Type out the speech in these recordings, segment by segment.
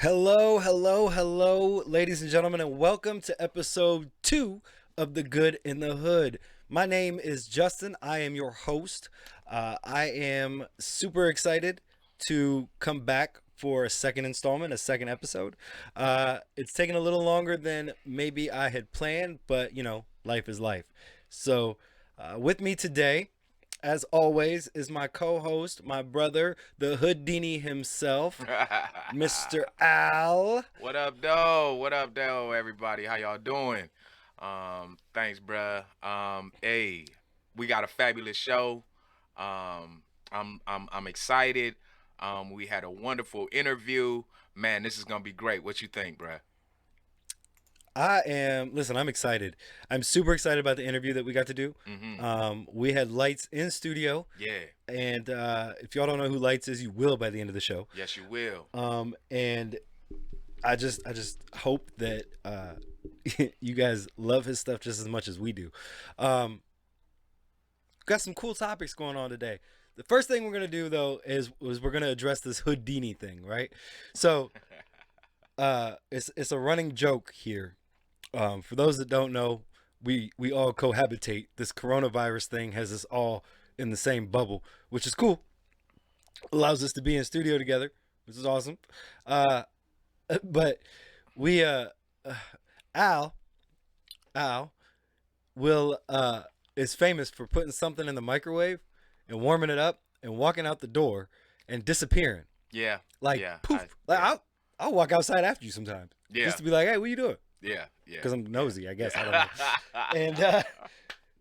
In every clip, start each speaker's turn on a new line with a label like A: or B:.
A: Hello, hello, hello, ladies and gentlemen, and welcome to episode 2 of The Good in the Hood. My name is Justin. I am your host. I am super excited to come back for a second installment, a second episode. It's taken a little longer than maybe I had planned, but life is life. So, with me today, as always, is my co-host, my brother, the Houdini himself, Mr. Al.
B: What up, though? What up, though, everybody? How y'all doing? Thanks, bruh. Hey, we got a fabulous show. I'm excited. We had a wonderful interview. Man, this is gonna be great. What you think, bruh?
A: Listen, I'm excited. I'm super excited about the interview that we got to do.
B: Mm-hmm.
A: We had Lightz in studio,
B: Yeah.
A: and if y'all don't know who Lightz is, you will by the end of the show.
B: Yes, you will.
A: And I just hope that you guys love his stuff just as much as we do. Got some cool topics going on today. The first thing we're gonna do though is we're gonna address this Houdini thing, right? So it's a running joke here. For those that don't know, we all cohabitate. This coronavirus thing has us all in the same bubble, which is cool. Allows us to be in studio together, which is awesome. Uh, but we Al Al will is famous for putting something in the microwave and warming it up and walking out the door and disappearing.
B: Yeah.
A: Like
B: Yeah.
A: poof. Like
B: Yeah.
A: I'll walk outside after you sometimes.
B: Yeah.
A: Just to be like, hey, what you doing?
B: Yeah. Yeah.
A: Because I'm nosy, I guess. I don't know.
B: Yeah.
A: And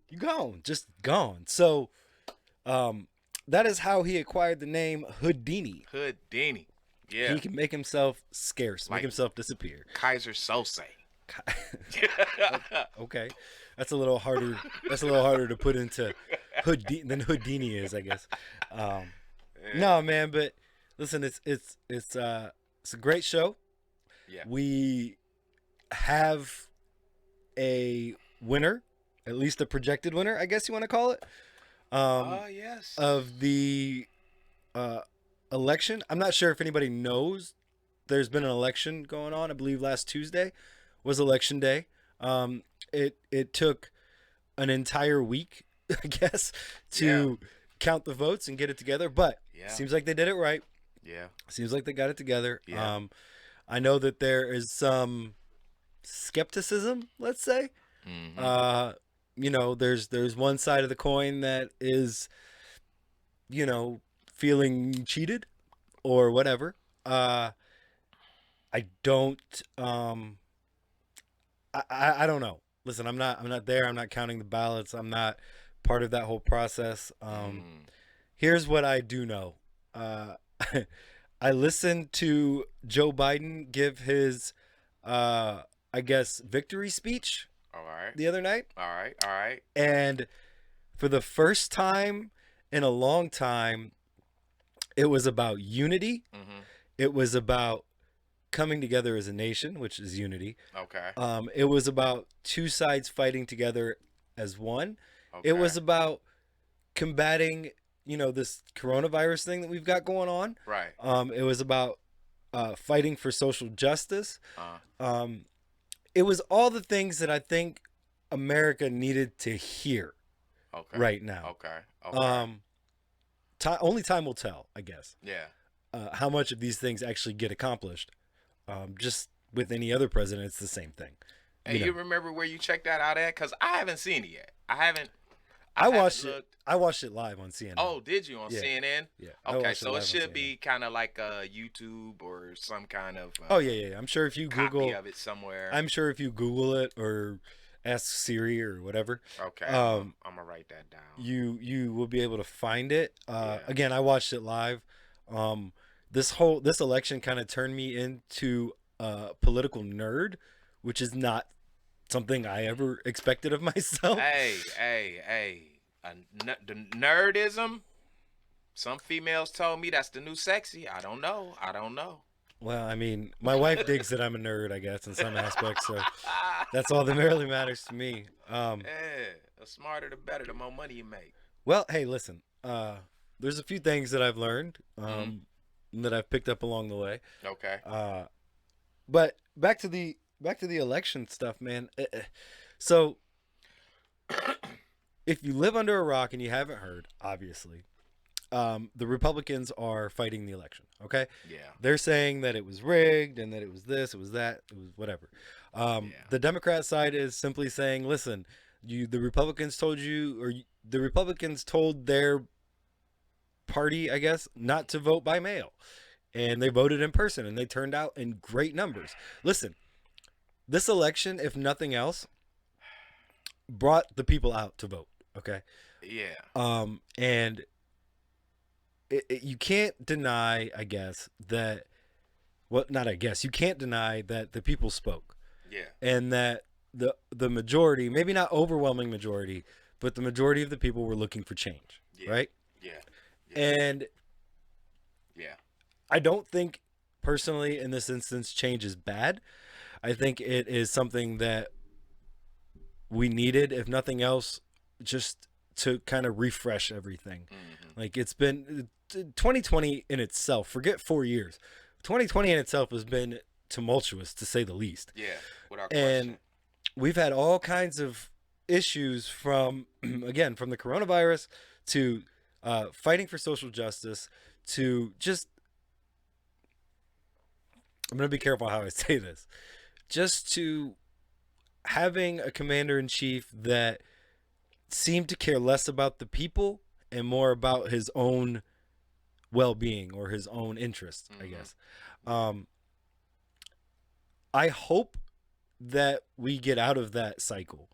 A: you gone, just gone. So that is how he acquired the name Houdini.
B: Houdini. Yeah.
A: He can make himself scarce, make
B: Like-
A: himself disappear.
B: Kaiser Sose.
A: Okay, that's a little harder. That's a little harder to put into than Houdini is, I guess. No, man, but listen, it's a great show.
B: Yeah.
A: We have a winner, at least a projected winner, I guess you want to call it,
B: Yes.
A: of the election. I'm not sure if anybody knows. There's been an election going on. I believe last Tuesday was election day. It took an entire week, I guess, to count the votes and get it together. But
B: Yeah.
A: seems like they did it right.
B: Yeah.
A: Seems like they got it together.
B: Yeah.
A: I know that there is some skepticism, let's say.
B: Mm-hmm.
A: There's one side of the coin that is, feeling cheated or whatever. I don't I don't know. Listen, I'm not there. I'm not counting the ballots. I'm not part of that whole process. Here's what I do know. I listened to Joe Biden give his I guess victory speech
B: All right.
A: the other night,
B: All right. All right.
A: and for the first time in a long time, it was about unity.
B: Mm-hmm.
A: It was about coming together as a nation, which is unity.
B: Okay.
A: It was about two sides fighting together as one.
B: Okay.
A: It was about combating, this coronavirus thing that we've got going on.
B: Right.
A: It was about fighting for social justice.
B: Uh,
A: It was all the things that I think America needed to hear
B: okay.
A: right now.
B: Okay. Okay.
A: Only time will tell, I guess,
B: Yeah.
A: how much of these things actually get accomplished. Just with any other president, it's the same thing.
B: And you remember where you checked that out at? Because I haven't seen it yet. I haven't.
A: I
B: haven't
A: watched it.
B: looked.
A: I watched it live on CNN.
B: Oh, did you on
A: Yeah.
B: CNN?
A: Yeah. I
B: Okay,
A: watched
B: so
A: live
B: it
A: on
B: should
A: CNN.
B: be kind of like a YouTube or some kind of
A: Oh yeah. I'm sure if you
B: copy
A: Google,
B: of it somewhere.
A: I'm sure if you Google it or ask Siri or whatever,
B: Okay,
A: um,
B: I'm gonna write that down.
A: you will be able to find it.
B: Yeah.
A: Again, I watched it live. This election kind of turned me into a political nerd, which is not something I ever expected of myself.
B: Hey. The nerdism. Some females told me that's the new sexy. I don't know.
A: Well, I mean, my wife digs that I'm a nerd, I guess, in some aspects. So that's all that really matters to me.
B: Yeah, the smarter the better, the more money you make.
A: Well, hey, listen. There's a few things that I've learned
B: Mhm.
A: that I've picked up along the way.
B: Okay.
A: But back to the election stuff, man. So if you live under a rock and you haven't heard, obviously, the Republicans are fighting the election. Okay,
B: Yeah.
A: they're saying that it was rigged and that it was this, it was that, it was whatever. The Democrat side is simply saying, listen, the Republicans told you, or the Republicans told their party, I guess, not to vote by mail, and they voted in person, and they turned out in great numbers. Listen, this election, if nothing else, brought the people out to vote. Okay.
B: Yeah.
A: And you can't deny, I guess, that. Well, not I guess. You can't deny that the people spoke.
B: Yeah.
A: And that the majority, maybe not overwhelming majority, but the majority of the people were looking for change.
B: Yeah.
A: Right.
B: Yeah.
A: And
B: Yeah.
A: I don't think, personally, in this instance, change is bad. I think it is something that we needed, if nothing else, just to kind of refresh everything.
B: Mm-hmm.
A: Like, it's been 2020 in itself, forget 4 years. 2020 in itself has been tumultuous, to say the least.
B: Yeah, without question.
A: And we've had all kinds of issues from, again, from the coronavirus to fighting for social justice to just, I'm going to be careful how I say this, just to having a commander-in-chief that seemed to care less about the people and more about his own well-being or his own interests, I guess. I hope that we get out of that cycle.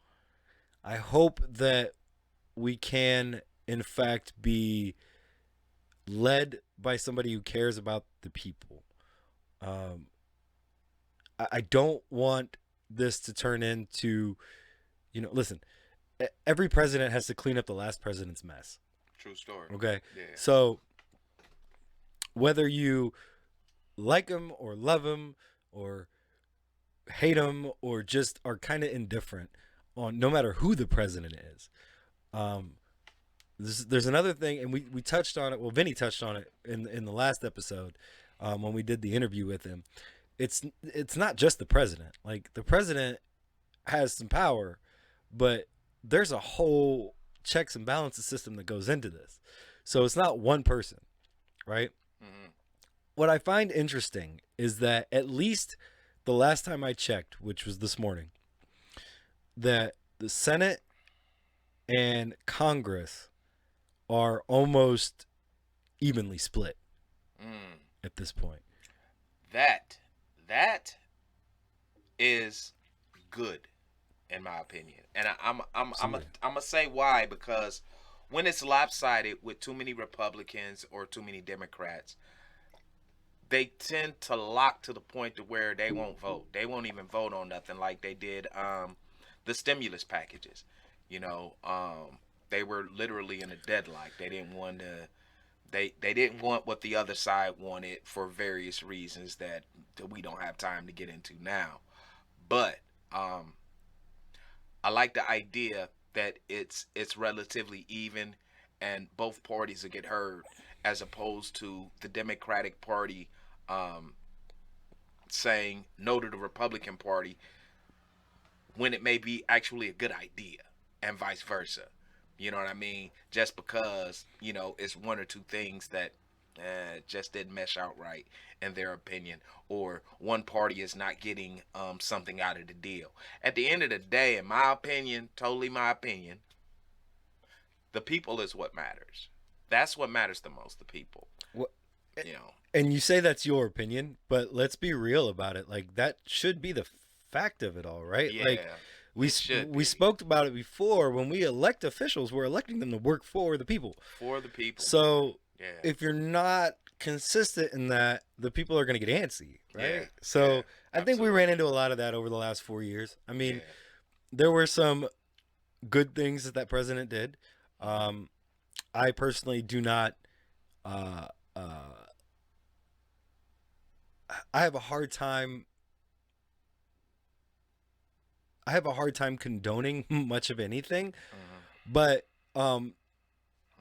A: I hope that we can, in fact, be led by somebody who cares about the people. I don't want this to turn into, listen, every president has to clean up the last president's mess.
B: True story.
A: Okay.
B: Yeah.
A: So whether you like him or love him or hate him or just are kind of indifferent on no matter who the president is, there's another thing, and we touched on it. Well, Vinny touched on it in the last episode when we did the interview with him. It's not just the president. Like, the president has some power, but there's a whole checks and balances system that goes into this. So it's not one person, right?
B: Mm-hmm.
A: What I find interesting is that at least the last time I checked, which was this morning, that the Senate and Congress are almost evenly split at this point.
B: That is good, in my opinion, and I'm gonna say why, because when it's lopsided with too many Republicans or too many Democrats, they tend to lock to the point to where they won't vote. They won't even vote on nothing, like they did the stimulus packages. They were literally in a deadlock. They didn't want to. They didn't want what the other side wanted for various reasons that we don't have time to get into now. But I like the idea that it's relatively even and both parties will get heard, as opposed to the Democratic Party saying no to the Republican Party when it may be actually a good idea, and vice versa. You know what I mean? Just because, it's one or two things that just didn't mesh out right in their opinion, or one party is not getting something out of the deal. At the end of the day, in my opinion, totally my opinion, the people is what matters. That's what matters the most, the people.
A: Well, and you say that's your opinion, but let's be real about it. Like, that should be the fact of it all, right?
B: Yeah.
A: Like, we spoke about it before. When we elect officials, we're electing them to work for the people.
B: For the people.
A: So
B: yeah.
A: If you're not consistent in that, the people are going to get antsy, right?
B: Yeah.
A: So
B: Yeah.
A: I think we ran into a lot of that over the last 4 years. I mean,
B: Yeah.
A: there were some good things that president did. I personally do not. I have a hard time. I have a hard time condoning much of anything, but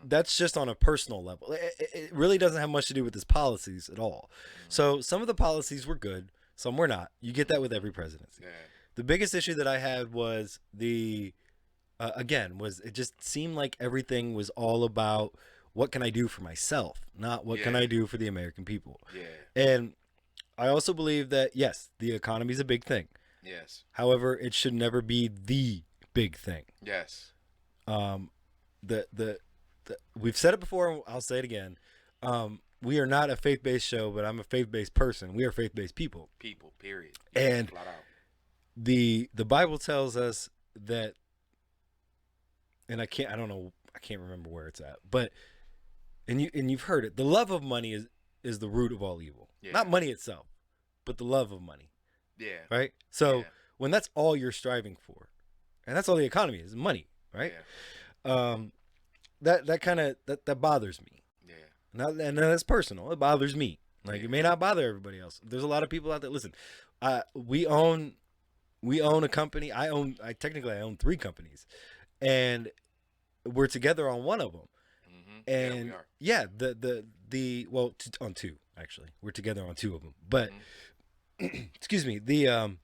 A: that's just on a personal level. It really doesn't have much to do with his policies at all. So some of the policies were good. some were not. You get that with every presidency.
B: Yeah.
A: The biggest issue that I had was was it just seemed like everything was all about what can I do for myself, not what can I do for the American people.
B: Yeah.
A: And I also believe that, yes, the economy is a big thing.
B: Yes.
A: However, it should never be the big thing.
B: Yes.
A: We've said it before, and I'll say it again. We are not a faith-based show, but I'm a faith-based person. We are faith-based people.
B: People, period.
A: And
B: flat out.
A: the Bible tells us that, and I can't remember where it's at, but you've heard it. The love of money is the root of all evil.
B: Yeah.
A: Not money itself, but the love of money.
B: Yeah.
A: Right? So when that's all you're striving for, and that's all the economy is, money, right?
B: Yeah.
A: That bothers me.
B: Yeah.
A: And that's personal. It bothers me. Like, it may not bother everybody else. There's a lot of people out there. Listen, we own a company. I technically own 3 companies, and we're together on one of them.
B: Mm-hmm.
A: And on 2 actually. We're together on 2 of them. But excuse me, the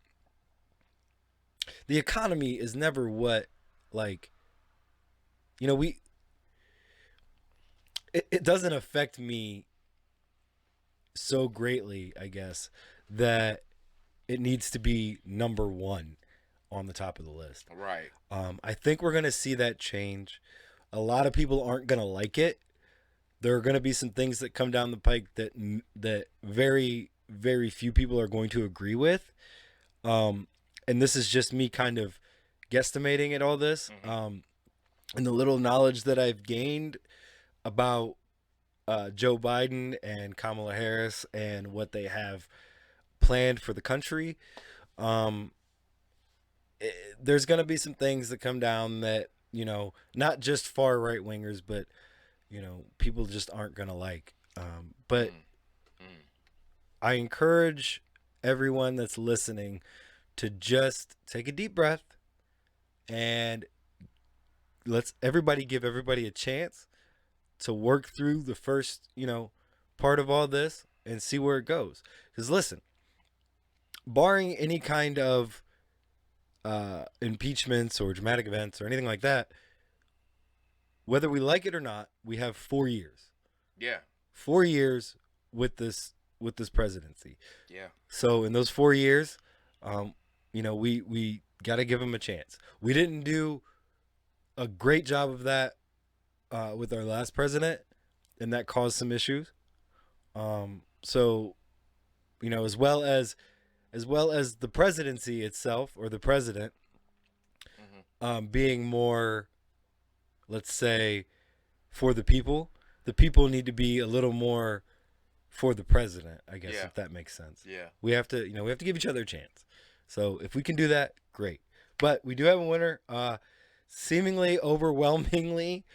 A: economy is never what, like, you know, it doesn't affect me so greatly, I guess, that it needs to be number 1 on the top of the list.
B: Right.
A: I think we're going to see that change. A lot of people aren't going to like it. There are going to be some things that come down the pike that very, very few people are going to agree with. And this is just me kind of guesstimating at all this.
B: Mm-hmm.
A: And the little knowledge that I've gained about Joe Biden and Kamala Harris and what they have planned for the country. There's going to be some things that come down that, you know, not just far right wingers, but, you know, people just aren't going to like. But I encourage everyone that's listening to just take a deep breath and let's give everybody a chance to work through the first, you know, part of all this and see where it goes. Because listen, barring any kind of impeachments or dramatic events or anything like that, whether we like it or not, we have 4 years.
B: Yeah.
A: 4 years with this presidency.
B: Yeah.
A: So in those 4 years, you know, we got to give them a chance. We didn't do a great job of that with our last president, and that caused some issues. So, you know, as well as the presidency itself, or the president, being more, let's say, for the people need to be a little more for the president, I guess, if that makes sense.
B: Yeah.
A: We have to give each other a chance. So if we can do that, great. But we do have a winner, seemingly overwhelmingly,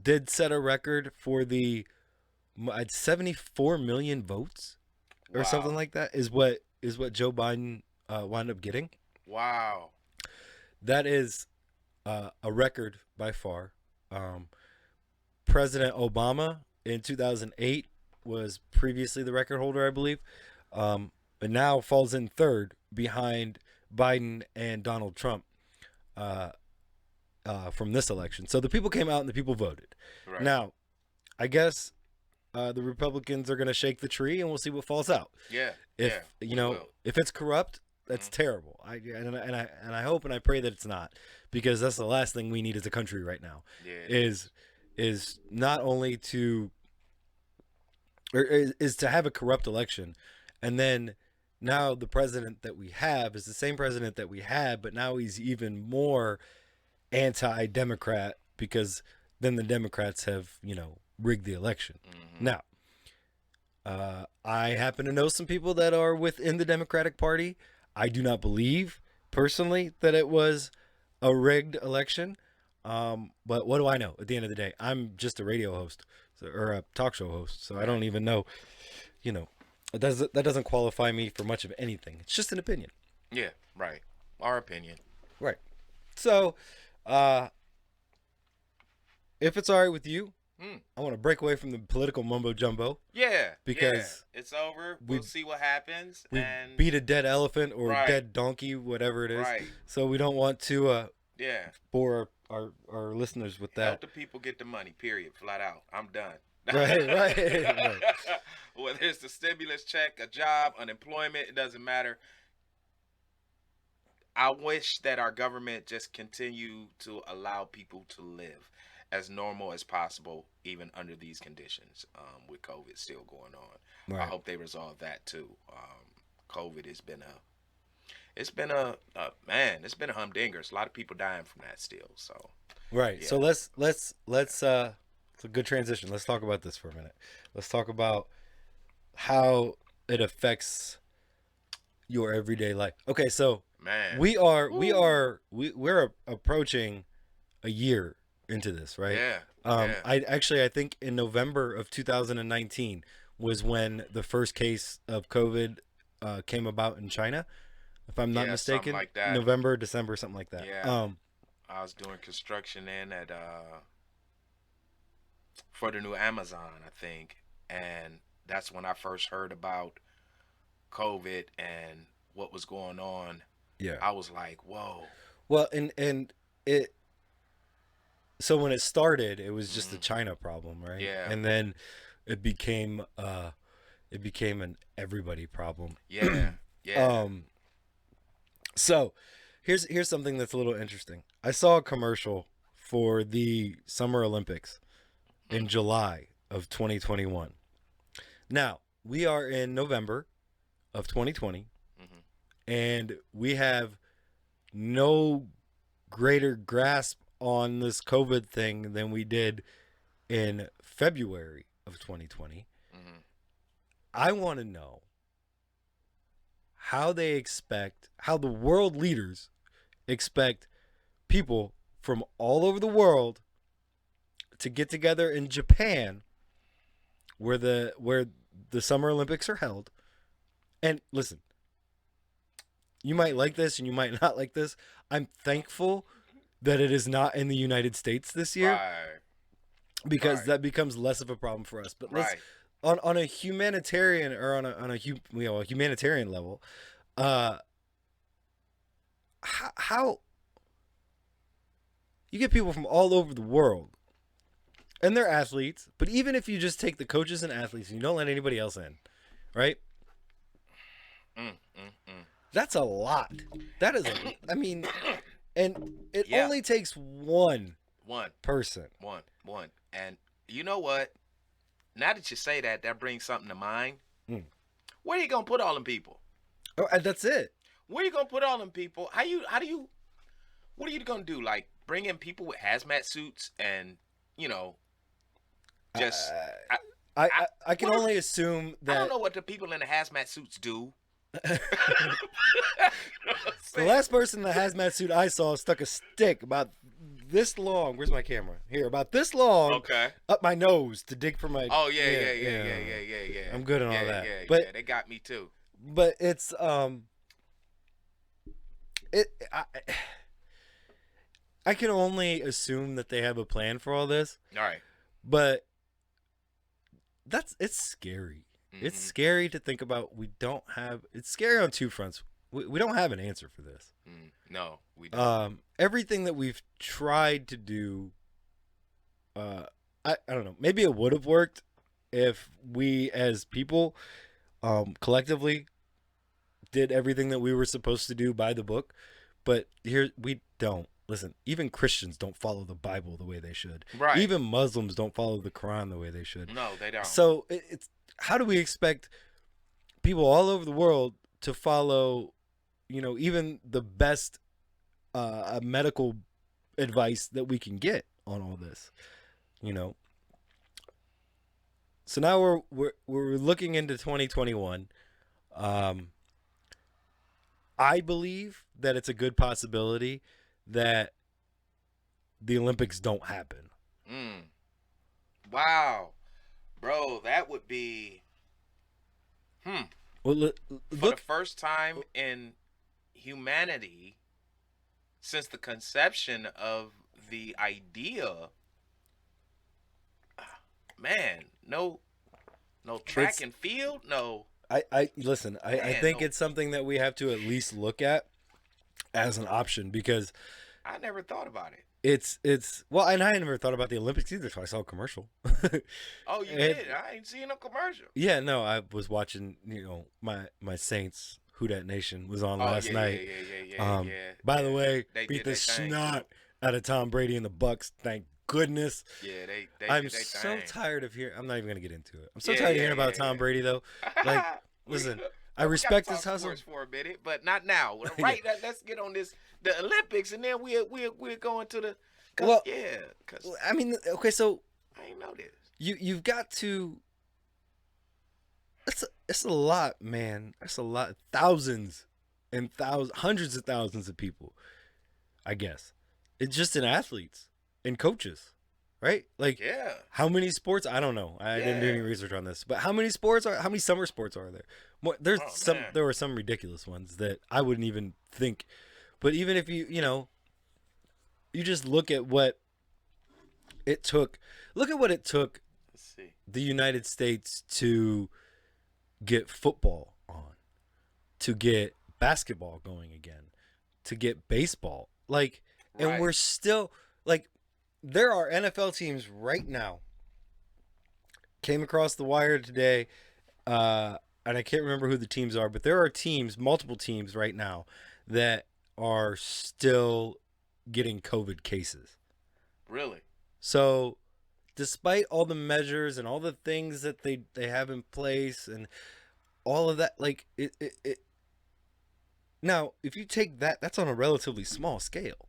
A: did set a record for the 74 million votes or something like that is what Joe Biden wound up getting.
B: Wow.
A: That is a record by far. President Obama in 2008 was previously the record holder, I believe, but now falls in third behind Biden and Donald Trump from this election. So the people came out and the people voted.
B: Right.
A: Now, I guess the Republicans are going to shake the tree and we'll see what falls out.
B: Yeah.
A: If if it's corrupt, that's terrible. I hope and I pray that it's not, because that's the last thing we need as a country right now.
B: Yeah.
A: Is not only to have a corrupt election, and then now the president that we have is the same president that we had, but now he's even more anti-Democrat because then the Democrats have, you know, rigged the election. Now, I happen to know some people that are within the Democratic Party. I do not believe personally that it was a rigged election. But what do I know? At the end of the day, I'm just a radio host or a talk show host, so I don't even know. You know, that doesn't qualify me for much of anything. It's just an opinion.
B: Yeah, right. Our opinion.
A: Right. So, if it's all right with you, I want to break away from the political mumbo jumbo.
B: Yeah,
A: because
B: it's over. We'll see what happens.
A: We
B: and
A: beat a dead elephant or
B: right,
A: dead donkey, whatever it is.
B: Right.
A: So we don't want to
B: yeah,
A: bore our listeners with that.
B: Help the people get the money. Period. Flat out. I'm done.
A: Right.
B: Whether it's the stimulus check, a job, unemployment, it doesn't matter. I wish that our government just continue to allow people to live as normal as possible, even under these conditions, with COVID still going on. Right. I hope they resolve that too. COVID has been it's been a humdinger. It's a lot of people dying from that still. So
A: right. Yeah. So let's it's a good transition. Let's talk about this for a minute. Let's talk about how it affects your everyday life. Okay, so man, we're approaching a year into this, right?
B: Yeah.
A: I think in November of 2019 was when the first case of COVID came about in China, if I'm not mistaken.
B: Like that.
A: November, December, something like that.
B: Yeah. I was doing construction at for the new Amazon, I think, and that's when I first heard about COVID and what was going on.
A: Yeah.
B: I was like, whoa.
A: Well, and it. So when it started, it was just a China problem, right?
B: Yeah.
A: And then it became an everybody problem.
B: Yeah. Yeah.
A: So here's something that's a little interesting. I saw a commercial for the Summer Olympics in July of 2021. Now, we are in November of 2020, and we have no greater grasp on this COVID thing than we did in February of 2020. I want to know how the world leaders expect people from all over the world to get together in Japan, where the Summer Olympics are held. And listen, you might like this and you might not like this. I'm thankful that it is not in the United States this year, because that becomes less of a problem for us. But let's on a humanitarian or on a humanitarian level, how you get people from all over the world, and they're athletes, but even if you just take the coaches and athletes and you don't let anybody else in, right? That's a lot. That is I mean, and it only takes one person.
B: One. And you know what? Now that you say that, that brings something to mind. Where are you gonna put all them people?
A: Oh, that's it.
B: Where are you gonna put all them people? What are you gonna do? Like bring in people with hazmat suits and just
A: I can only assume that
B: I don't know what the people in the hazmat suits do.
A: The last person in the hazmat suit I saw stuck a stick about this long. Where's my camera? Here, about this long.
B: Okay.
A: Up my nose to dig for my.
B: Oh yeah.
A: I'm good on all that.
B: Yeah,
A: but
B: they got me too.
A: But it's I can only assume that they have a plan for all this.
B: All right.
A: But it's scary. It's scary to think about. It's scary on two fronts. We don't have an answer for this.
B: No, we don't.
A: Everything that we've tried to do, I don't know. Maybe it would have worked if we as people collectively did everything that we were supposed to do by the book. But here we don't. Listen, even Christians don't follow the Bible the way they should.
B: Right.
A: Even Muslims don't follow the Quran the way they should.
B: No, they don't.
A: So it's how do we expect people all over the world to follow, even the best medical advice that we can get on all this, So now we're looking into 2021. I believe that it's a good possibility that the Olympics don't happen.
B: Wow. Bro, that would be
A: Well,
B: for the first time in humanity since the conception of the idea. man, no track
A: It's
B: and field, no
A: I listen. I
B: man,
A: think
B: no.
A: it's something that we have to at least look at as an option because
B: I never thought about it.
A: it's well, and I never thought about the Olympics either. So I saw a commercial.
B: Oh, you
A: And
B: did? I ain't seen no commercial.
A: yeah, no, I was watching. My Saints, Who Dat Nation was on
B: Oh
A: last
B: yeah,
A: night.
B: yeah, yeah, yeah, yeah, yeah,
A: By the
B: yeah.
A: way,
B: They
A: beat
B: did
A: the
B: their thing
A: snot
B: too.
A: out of Tom Brady and the Bucks. Thank goodness.
B: Yeah, they
A: I'm
B: did their
A: so
B: thing.
A: tired of hearing. I'm not even gonna get into it. I'm so
B: Yeah,
A: tired of
B: yeah,
A: hearing about Tom
B: yeah,
A: Brady though. Like,
B: yeah.
A: listen, I
B: Well, we gotta
A: respect his
B: talk
A: hustle.
B: sports for a minute, but not now.
A: Yeah.
B: Right? Let's get on this the Olympics, and then we're going to the. Cause
A: Well,
B: yeah, cause
A: I mean, okay, so
B: I ain't know this.
A: you've got to. It's a lot, man. That's a lot. Thousands and thousands, hundreds of thousands of people. I guess it's just in athletes and coaches, right? Like,
B: Yeah,
A: how many sports? I don't know. I didn't do any
B: yeah.
A: research on this, but how many sports are? How many summer sports are there? There's
B: Oh
A: some.
B: man.
A: There were some ridiculous ones that I wouldn't even think. But even if you just look at what it took. Look at what it took
B: Let's see.
A: the United States to get football on, to get basketball going again, to get baseball. Like, and
B: Right.
A: we're still like, there are NFL teams right now. Came across the wire today, and I can't remember who the teams are, but there are teams, multiple teams right now that are still getting COVID cases.
B: Really?
A: So, despite all the measures and all the things that they have in place and all of that, like it now, if you take that, that's on a relatively small scale.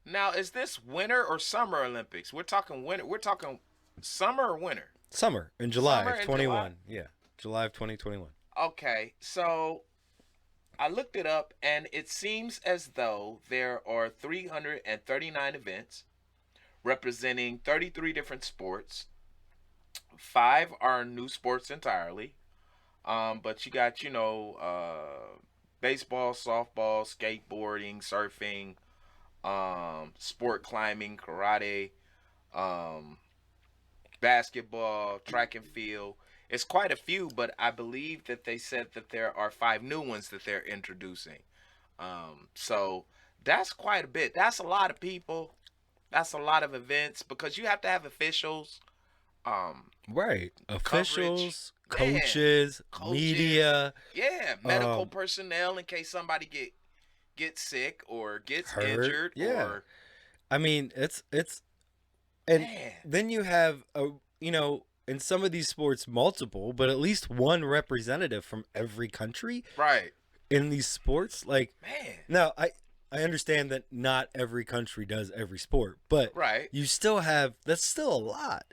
B: Now, is this winter or summer Olympics? We're talking winter. We're talking summer or winter?
A: Summer in July
B: Summer
A: of
B: in
A: 21. Yeah, July of 2021.
B: Okay, so I looked it up, and it seems as though there are 339 events representing 33 different sports. 5 are new sports entirely. But you got, baseball, softball, skateboarding, surfing, sport climbing, karate, um, basketball, track and field. It's quite a few, but I believe that they said that there are 5 new ones that they're introducing. So that's quite a bit. That's a lot of people. That's a lot of events because you have to have officials, um,
A: Right.
B: coverage,
A: Officials,
B: man,
A: coaches,
B: coaches,
A: media,
B: yeah, medical
A: um,
B: personnel in case somebody gets sick or gets
A: hurt.
B: injured
A: Yeah.
B: or
A: I mean, it's and
B: man,
A: then you have in some of these sports multiple, but at least one representative from every country
B: right,
A: in these sports. Like,
B: man,
A: now I understand that not every country does every sport, but
B: right.
A: you still have that's still a lot.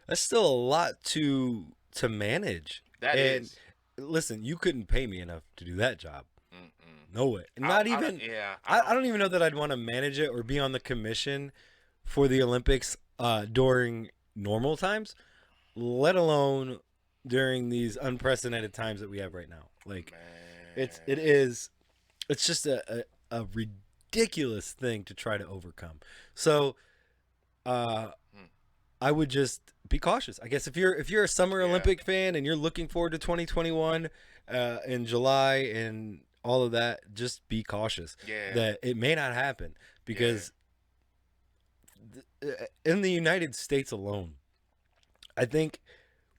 A: That's still a lot to manage.
B: That
A: And
B: is.
A: listen, you couldn't pay me enough to do that job.
B: Mm-mm.
A: No way. Not
B: I don't,
A: even.
B: yeah,
A: I don't even know that I'd want to manage it or be on the commission for the Olympics during normal times, let alone during these unprecedented times that we have right now. Like,
B: man.
A: it's just a ridiculous thing to try to overcome. So
B: Hmm.
A: I would just be cautious. I guess if you're a Summer
B: Yeah,
A: Olympic fan and you're looking forward to 2021 in July and all of that, just be cautious
B: yeah,
A: that it may not happen
B: yeah.
A: because in the United States alone, I think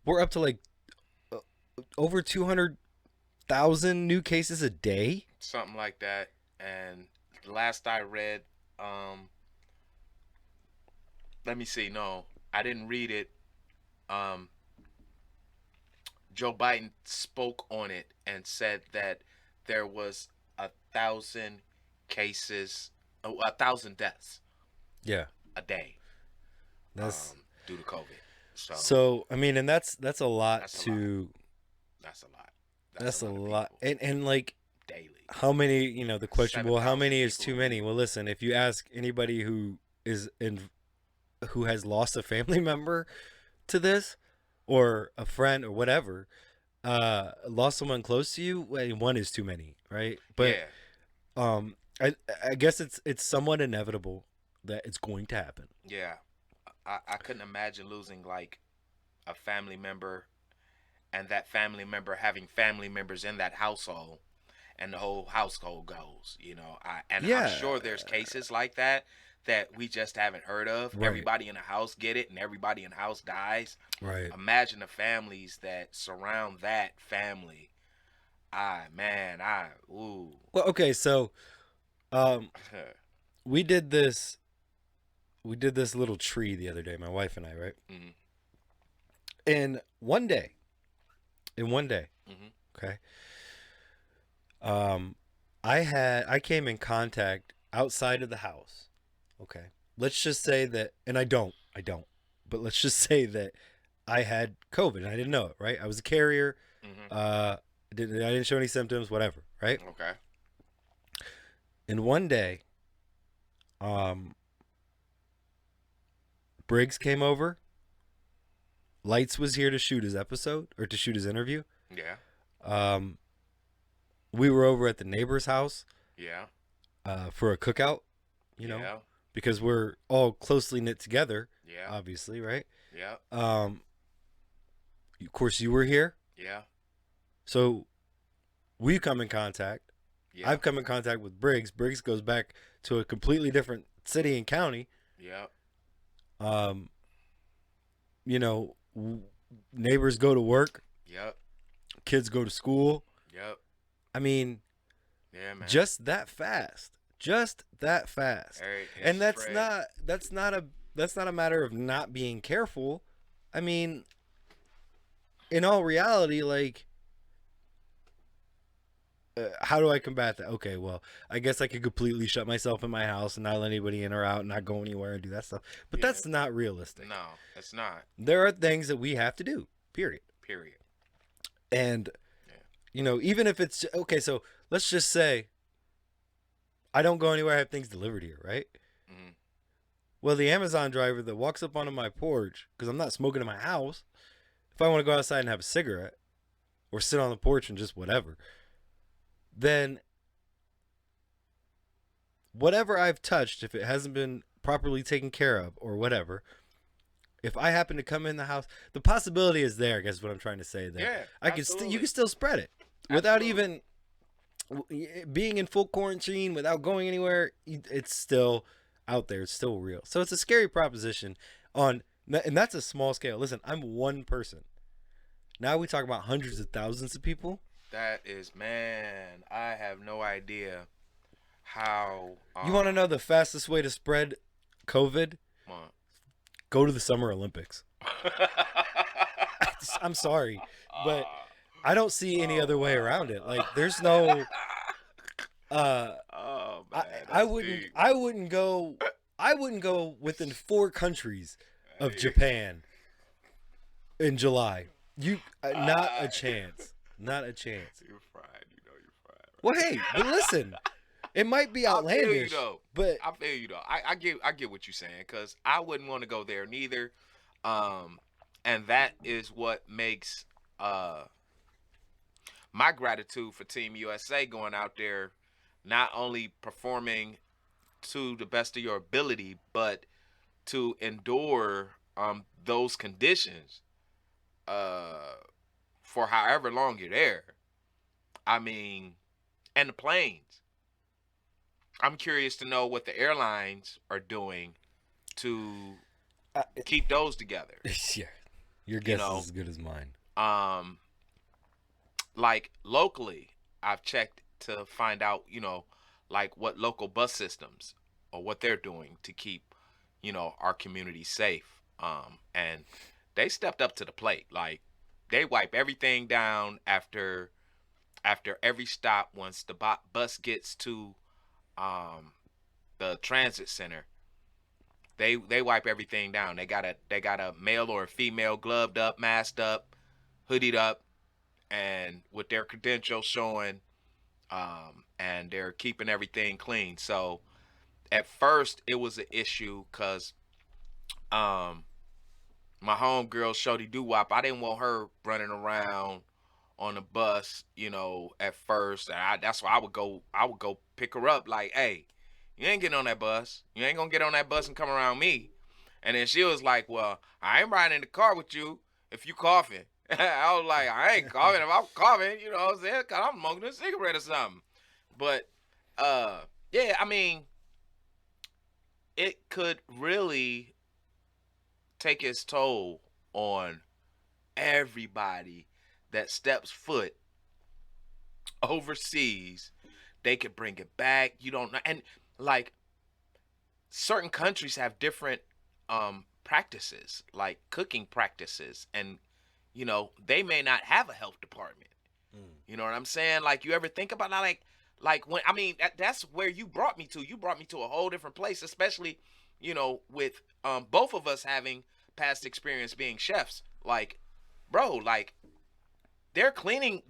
A: we're up to like uh, over 200,000 new cases a day.
B: Something like that. And last I read, let me see. No, I didn't read it. Um, Joe Biden spoke on it and said that there was 1,000 cases, 1,000 deaths
A: Yeah,
B: a day,
A: that's
B: due to COVID. So
A: so. I mean, and that's a lot
B: that's a lot.
A: to.
B: That's a lot. That's
A: That's
B: a
A: a
B: lot of
A: lot,
B: people
A: and like
B: daily.
A: how many? The question.
B: Seven
A: Well, how
B: thousand
A: many is
B: people
A: too
B: a
A: many?
B: week.
A: Well, listen. If you ask anybody who has lost a family member to this, or a friend or whatever, lost someone close to you, well, one is too many, right? But
B: Yeah,
A: um, I guess it's somewhat inevitable that it's going to happen.
B: yeah. I couldn't imagine losing like a family member, and that family member having family members in that household, and the whole household goes. I'm
A: Yeah.
B: sure there's cases like that we just haven't heard of.
A: Right.
B: Everybody in the house get it, and everybody in the house dies.
A: Right.
B: Imagine the families that surround that family. Ooh.
A: Well, okay, so um we did this little tree the other day, my wife and I, right?
B: Mhm.
A: And one day,
B: Mhm.
A: okay, I came in contact outside of the house. Okay. Let's just say that, and I don't, but let's just say that I had COVID and I didn't know it, right? I was a carrier.
B: Mhm.
A: I didn't show any symptoms, whatever, right?
B: Okay.
A: And one day, um, Briggs came over. Lightz was here to shoot his episode or to shoot his interview.
B: Yeah.
A: Um, we were over at the neighbor's house
B: Yeah.
A: for a cookout,
B: Yeah.
A: because we're all closely knit together,
B: Yeah.
A: obviously, right?
B: Yeah.
A: Of course, you were here.
B: Yeah.
A: So we come in contact.
B: Yeah.
A: I've come in contact with Briggs. Briggs goes back to a completely different city and county.
B: Yeah.
A: Um, neighbors go to work.
B: Yep.
A: Kids go to school.
B: Yep.
A: I mean,
B: Yeah, man.
A: just that fast. And that's
B: spread.
A: not a matter of not being careful. I mean, in all reality, like, how do I combat that? Okay, well, I guess I could completely shut myself in my house and not let anybody in or out and not go anywhere and do that stuff. But
B: Yeah.
A: that's not realistic.
B: No, it's not.
A: There are things that we have to do, period.
B: Period.
A: And,
B: Yeah.
A: even if it's, okay, so let's just say I don't go anywhere, I have things delivered here, right?
B: Mhm.
A: Well, the Amazon driver that walks up onto my porch, because I'm not smoking in my house, if I want to go outside and have a cigarette or sit on the porch and just whatever, then whatever I've touched, if it hasn't been properly taken care of or whatever, if I happen to come in the house, the possibility is there, I guess is what I'm trying to say, that
B: Yeah.
A: you can still spread it without
B: Absolutely.
A: even being in full quarantine, without going anywhere. It's still out there. It's still real. So it's a scary proposition and that's a small scale. Listen, I'm one person. Now we talk about hundreds of thousands of people.
B: That is, man. I have no idea how.
A: You want to know the fastest way to spread COVID?
B: What?
A: Go to the Summer Olympics. I'm sorry, but I don't see any other way around it. Like, there's no.
B: Oh man,
A: I wouldn't.
B: deep.
A: I wouldn't go. I wouldn't go within 4 countries of
B: Hey.
A: Japan in July. Not a chance. Not a chance.
B: You're fried. You're fried.
A: Well, hey, but listen, it might be
B: I feel you
A: outlandish,
B: though.
A: but
B: I feel you though. I get what you're saying, because I wouldn't want to go there neither. And that is what makes my gratitude for Team USA going out there, not only performing to the best of your ability, but to endure those conditions for however long you're there. I mean, and the planes. I'm curious to know what the airlines are doing to keep those together.
A: yeah, your
B: You
A: guess
B: know,
A: is as good as mine.
B: Like locally, I've checked to find out, like what local bus systems or what they're doing to keep, our community safe. And they stepped up to the plate. Like, they wipe everything down after every stop. Once the bus gets to the transit center, they wipe everything down. They got a male or a female gloved up, masked up, hoodied up, and with their credentials showing, and they're keeping everything clean. So at first it was an issue because my homegirl Shorty Doo Wop, I didn't want her running around on the bus, at first. And that's why I would go pick her up, like, hey, you ain't getting on that bus. You ain't gonna get on that bus and come around me. And then she was like, well, I ain't riding in the car with you. if you coughing. I was like, I ain't coughing. If I'm coughing, you know what I'm saying? 'Cause I'm smoking a cigarette or something. But, yeah, I mean, it could really take its toll on everybody that steps foot overseas. They could bring it back. You don't know. And, like, certain countries have different practices, like cooking practices, and you know they may not have a health department. You know what I'm saying? Like, you ever think about that? Like when I mean that's where you brought me to. You brought me to a whole different place, especially you know with both of us having past experience being chefs. Like, bro, like their cleaning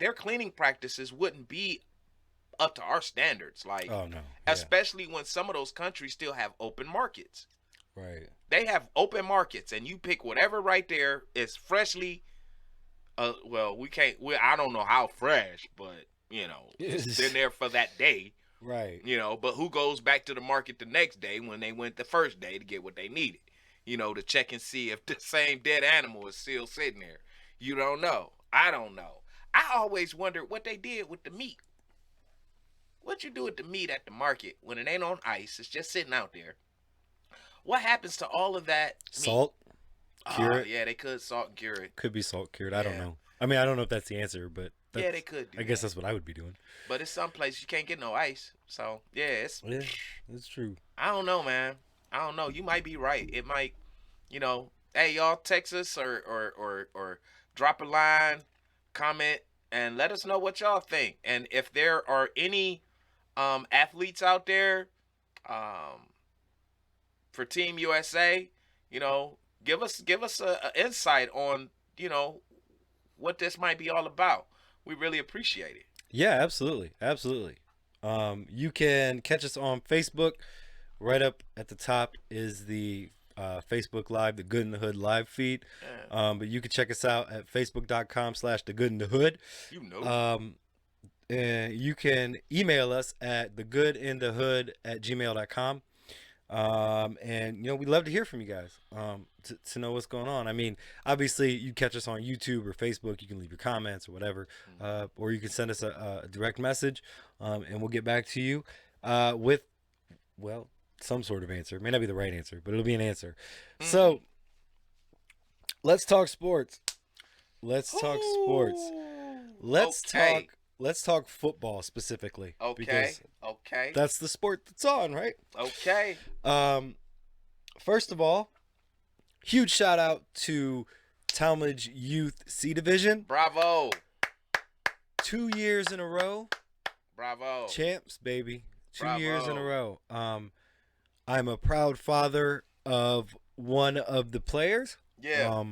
B: practices wouldn't be up to our standards. Like,
A: Oh no. Yeah.
B: especially when some of those countries still have open markets.
A: Right.
B: They have open markets, and you pick whatever right there is freshly. Well, I don't know how fresh, but you know, it's been there for that day.
A: Right.
B: You know, but who goes back to the market the next day when they went the first day to get what they needed? You know, to check and see if the same dead animal is still sitting there. You don't know. I don't know. I always wondered what they did with the meat. What you do with the meat at the market when it ain't on ice? It's just sitting out there. What happens to all of that meat?
A: Salt. Cure it.
B: Yeah, they could salt and cure it.
A: Could be salt cured. I don't
B: Yeah.
A: know. I mean, I don't know if that's the answer, but
B: Yeah, they could do
A: I guess
B: that.
A: that's what I would be doing.
B: But it's some places you can't get no ice. So yeah,
A: Yeah, that's true.
B: I don't know, man. I don't know. You might be right. It might, you know, hey y'all, text us or drop a line, comment, and let us know what y'all think. And if there are any athletes out there for Team USA, you know, give us a insight on, you know, what this might be all about. We really appreciate it.
A: Yeah, absolutely. Absolutely. You can catch us on Facebook. Right up at the top is the Facebook Live, the Good in the Hood live feed.
B: Yeah.
A: But you can check us out at facebook.com/the Good in the Hood.
B: You know.
A: And you can email us at thegoodinthehood@gmail.com. And you know, we'd love to hear from you guys, to know what's going on. I mean, obviously you catch us on YouTube or Facebook, you can leave your comments or whatever, or you can send us a direct message, and we'll get back to you, with, well, some sort of answer. It may not be the right answer, but it'll be an answer. So let's talk sports. Let's talk sports.
B: Okay.
A: Let's talk football specifically.
B: Okay.
A: Because
B: Okay.
A: that's the sport that's on, right?
B: Okay.
A: First of all, huge shout out to Talmadge Youth C Division.
B: Bravo.
A: 2 years in a row.
B: Bravo.
A: Champs, baby. 2
B: Bravo.
A: years in a row. I'm a proud father of one of the players.
B: Yeah.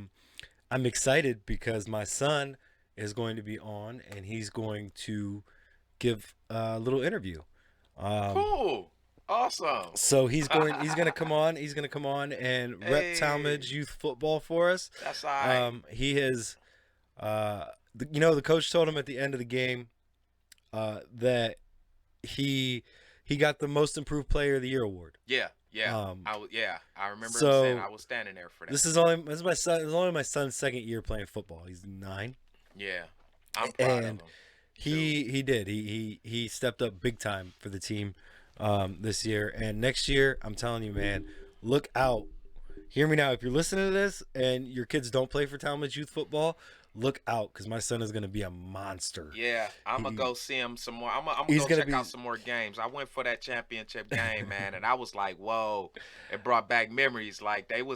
A: I'm excited because my son is going to be on, and he's going to give a little interview.
B: Cool. Awesome.
A: So he's gonna come on. He's gonna come on and rep
B: Hey.
A: Talmadge youth football for us.
B: That's all right.
A: He has, the coach told him at the end of the game, that he got the most improved player of the year award.
B: Yeah. Yeah.
A: Um,
B: I remember
A: so
B: him saying I was standing there for that.
A: This is my son. It's only my son's second year playing football. He's 9.
B: Yeah. I'm proud
A: And
B: of him.
A: he did. He stepped up big time for the team this year. And next year, I'm telling you, man, look out. Hear me now. If you're listening to this and your kids don't play for Talmadge youth football, look out, because my son is going to be a monster.
B: Yeah, I'm going to go see him some more. I'm going
A: He's
B: to
A: gonna
B: check
A: be-
B: out some more games. I went for that championship game, man, and I was like, whoa. It brought back memories. Like, them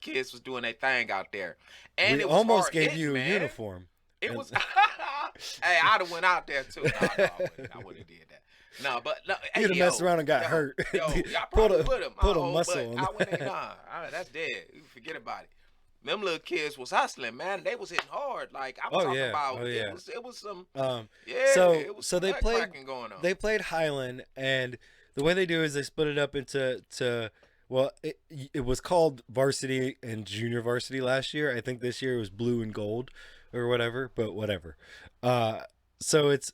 B: kids was doing their thing out there. And
A: We
B: it was
A: almost
B: hard
A: gave
B: hitting,
A: you a
B: man.
A: uniform.
B: It
A: And-
B: was. Hey, I'd have went out there too. No, I wouldn't have did that. No, but no, hey,
A: You'd have messed around and got hurt.
B: Yo, I
A: Pulled
B: probably
A: a-
B: would have.
A: pulled a muscle.
B: But I wouldn't. That's dead. You forget about it. Them little kids was hustling, man. They was hitting hard. Like I'm talking about. It was some. It was
A: So
B: some
A: they played.
B: nutcracking going on.
A: They played Highland, and the way they do is they split it up into it was called varsity and junior varsity last year. I think this year it was blue and gold or whatever, but whatever. So it's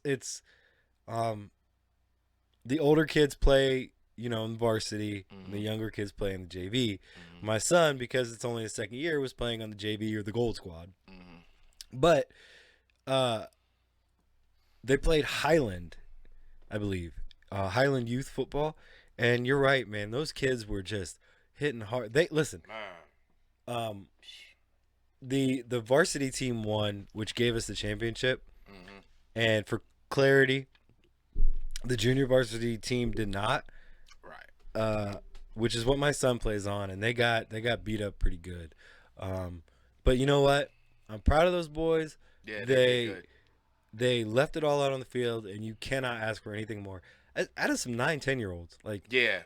A: the older kids play, in varsity, and the younger kids play in the JV. My son, because it's only his second year, was playing on the JV or the gold squad. But they played Highland, I believe, Highland youth football, and you're right, man. Those kids were just hitting hard. They listen. Um, the varsity team won, which gave us the championship.
B: Mm-hmm.
A: And for clarity, the junior varsity team did not.
B: Right.
A: Which is what my son plays on, and they got beat up pretty good. But you know what? I'm proud of those boys.
B: Yeah,
A: They left it all out on the field, and you cannot ask for anything more. Out of some 9-10-year-olds, like
B: yeah,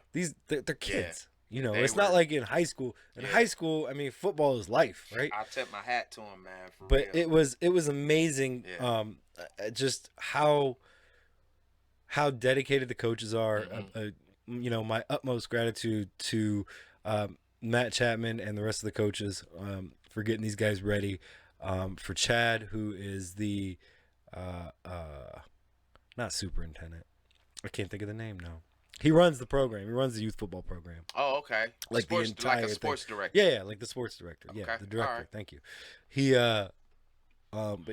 A: they're kids.
B: Yeah.
A: You know, it's not like in high school. In high school, I mean, football is life, right?
B: I tip my hat to him, man.
A: But it was amazing.
B: Yeah.
A: Just how dedicated the coaches are.
B: Mm-hmm.
A: You know, my utmost gratitude to Matt Chapman and the rest of the coaches for getting these guys ready. For Chad, who is the not superintendent. I can't think of the name now. He runs the program. He runs the youth football program.
B: Oh, okay.
A: Like
B: sports,
A: the entire
B: like a sports
A: thing.
B: director.
A: Yeah, like the sports director.
B: Okay.
A: Yeah, the director.
B: Right.
A: Thank you. He but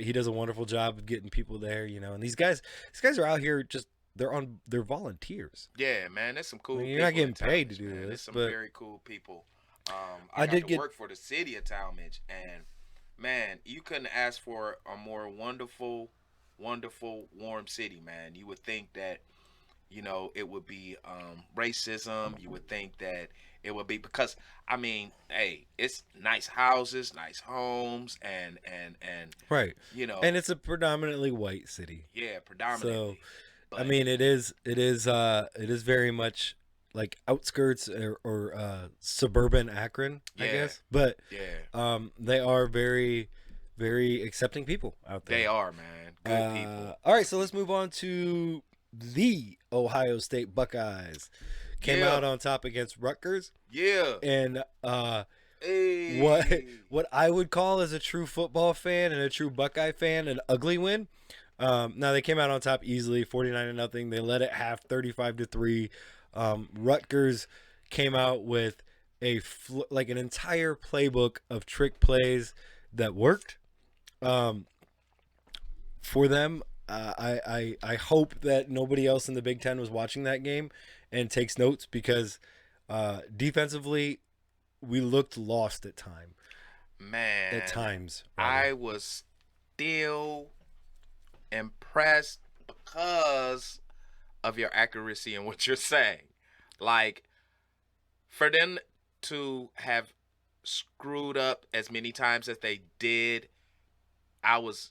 A: he does a wonderful job of getting people there, you know. And these guys are out here just they're volunteers.
B: Yeah, man, there's some cool.
A: I mean,
B: people
A: you're not getting
B: in
A: paid to
B: Talmadge,
A: do
B: man.
A: this,
B: There's some
A: but
B: very cool people. I
A: did
B: got to
A: get
B: work for the city of Talmadge, and man, you couldn't ask for a more wonderful, warm city, man. You would think that, you know, it would be racism. You would think that it would be because, I mean, hey, it's nice houses, nice homes, and
A: right.
B: you know,
A: And it's a predominantly white city.
B: yeah, predominantly.
A: So I mean, it is very much like outskirts or suburban Akron, I
B: Yeah.
A: guess. But
B: yeah,
A: they are very, very accepting people out there.
B: they are, man, good people.
A: All right, so let's move on to the Ohio State Buckeyes. Came
B: Yeah.
A: out on top against Rutgers,
B: Yeah.
A: and
B: Hey.
A: what I would call as a true football fan and a true Buckeye fan, an ugly win. Now they came out on top easily, 49-0. They led at half, 35-3. Rutgers came out with like an entire playbook of trick plays that worked. For them, I hope that nobody else in the Big Ten was watching that game and takes notes because defensively we looked lost at times.
B: Man,
A: Rather.
B: I was still impressed because of your accuracy in what you're saying. Like, for them to have screwed up as many times as they did, I was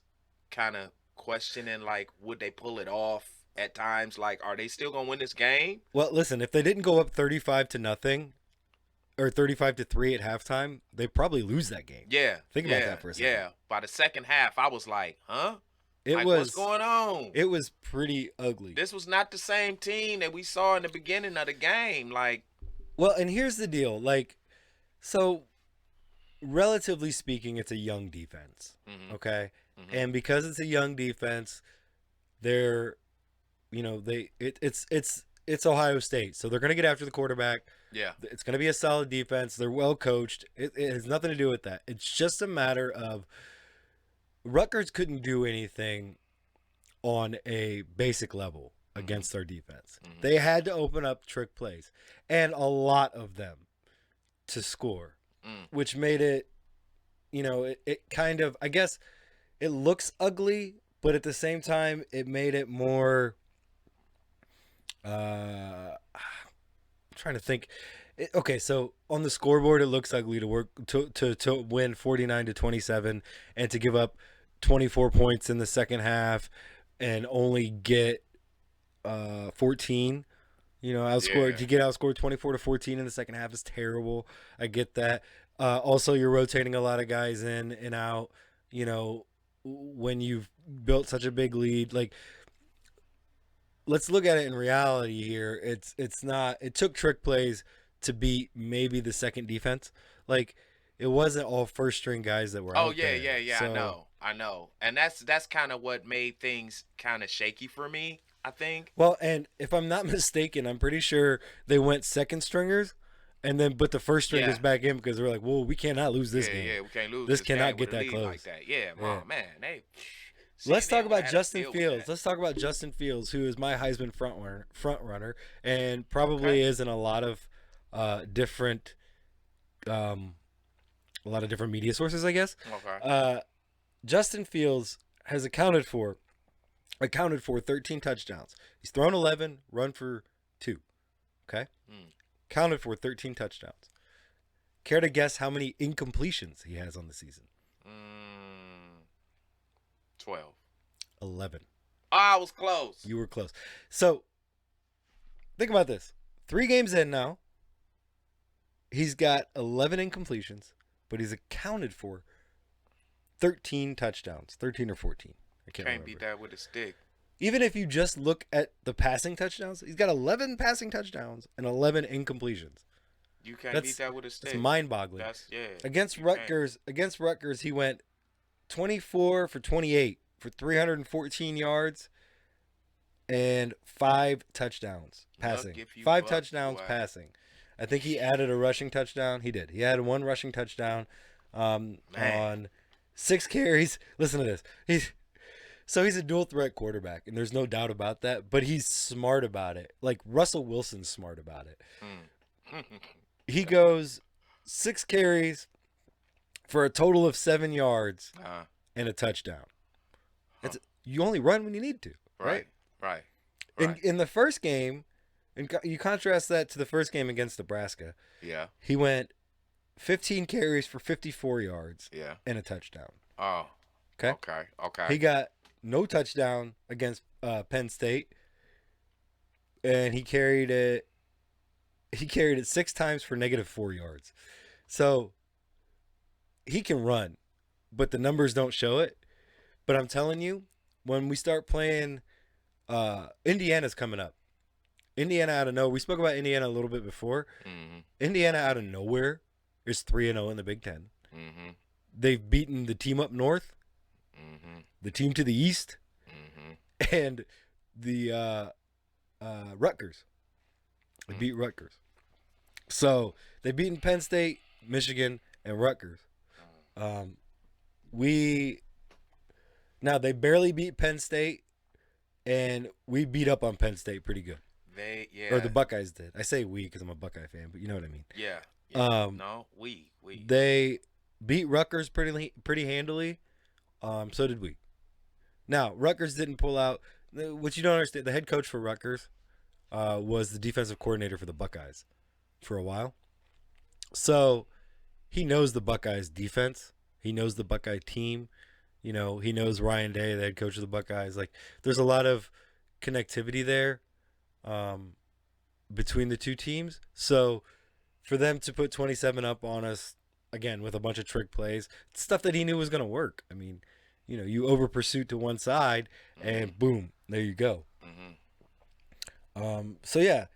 B: kind of questioning, like, would they pull it off at times? Like, are they still gonna win this game?
A: Well, listen, if they didn't go up 35-0 or 35-3 at halftime, they probably lose that game.
B: Yeah.
A: Think about that for a second.
B: Yeah. By the second half, I was like, huh?
A: It
B: like,
A: was
B: what's going on?
A: It was pretty ugly.
B: This was not the same team that we saw in the beginning of the game. Like,
A: well, and here's the deal. Like, so relatively speaking, it's a young defense.
B: Mhm.
A: Okay.
B: Mhm.
A: And because it's a young defense, they're, you know, it's Ohio State. So they're going to get after the quarterback.
B: yeah,
A: It's going to be a solid defense. They're well coached. It has nothing to do with that. It's just a matter of Rutgers couldn't do anything on a basic level against our defense.
B: Mhm.
A: They had to open up trick plays, and a lot of them to score, which made it, you know, it kind of, I guess, it looks ugly, but at the same time, it made it more. I'm trying to think. Okay, so on the scoreboard, it looks ugly to win 49-27 and to give up 24 points in the second half and only get 14. You know, to get outscored 24-14 in the second half is terrible. I get that. Also, you're rotating a lot of guys in and out. You know, when you've built such a big lead, like, let's look at it in reality here. It's not. It took trick plays to beat maybe the second defense. Like, it wasn't all first string guys that were.
B: Oh
A: out
B: yeah,
A: there.
B: yeah.
A: So,
B: I know, and that's kind of what made things kind of shaky for me, I think.
A: well, and if I'm not mistaken, I'm pretty sure they went second stringers. And then put the first stringers
B: Yeah.
A: back in because they're like, well, we cannot lose this game.
B: Yeah, we can't lose
A: This
B: this
A: cannot
B: game with
A: get
B: a
A: that
B: lead
A: close.
B: like that. Yeah,
A: Yeah.
B: man, they.
A: Let's talk
B: CNN would
A: about
B: have had to
A: Justin
B: deal with
A: Fields.
B: that.
A: Let's talk about Justin Fields, who is my Heisman front runner, and probably is in a lot of different media sources, I guess.
B: Okay.
A: Justin Fields has accounted for 13 touchdowns. He's thrown 11, run for 2. Okay? Counted for 13 touchdowns. Care to guess how many incompletions he has on the season?
B: 12.
A: 11.
B: I was close.
A: You were close. So, think about this. 3 games in now. He's got 11 incompletions, but he's accounted for 13 touchdowns. 13 or 14. I can't remember.
B: beat that with a stick.
A: Even if you just look at the passing touchdowns, he's got 11 passing touchdowns and 11 incompletions.
B: You can't beat that with a stick.
A: It's mind-boggling.
B: Yeah.
A: Against Rutgers, he went 24 for 28 for 314 yards and 5 touchdowns passing. 5 touchdowns passing. I think he added a rushing touchdown. He did. He had 1 rushing touchdown on 6 carries. Listen to this. He's a dual threat quarterback, and there's no doubt about that, but he's smart about it. Like Russell Wilson's smart about it. He goes 6 carries for a total of 7 yards and a touchdown. You only run when you need to, right?
B: Right.
A: In the first game, and you contrast that to the first game against Nebraska.
B: Yeah.
A: He went 15 carries for 54 yards and a touchdown.
B: Oh.
A: Okay. He got no touchdown against Penn State, and he carried it 6 times for -4 yards. So he can run, but the numbers don't show it. But I'm telling you, when we start playing, Indiana's coming up. Indiana out of nowhere. We spoke about Indiana a little bit before. Indiana out of nowhere is 3-0 in the Big Ten. They've beaten the team up north, the team to the east, and the Rutgers. They beat Rutgers. So they've beaten Penn State, Michigan, and Rutgers. Now they barely beat Penn State, and we beat up on Penn State pretty good. Or the Buckeyes did. I say we because I'm a Buckeye fan, but you know what I mean.
B: Yeah. No, we.
A: They beat Rutgers pretty handily. So did we. Now Rutgers didn't pull out. What you don't understand, the head coach for Rutgers was the defensive coordinator for the Buckeyes for a while. So he knows the Buckeyes defense. He knows the Buckeye team. You know, he knows Ryan Day, the head coach of the Buckeyes. Like, there's a lot of connectivity there between the two teams. So for them to put 27 up on us, again, with a bunch of trick plays, stuff that he knew was going to work. I mean, you know, you over pursuit to one side and boom, there you go. So yeah,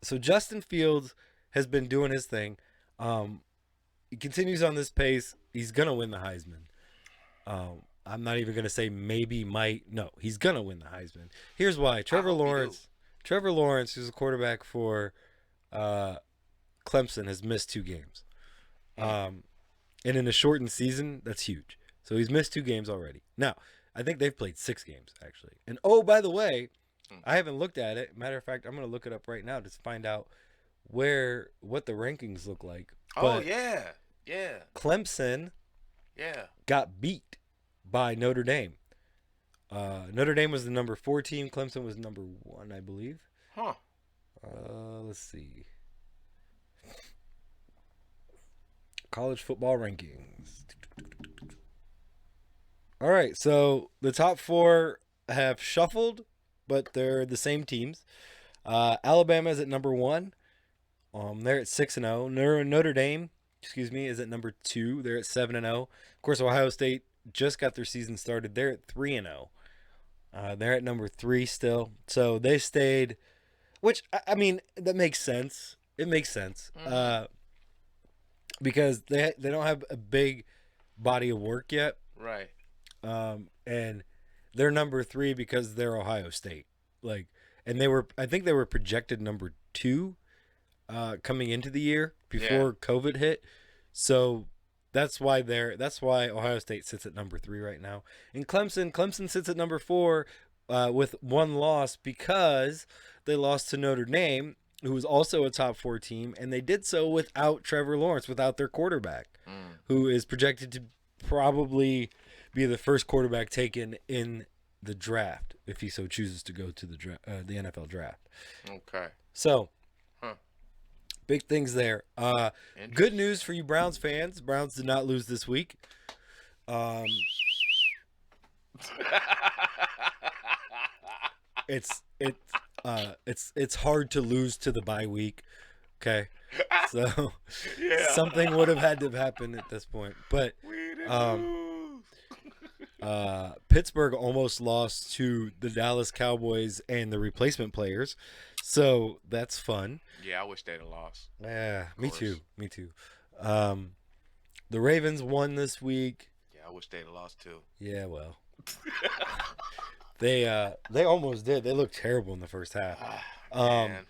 A: so Justin Fields has been doing his thing. He continues on this pace. He's gonna win the Heisman. I'm not even gonna say maybe, might. No, he's gonna win the Heisman. Here's why: Trevor Lawrence, who's a quarterback for Clemson, has missed 2 games. And in a shortened season, that's huge. So he's missed 2 games already. Now, I think they've played 6 games, actually. And, oh, by the way, I haven't looked at it. Matter of fact, I'm going to look it up right now to find out what the rankings look like.
B: But yeah.
A: Clemson got beat by Notre Dame. Notre Dame was the number 4 team. Clemson was number 1, I believe. Let's see. College football rankings. All right, so the top 4 have shuffled, but they're the same teams. Alabama is at number 1. They're at 6-0. Notre Dame, is at number 2. They're at 7-0. Of course, Ohio State just got their season started. They're at 3-0. They're at number 3 still. So they stayed, which I mean that makes sense. It makes sense. Because they don't have a big body of work yet.
B: Right.
A: And they're number 3 because they're Ohio State. Like, and I think they were projected number 2 coming into the year before COVID hit. So that's why Ohio State sits at number 3 right now. And Clemson sits at number 4 with 1 loss because they lost to Notre Dame, who was also a top 4 team, and they did so without Trevor Lawrence, without their quarterback, who is projected to probably be the first quarterback taken in the draft if he so chooses to go to the NFL draft.
B: Okay.
A: So, big things there. Good news for you Browns fans. Browns did not lose this week. It's hard to lose to the bye week. Okay. So something would have had to have happened at this point. But Pittsburgh almost lost to the Dallas Cowboys and the replacement players. So that's fun.
B: Yeah, I wish they'd have lost.
A: Yeah, me too. The Ravens won this week.
B: Yeah, I wish they'd have lost too.
A: Yeah, well. They almost did. They looked terrible in the first half.
B: Man, it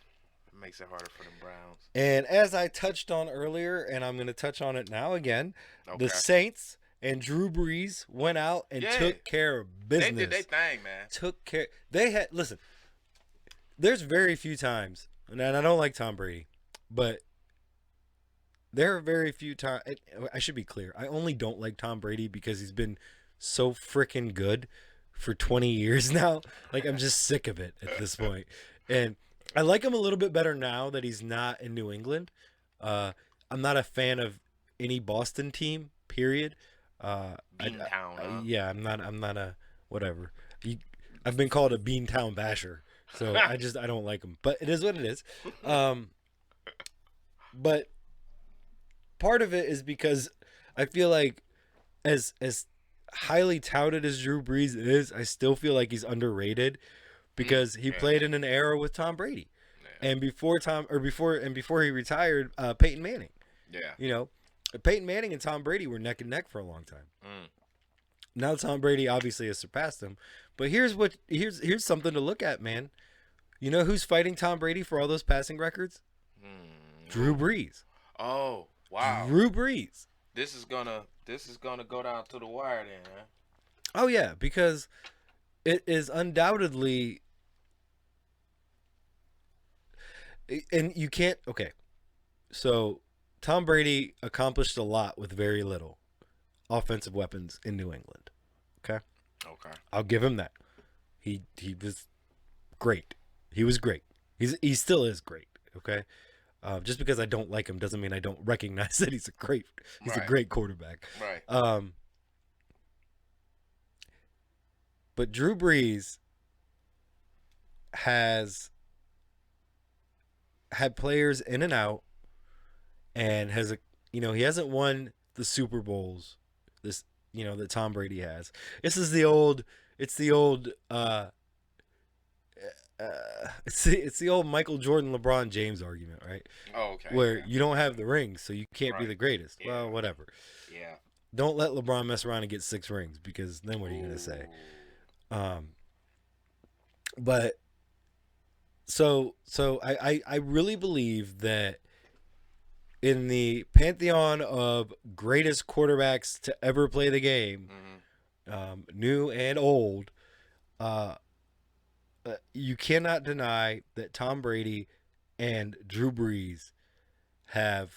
B: makes it harder for the Browns.
A: And as I touched on earlier, and I'm going to touch on it now again, the Saints and Drew Brees went out and took care of business.
B: They did their thing, man.
A: Listen, there's very few times, and I don't like Tom Brady, but there are very few times. I should be clear. I only don't like Tom Brady because he's been so freaking good for 20 years now. Like, I'm just sick of it at this point. And I like him a little bit better now that he's not in New England. I'm not a fan of any Boston team, period.
B: Beantown, huh?
A: Yeah, I'm not a whatever. I've been called a Beantown basher, so I don't like him. But it is what it is. But part of it is because I feel like as highly touted as Drew Brees is, I still feel like he's underrated because he played in an era with Tom Brady, and before he retired, Peyton Manning.
B: Yeah,
A: you know, Peyton Manning and Tom Brady were neck and neck for a long time. Now Tom Brady obviously has surpassed him, but here's something to look at, man. You know who's fighting Tom Brady for all those passing records? Drew Brees.
B: Oh, wow.
A: Drew Brees.
B: This is gonna go down to the wire then, huh?
A: Oh yeah, because it is undoubtedly, and you can't. Okay, so Tom Brady accomplished a lot with very little offensive weapons in New England. Okay, I'll give him that. He was great. He was great. He still is great. Okay. Just because I don't like him doesn't mean I don't recognize that he's a great quarterback.
B: Right.
A: But Drew Brees has had players in and out, and he hasn't won the Super Bowls that Tom Brady has. It's the old Michael Jordan, LeBron James argument, right?
B: Oh, okay.
A: Where you don't have the rings, so you can't be the greatest.
B: Yeah.
A: Well, whatever.
B: Yeah.
A: Don't let LeBron mess around and get 6 rings, because then what are you going to say? But so I really believe that in the pantheon of greatest quarterbacks to ever play the game, new and old, you cannot deny that Tom Brady and Drew Brees have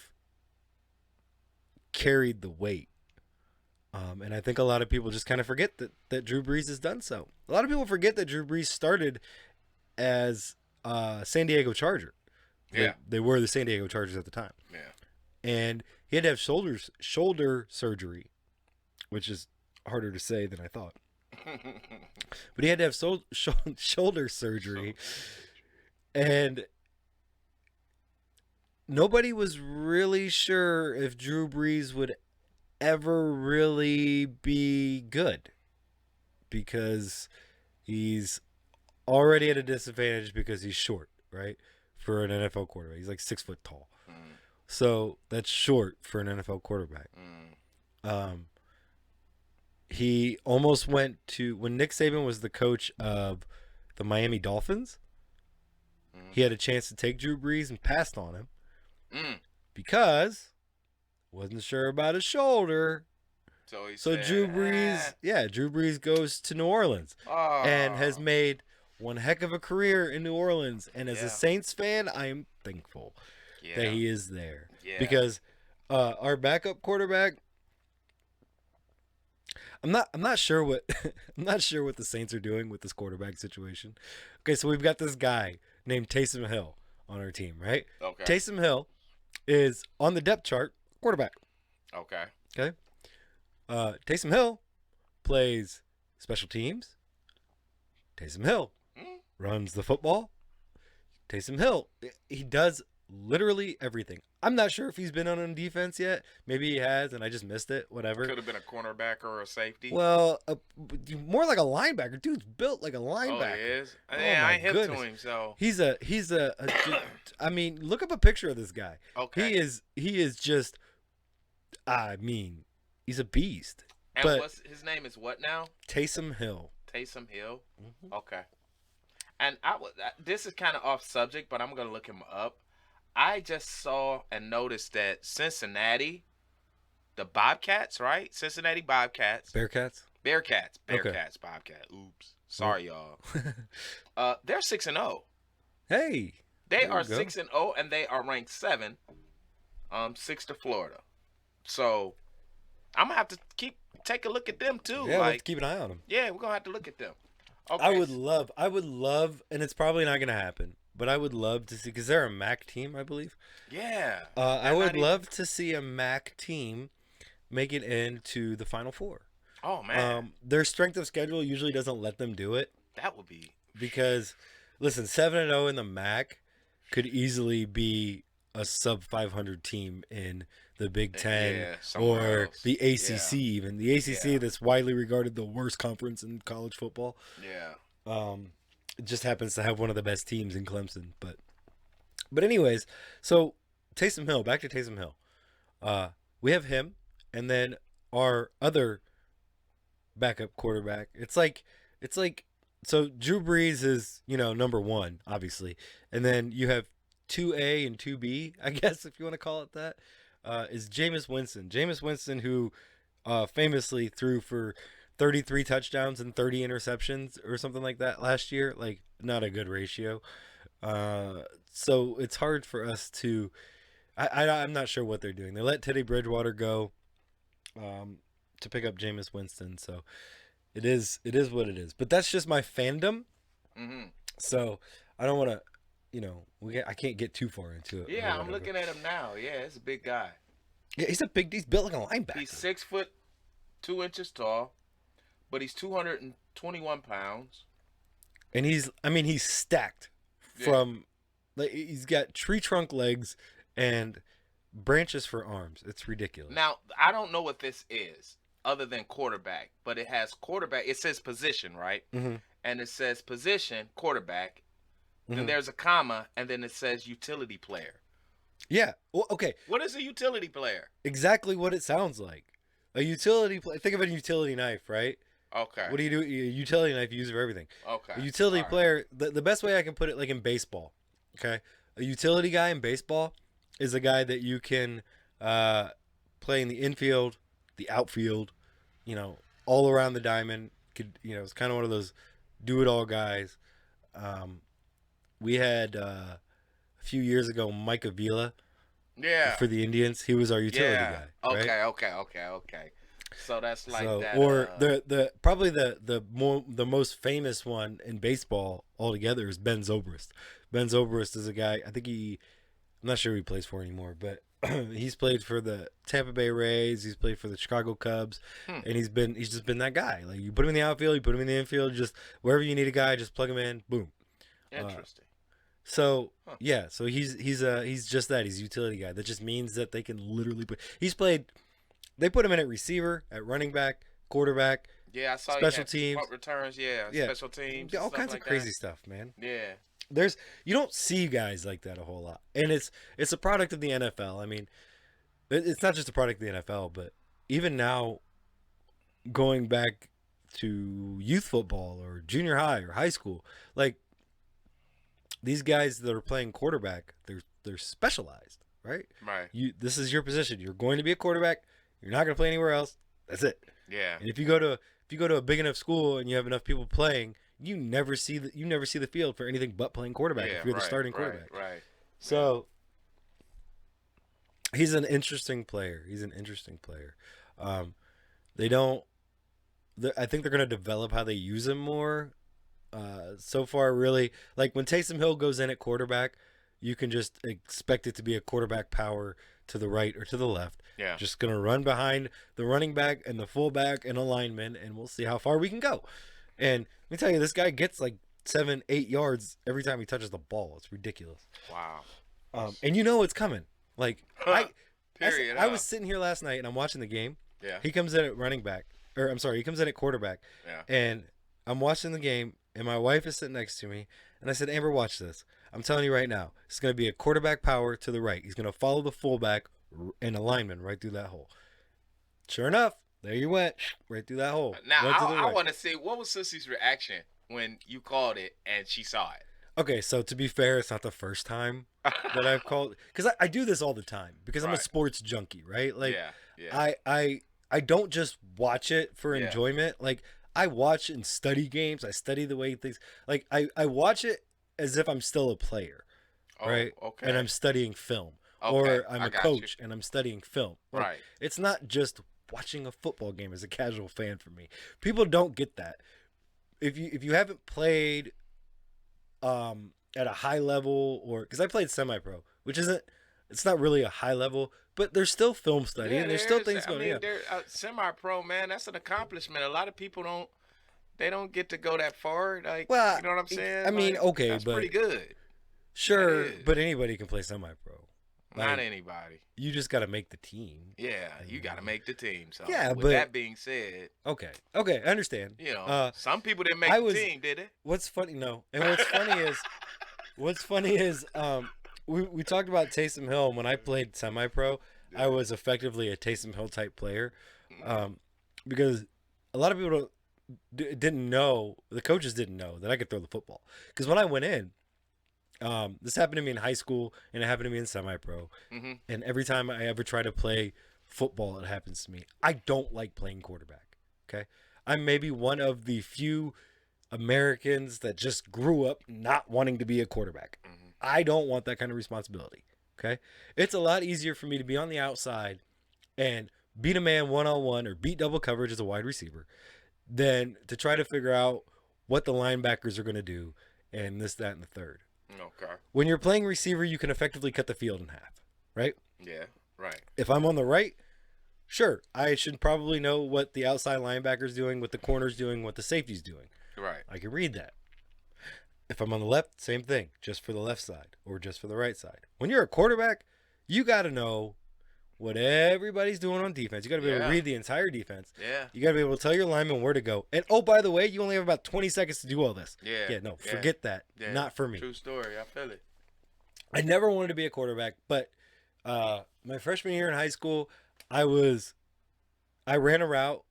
A: carried the weight. And I think a lot of people just kind of forget that Drew Brees has done so. A lot of people forget that Drew Brees started as San Diego Charger.
B: Yeah.
A: They were the San Diego Chargers at the time.
B: Yeah.
A: And he had to have shoulder surgery, which is harder to say than I thought. But he had to have shoulder surgery, and nobody was really sure if Drew Brees would ever really be good, because he's already at a disadvantage because he's short, right? For an NFL quarterback, he's like 6 foot tall, so that's short for an NFL quarterback. He almost went to, when Nick Saban was the coach of the Miami Dolphins, he had a chance to take Drew Brees and passed on him
B: Mm.
A: because wasn't sure about his shoulder.
B: So he
A: So
B: said,
A: Drew Brees goes to New Orleans and has
B: Oh,
A: made one heck of a career in New Orleans. And as a
B: yeah,
A: Saints fan, I am thankful that
B: yeah,
A: he is there
B: yeah.
A: because our backup quarterback. I'm not sure what I'm not sure what the Saints are doing with this quarterback situation. Okay, so we've got this guy named Taysom Hill on our team, right?
B: Okay,
A: Taysom Hill is on the depth chart quarterback.
B: okay.
A: Okay, Taysom Hill plays special teams. Taysom Hill
B: Mm.
A: runs the football. Taysom Hill, he does literally everything. I'm not sure if he's been on defense yet. Maybe he has, and I just missed it. Whatever.
B: Could have been a cornerback or a safety.
A: Well, more like a linebacker. Dude's built like a
B: Oh,
A: linebacker.
B: he is.
A: Oh
B: Yeah,
A: my
B: I ain't hip
A: goodness.
B: to him, so
A: He's a I mean, look up a picture of this guy.
B: okay.
A: He is just I mean, he's a beast.
B: And
A: but
B: what's his name is what now?
A: Taysom Hill.
B: Taysom Hill.
A: Mhm.
B: Okay. And this is kind of off subject, but I'm gonna look him up. I just saw and noticed that Cincinnati, the Bobcats, right? Cincinnati Bobcats,
A: Bearcats?
B: Bearcats,
A: Okay.
B: Bobcat. Oops, sorry y'all. They're 6-0.
A: Hey.
B: They
A: There you
B: are
A: go.
B: 6-0, and they are ranked 7, 6 to Florida. So I'm gonna have to take a look at them too.
A: Yeah, we'll have
B: like,
A: to keep an eye on him.
B: yeah, we're gonna have to look at them. Okay.
A: I would love, and it's probably not going to happen, but I would love to see, because they're a MAC team, I believe.
B: Yeah.
A: I
B: They're
A: would
B: not even-
A: love to see a MAC team make it into the Final Four.
B: Oh man,
A: Their strength of schedule usually doesn't let them do it
B: that would be.
A: because, listen, 7-0 in the MAC could easily be a sub 500 team in the Big Ten
B: Yeah, somewhere
A: or
B: else.
A: the ACC.
B: Yeah.
A: Even the ACC,
B: Yeah.
A: that's widely regarded the worst conference in college football.
B: Yeah.
A: It just happens to have one of the best teams in Clemson. But anyways, so Taysom Hill, back to Taysom Hill. We have him, and then our other backup quarterback. It's like so Drew Brees is, number one, obviously. And then you have 2A and 2B, I guess, if you want to call it that, is Jameis Winston. Jameis Winston, who famously threw for 33 touchdowns and 30 interceptions or something like that last year. Like, not a good ratio. So it's hard for us to. I'm not sure what they're doing. They let Teddy Bridgewater go to pick up Jameis Winston. So it is what it is. But that's just my fandom.
B: Mm-hmm.
A: So I don't want to, I can't get too far into it. or
B: Yeah, I'm
A: whatever.
B: looking at him now. Yeah, it's a big guy.
A: Yeah, he's built like a linebacker.
B: He's 6'2" tall, but he's 221 pounds.
A: And he's stacked
B: Yeah.
A: from, like, he's got tree trunk legs and branches for arms. It's ridiculous.
B: Now, I don't know what this is other than quarterback, but it has quarterback. It says position, right?
A: Mm-hmm.
B: And it says position, quarterback.
A: Mhm.
B: Then there's a comma, and then it says utility player.
A: Yeah. Well, okay.
B: What is a utility player?
A: Exactly what it sounds like. A utility think of a utility knife, right?
B: Okay.
A: What do you do? A utility knife you use for everything.
B: Okay.
A: A utility
B: All right.
A: player, the best way I can put it, like in baseball, okay? A utility guy in baseball is a guy that you can play in the infield, the outfield, all around the diamond. It's kind of one of those do-it-all guys. We had a few years ago Mike Avila
B: Yeah.
A: for the Indians. He was our utility
B: Yeah.
A: guy. Right?
B: Okay. So that's like
A: So,
B: that.
A: or the probably the most famous one in baseball altogether is Ben Zobrist. Ben Zobrist is a guy. I'm not sure who he plays for anymore, but he's played for the Tampa Bay Rays. He's played for the Chicago Cubs, and he's just been that guy. Like, you put him in the outfield, you put him in the infield, just wherever you need a guy, just plug him in, boom.
B: Interesting.
A: So yeah, so he's just that. He's a utility guy. That just means that they can literally they put him in at receiver, at running back, quarterback,
B: Yeah, I saw
A: special
B: you had
A: teams.
B: punt returns. Yeah,
A: Yeah.
B: special teams.
A: all
B: stuff
A: kinds
B: like
A: of crazy
B: that.
A: stuff, man.
B: Yeah.
A: You don't see guys like that a whole lot, and it's a product of the NFL. I mean, it's not just a product of the NFL, but even now, going back to youth football or junior high or high school, like, these guys that are playing quarterback, they're specialized, right?
B: Right.
A: This is your position. You're going to be a quarterback. You're not going to play anywhere else. That's it.
B: Yeah.
A: And if you go to a big enough school and you have enough people playing, you never see the field for anything but playing quarterback if you're the starting quarterback.
B: Right.
A: So he's an interesting player. They don't. I think they're going to develop how they use him more. So far, really, like when Taysom Hill goes in at quarterback, you can just expect it to be a quarterback power to the right or to the left.
B: Yeah.
A: Just going to run behind the running back and the fullback and a lineman, and we'll see how far we can go. And let me tell you, this guy gets like 7-8 yards every time he touches the ball. It's ridiculous.
B: Wow.
A: And you know it's coming. Like, I was
B: huh?
A: sitting here last night and I'm watching the game.
B: Yeah.
A: He comes in at running back, or I'm sorry, he comes in at quarterback.
B: Yeah.
A: And I'm watching the game, and my wife is sitting next to me, and I said, Amber, watch this. I'm telling you right now, it's going to be a quarterback power to the right. He's going to follow the fullback and a lineman right through that hole. Sure enough, there you went, right through that hole.
B: Now, I
A: right.
B: want to see, what was Sissy's reaction when you called it and she saw it?
A: Okay, so to be fair, it's not the first time that I've called, because I do this all the time because I'm a sports junkie, right? Like,
B: yeah.
A: I don't just watch it for
B: Yeah.
A: enjoyment. Like, I watch and study games. I study the way things, like, I watch it as if I'm still a player, right?
B: Okay.
A: And I'm studying film,
B: Okay,
A: or I'm
B: I
A: a
B: got
A: coach and I'm studying film. Like,
B: Right.
A: It's not just watching a football game as a casual fan for me. People don't get that. If you haven't played at a high level, or because I played semi-pro, which it's not really a high level, but there's still film study and there's still things going on.
B: Semi-pro, man, that's an accomplishment. A lot of people don't get to go that far. Like,
A: Well,
B: you know what I'm saying?
A: I mean,
B: Like,
A: okay,
B: that's
A: but
B: pretty good.
A: sure,
B: That is.
A: but anybody can play semi-pro.
B: Not
A: Like,
B: anybody.
A: you just got to make the team.
B: Yeah, you got to make the team. So,
A: Yeah,
B: with
A: but-
B: that being said,
A: Okay, I understand.
B: you know, some people didn't make
A: I
B: the
A: was-
B: team, did they?
A: What's funny? No, and what's funny is, we talked about Taysom Hill. And when I played semi-pro, I was effectively a Taysom Hill type player, because a lot of people didn't know, the coaches didn't know that I could throw the football. Because when I went in, this happened to me in high school and it happened to me in semi-pro.
B: Mm-hmm.
A: And every time I ever try to play football, it happens to me. I don't like playing quarterback. Okay, I'm maybe one of the few Americans that just grew up not wanting to be a quarterback.
B: Mm-hmm.
A: I don't want that kind of responsibility. Okay, it's a lot easier for me to be on the outside and beat a man one-on-one or beat double coverage as a wide receiver than to try to figure out what the linebackers are going to do and this, that, and the third.
B: Okay.
A: When you're playing receiver, you can effectively cut the field in half, right?
B: Yeah. Right.
A: If I'm on the right, sure, I should probably know what the outside linebacker's doing, what the corner's doing, what the safety's doing.
B: Right.
A: I can read that. If I'm on the left, same thing, just for the left side or just for the right side. When you're a quarterback, you got to know what everybody's doing on defense. You got to be able to read the entire defense.
B: Yeah.
A: You got to be able to tell your lineman where to go. And oh, by the way, you only have about 20 seconds to do all this.
B: Yeah.
A: Yeah, no, forget that.
B: Yeah.
A: Not for me.
B: True story. I feel it.
A: I never wanted to be a quarterback, but my freshman year in high school, I ran a route,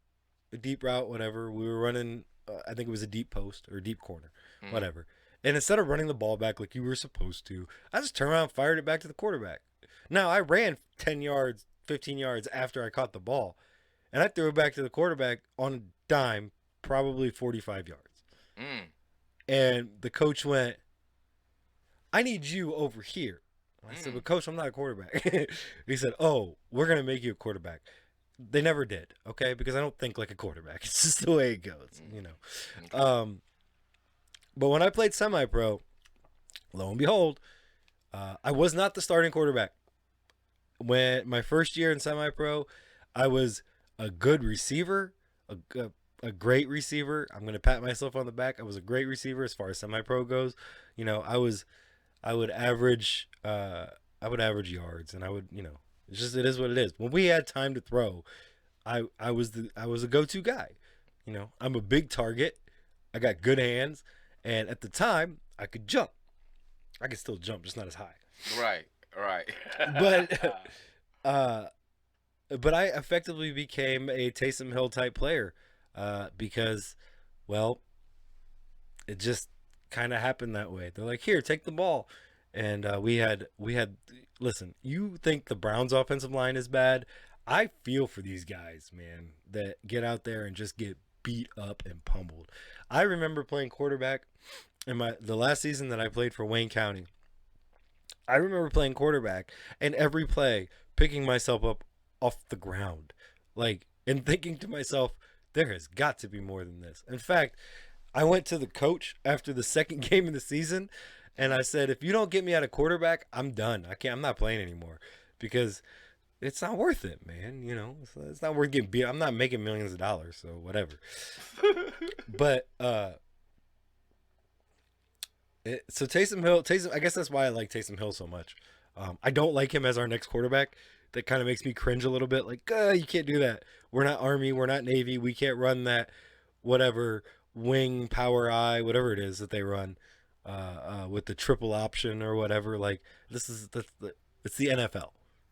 A: a deep route, whatever. We were running, I think it was a deep post or a deep corner, whatever. And instead of running the ball back like you were supposed to, I just turned around and fired it back to the quarterback. Now, I ran 10 yards, 15 yards after I caught the ball, and I threw it back to the quarterback on a dime, probably 45 yards.
B: Mm.
A: And the coach went, I need you over here. I said, but coach, I'm not a quarterback. He said, oh, we're going to make you a quarterback. They never did, okay? Because I don't think like a quarterback. It's just the way it goes, you know.
B: Okay.
A: But when I played semi-pro, lo and behold, I was not the starting quarterback. When my first year in semi-pro, I was a good receiver, a great receiver. I'm going to pat myself on the back. I was a great receiver as far as semi-pro goes. You know, I would average yards, and I would, you know, it is what it is. When we had time to throw, I was a go-to guy. You know, I'm a big target. I got good hands, and at the time, I could jump. I could still jump, just not as high.
B: Right.
A: But I effectively became a Taysom Hill type player because, well, it just kind of happened that way. They're like, here, take the ball. And we had listen, you think the Browns offensive line is bad? I feel for these guys, man, that get out there and just get beat up and pummeled. I remember playing quarterback in the last season that I played for Wayne County. I remember playing quarterback and every play picking myself up off the ground, like, and thinking to myself, there has got to be more than this. In fact, I went to the coach after the second game of the season and I said, if you don't get me out of quarterback, I'm done. I'm not playing anymore because it's not worth it, man. You know, it's not worth getting beat. I'm not making millions of dollars, so whatever. But so Taysom Hill, I guess that's why I like Taysom Hill so much. I don't like him as our next quarterback. That kind of makes me cringe a little bit. Like, you can't do that. We're not Army. We're not Navy. We can't run that whatever wing power I, whatever it is that they run with the triple option or whatever. Like, it's the NFL.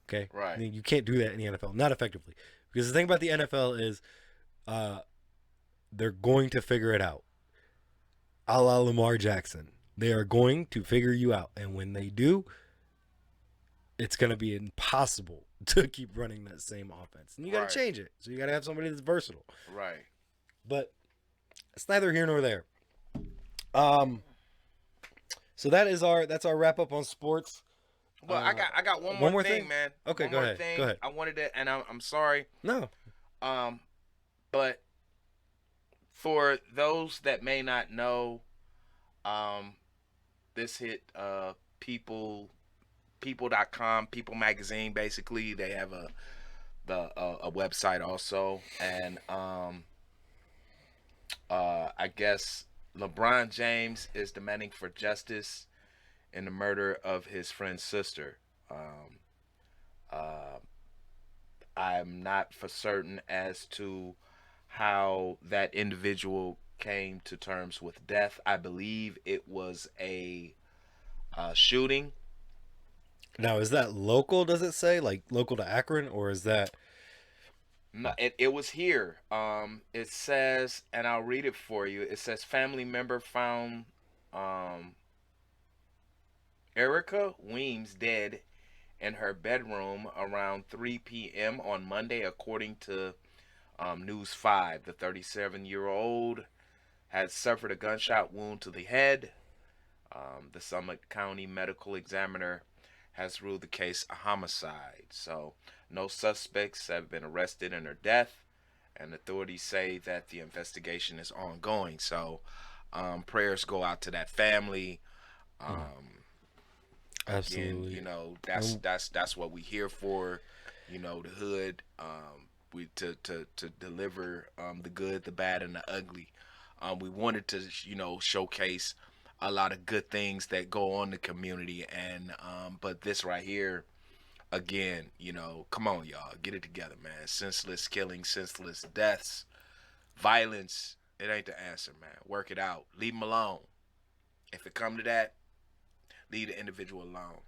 A: Okay?
B: Right.
A: I mean, you can't do that in the NFL. Not effectively. Because the thing about the NFL is they're going to figure it out. A la Lamar Jackson. They are going to figure you out. And when they do, it's going to be impossible to keep running that same offense. And you got to change it. So you got to have somebody that's versatile.
B: Right.
A: But it's neither here nor there. So that's our wrap up on sports.
B: Well, I got one more thing, man.
A: Okay,
B: one
A: go
B: more
A: ahead.
B: Thing.
A: Go ahead.
B: I wanted to, and I'm sorry.
A: No.
B: But for those that may not know, this hit people.com, People Magazine. Basically, they have a website also, and I guess LeBron James is demanding for justice in the murder of his friend's sister. I'm not for certain as to how that individual came to terms with death. I believe it was a shooting.
A: Now, is that local, does it say? Like local to Akron, or is that...
B: No, it was here. It says, and I'll read it for you. It says, family member found Erica Weems dead in her bedroom around 3 p.m. on Monday, according to News 5. The 37-year-old had suffered a gunshot wound to the head. The Summit County Medical Examiner has ruled the case a homicide. So no suspects have been arrested in her death, and authorities say that the investigation is ongoing. So prayers go out to that family.
A: Absolutely.
B: Again, you know, that's what we here for. You know, the hood. We to deliver the good, the bad, and the ugly. We wanted to, you know, showcase a lot of good things that go on in the community, and but this right here, again, you know, come on, y'all, get it together, man. Senseless killing, senseless deaths, violence, it ain't the answer, man. Work it out, leave them alone. If it come to that, leave the individual alone.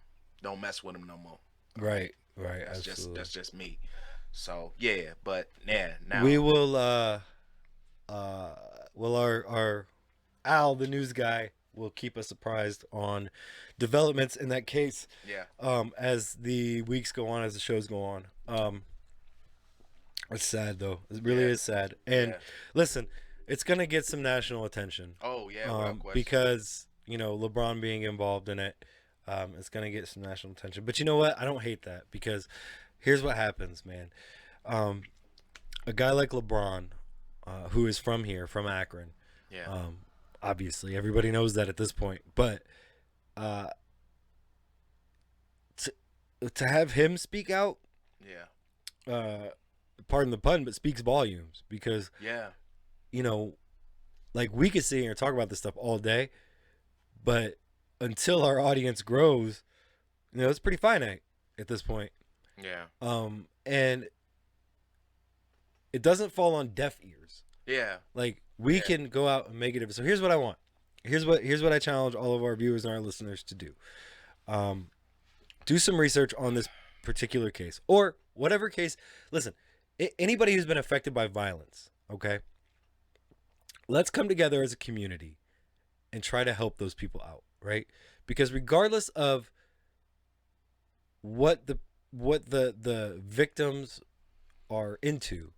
B: Don't mess with them no more.
A: Right.
B: That's
A: Absolutely.
B: that's just me. So yeah, but yeah, now
A: We will our Al, the news guy, will keep us apprised on developments in that case.
B: Yeah.
A: As the weeks go on, as the shows go on. It's sad though. It really is sad. And listen, it's gonna get some national attention.
B: Oh yeah, without question.
A: Because, you know, LeBron being involved in it, it's gonna get some national attention. But you know what? I don't hate that, because here's what happens, man. A guy like LeBron, who is from here, from Akron, obviously everybody knows that at this point, but to have him speak out, pardon the pun, but speaks volumes, because you know, like, we could sit here and talk about this stuff all day, but until our audience grows, you know, it's pretty finite at this point. And it doesn't fall on deaf ears. Like, we can go out and make it. So here's what I want. Here's what I challenge all of our viewers and our listeners to do. Do some research on this particular case, or whatever case. Listen, anybody who's been affected by violence, okay? Let's come together as a community and try to help those people out, right? Because regardless of what the victims are into,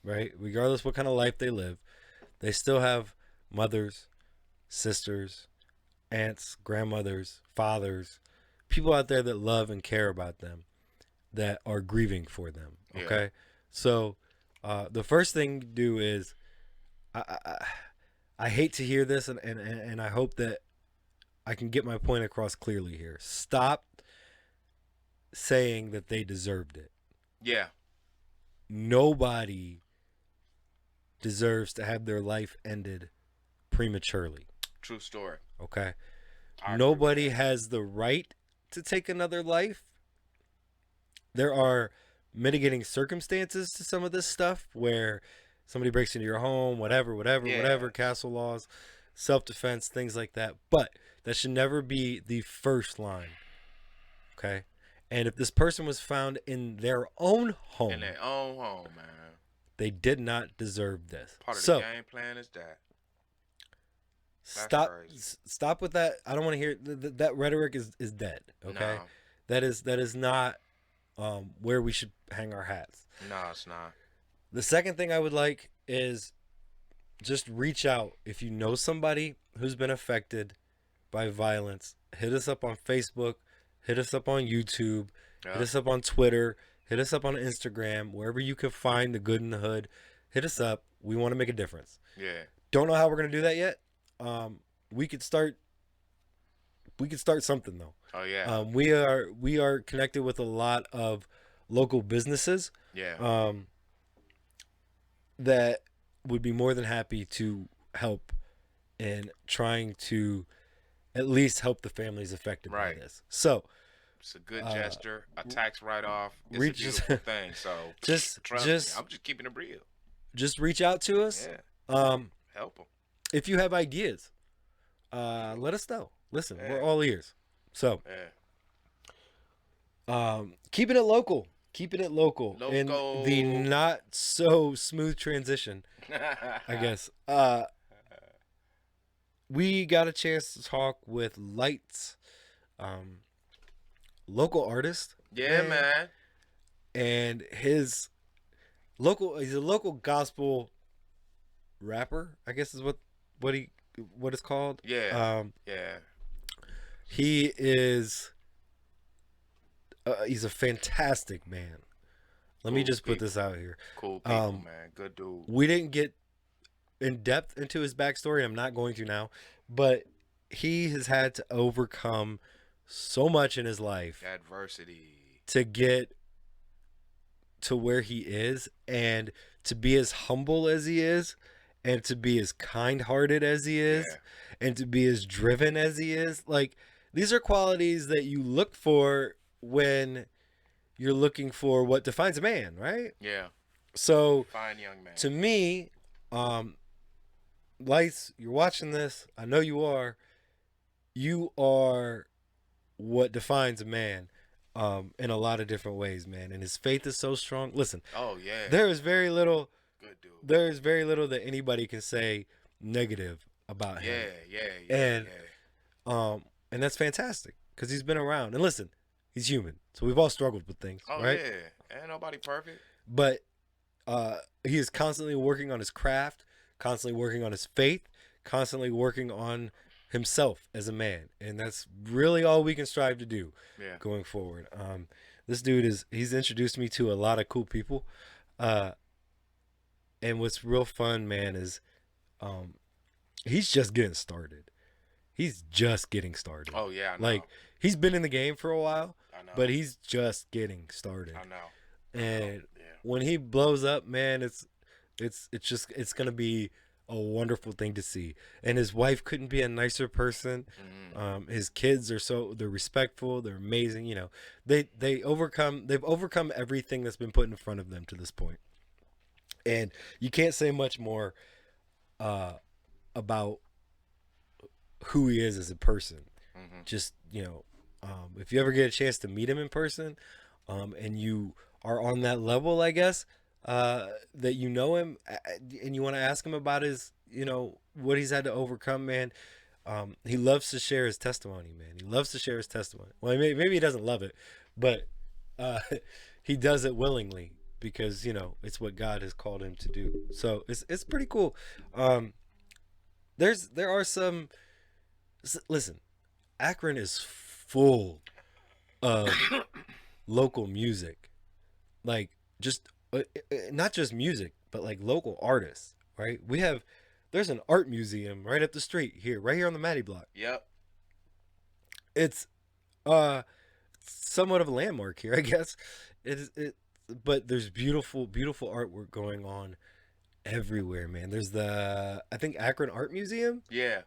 A: right? Regardless what kind of life they live, they still have mothers, sisters, aunts, grandmothers, fathers, people out there that love and care about them, that are grieving for them. Okay, yeah. So the first thing to do is, I hate to hear this, and I hope that I can get my point across clearly here. Stop saying that they deserved it.
B: Yeah.
A: Nobody deserves to have their life ended prematurely.
B: True story.
A: Okay. Nobody has the right to take another life. There are mitigating circumstances to some of this stuff where somebody breaks into your home, whatever, castle laws, self-defense, things like that. But that should never be the first line. Okay. And if this person was found in their own home,
B: man,
A: they did not deserve this.
B: Part of the game plan is that.
A: Stop with that. I don't want to hear that rhetoric is dead. Okay, no. That is not where we should hang our hats.
B: No, it's not.
A: The second thing I would like is just reach out if you know somebody who's been affected by violence. Hit us up on Facebook. Hit us up on YouTube. Yep. Hit us up on Twitter. Hit us up on Instagram. Wherever you can find the good in the hood, hit us up. We want to make a difference.
B: Yeah.
A: Don't know how we're gonna do that yet. We could start something though.
B: Oh yeah.
A: We are connected with a lot of local businesses.
B: Yeah.
A: That would be more than happy to help in trying to at least help the families affected by this. So
B: it's a good gesture, a tax write-off. It's a beautiful thing. So
A: just
B: me, I'm just keeping it real.
A: Just reach out to us.
B: Yeah. Help them.
A: If you have ideas, let us know. Listen, we're all ears. So, keeping it local. Keeping it local. In the not so smooth transition, I guess. We got a chance to talk with Lightz, local artist.
B: Yeah, man.
A: And he's a local gospel rapper, I guess is what it's called.
B: Yeah.
A: He is he's a fantastic man. Let me just put this out here.
B: Cool people, man. Good dude.
A: We didn't get in depth into his backstory. I'm not going to now, but he has had to overcome so much in his life,
B: adversity,
A: to get to where he is, and to be as humble as he is, and to be as kind-hearted as he is, and to be as driven as he is. Like, these are qualities that you look for when you're looking for what defines a man, right?
B: Yeah.
A: So,
B: fine young man.
A: To me, Lightz, you're watching this. I know you are. You are what defines a man in a lot of different ways, man. And his faith is so strong. Listen.
B: Oh, yeah.
A: There is very little.
B: Good dude.
A: There is very little that anybody can say negative about him.
B: Yeah.
A: And that's fantastic because he's been around. And listen, he's human. So we've all struggled with things, right?
B: Yeah. Ain't nobody perfect.
A: But he is constantly working on his craft, constantly working on his faith, constantly working on himself as a man. And that's really all we can strive to do going forward. This dude he's introduced me to a lot of cool people. And what's real fun, man, is he's just getting started. He's just getting started.
B: Oh, yeah, I know.
A: Like, he's been in the game for a while,
B: I know.
A: But he's just getting started.
B: I know.
A: And when he blows up, man, it's gonna be a wonderful thing to see. And his wife couldn't be a nicer person. Mm-hmm. His kids they're respectful, they're amazing. You know, they've overcome everything that's been put in front of them to this point. And you can't say much more about who he is as a person. Mm-hmm. Just, if you ever get a chance to meet him in person, and you are on that level, I guess, that you know him and you want to ask him about his, what he's had to overcome, man, He loves to share his testimony, man. He loves to share his testimony. Well, maybe he doesn't love it, but uh, he does it willingly because it's what God has called him to do. So it's pretty cool. There are some. Listen, Akron is full of local music, like just not just music, but like local artists. Right? There's an art museum right up the street here, right here on the Matty Block.
B: Yep.
A: It's somewhat of a landmark here, I guess. But there's beautiful artwork going on everywhere, man. There's I think Akron Art Museum.
B: Yeah.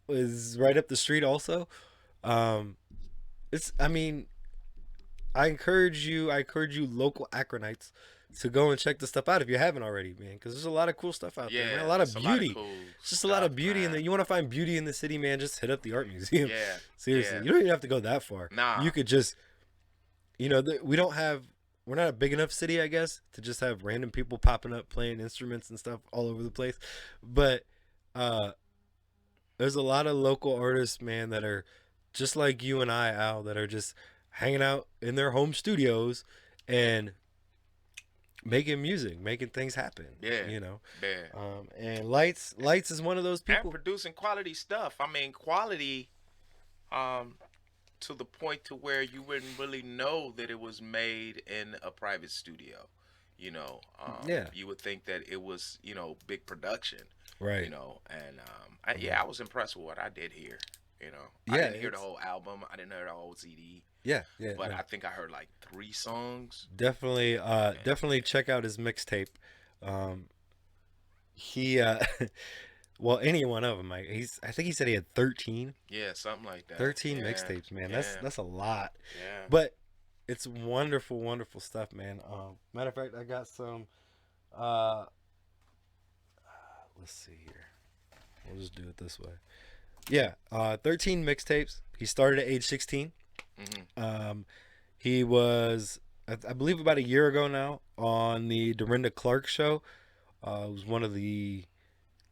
A: Is right up the street also. I mean, I encourage you local Akronites to go and check the stuff out if you haven't already, man, because there's a lot of cool stuff out there, man. A lot of beauty. It's just a lot of beauty in there. You want to find beauty in the city, man, just hit up the art museum.
B: Yeah.
A: Seriously. You don't even have to go that far.
B: Nah.
A: You could just, we're not a big enough city, I guess, to just have random people popping up playing instruments and stuff all over the place. But there's a lot of local artists, man, that are just like you and I, Al, that are just hanging out in their home studios and making music, making things happen.
B: Yeah.
A: Yeah. And Lightz is one of those people.
B: And producing quality stuff. I mean, quality to the point to where you wouldn't really know that it was made in a private studio.
A: Yeah.
B: You would think that it was, big production.
A: Right.
B: I was impressed with what I did hear. I
A: Yeah,
B: didn't hear the whole album. I didn't hear the whole CD.
A: Yeah.
B: But
A: no.
B: I think I heard like 3 songs.
A: Definitely check out his mixtape. He well, any one of them. I think he said he had 13.
B: Yeah, something like that.
A: 13 mixtapes, man. That's a lot.
B: Yeah.
A: But it's wonderful stuff, man. Matter of fact, I got some. Let's see here. We'll just do it this way. Yeah, 13 mixtapes. He started at age 16.
B: Mm-hmm.
A: He was, I believe, about a year ago now on the Dorinda Clark show. It was one of the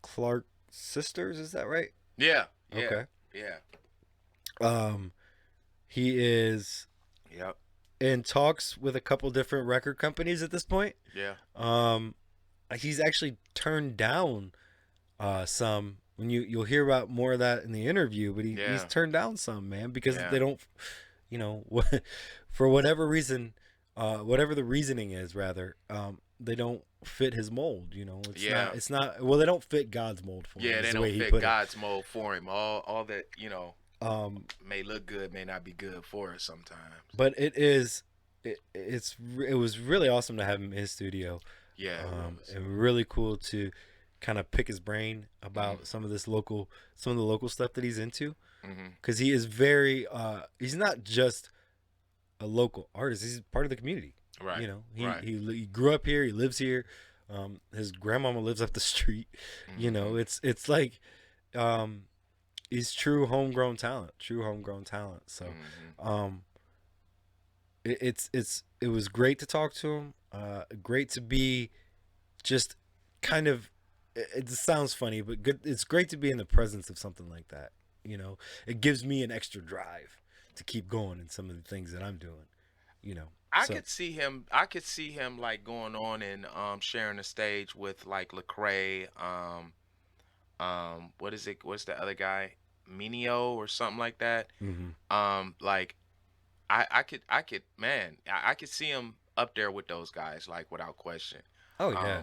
A: Clark sisters. Is that right?
B: Yeah.
A: Okay.
B: Yeah.
A: He is.
B: Yep.
A: In talks with a couple different record companies at this point.
B: Yeah.
A: He's actually turned down some. When you'll hear about more of that in the interview, but he's turned down some, man, because they don't, for whatever reason, whatever the reasoning is, rather, they don't fit his mold. It's not. Well, they don't fit God's mold for him.
B: Yeah, they don't fit God's mold for him. All that may look good may not be good for us sometimes.
A: But it was really awesome to have him in his studio.
B: Yeah,
A: and really cool to kind of pick his brain about some of the local stuff that he's into, because he is very he's not just a local artist, he's part of the community,
B: right?
A: He grew up here, he lives here, his grandmama lives up the street. It's like he's true homegrown talent. So it was great to talk to him, great to be just kind of, it sounds funny, but good. It's great to be in the presence of something like that. It gives me an extra drive to keep going in some of the things that I'm doing.
B: I could see him like going on and sharing the stage with like Lecrae. What is it? What's the other guy? Minio or something like that. Like I could see him up there with those guys, like, without question.
A: Oh yeah.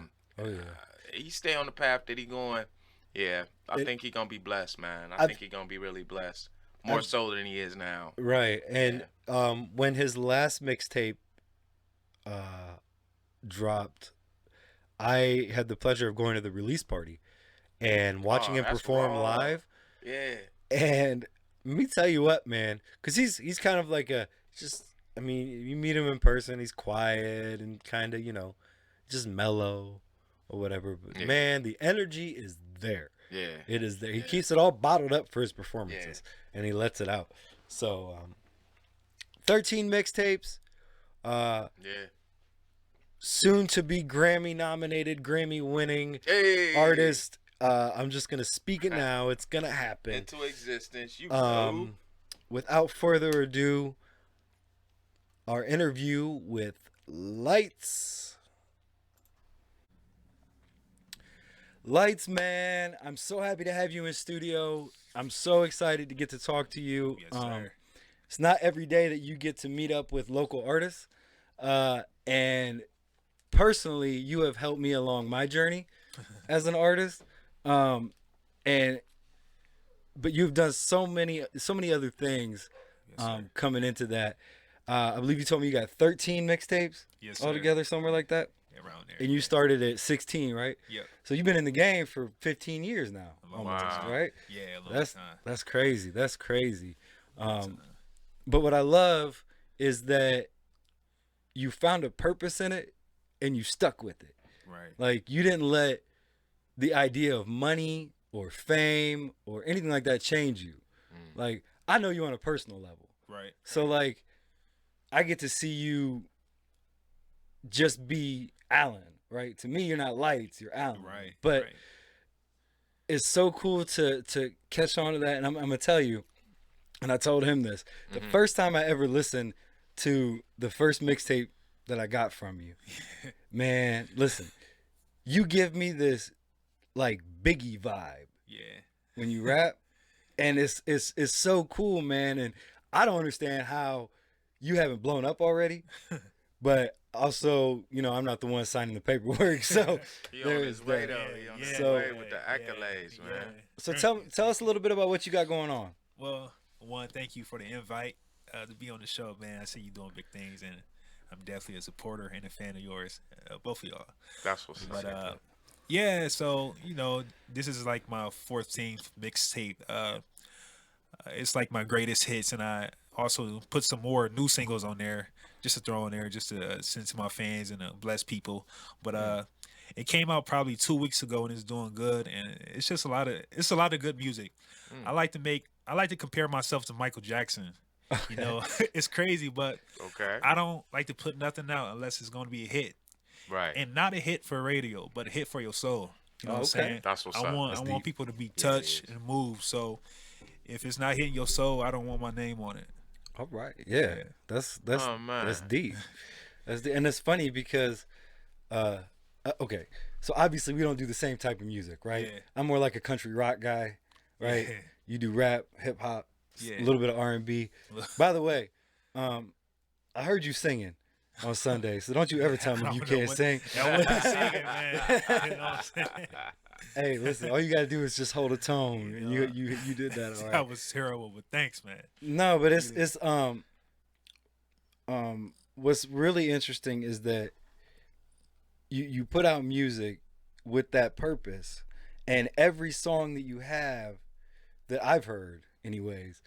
B: He stay on the path that he going. Yeah, I think he gonna be blessed, man. I think he gonna be really blessed, more so than he is now.
A: Right. And when his last mixtape dropped, I had the pleasure of going to the release party and watching him perform live.
B: Yeah.
A: And let me tell you what, man, because he's kind of like I mean, you meet him in person, he's quiet and kind of, just mellow or whatever. But man, the energy is there. Yeah. It is there. He keeps it all bottled up for his performances, and he lets it out. So 13 mixtapes. Soon to be Grammy nominated, Grammy winning artist. I'm just gonna speak it now. It's gonna happen.
B: Into existence. You know.
A: Without further ado, our interview with Lightz. Lightz, man, I'm so happy to have you in studio. I'm so excited to get to talk to you.
C: Yes, sir.
A: It's not every day that you get to meet up with local artists. And personally, you have helped me along my journey as an artist. But you've done so many other things coming into that. I believe you told me you got 13 mixtapes altogether, somewhere like that.
C: Around there.
A: And you started at 16, right?
C: Yep.
A: So you've been in the game for 15 years now, almost,
B: Wow.
A: right?
C: Yeah, a long time.
A: That's crazy. That's crazy. But what I love is that you found a purpose in it and you stuck with it.
C: Right.
A: Like, you didn't let the idea of money or fame or anything like that change you. Like, I know you on a personal level.
C: Right.
A: So, like, I get to see you just be Alan, right? To me, you're not Lightz, you're Alan.
C: Right.
A: But
C: right.
A: it's so cool to catch on to that. And I'm going to tell you, and I told him this, the first time I ever listened to the first mixtape that I got from you, man, listen, you give me this like Biggie vibe
C: Yeah.
A: when you rap, and it's so cool, man. And I don't understand how you haven't blown up already, but also, you know, I'm not the one signing the paperwork, so
B: He on
A: there's
B: his way
A: that.
B: though. He on his
A: So-
B: way with the accolades, man.
A: So tell us a little bit about what you got going on.
C: Well, one, thank you for the invite to be on the show, man. I see you doing big things, and I'm definitely a supporter and a fan of yours, both of y'all.
B: That's what's
C: But
B: up.
C: yeah, so you know, this is like my 14th mixtape. It's like my greatest hits, and I also put some more new singles on there just to throw in there, just to send to my fans and bless people. But it came out probably 2 weeks ago, and it's doing good. And it's just a lot of good music. I like to compare myself to Michael Jackson. You know, it's crazy, but
B: Okay.
C: I don't like to put nothing out unless it's going to be a hit,
B: Right.
C: and not a hit for radio, but a hit for your soul. You know what I'm
A: Okay.
C: saying?
B: That's what's
C: I
B: up.
C: want
B: That's
C: I
B: deep.
C: want people to be
B: it
C: touched
B: is.
C: and moved. So if it's not hitting your soul, I don't want my name on it.
A: All right, yeah,
C: Yeah.
A: that's
B: Oh, man.
A: that's deep. That's deep. And it's funny because, okay, so obviously we don't do the same type of music, right?
C: Yeah.
A: I'm more like a country rock guy, right?
C: Yeah.
A: You do rap, hip hop,
C: Yeah.
A: a little bit of R&B. By the way, I heard you singing on Sunday, so don't you ever tell me
C: I
A: you
C: don't know
A: can't
C: what-
A: sing.
C: I wasn't singing, man. You know what I'm saying?
A: Hey, listen, all you gotta do is just hold a tone, and you did that all right.
C: That was terrible, but thanks, man.
A: No, but it's what's really interesting is that you put out music with that purpose, and every song that you have that I've heard anyways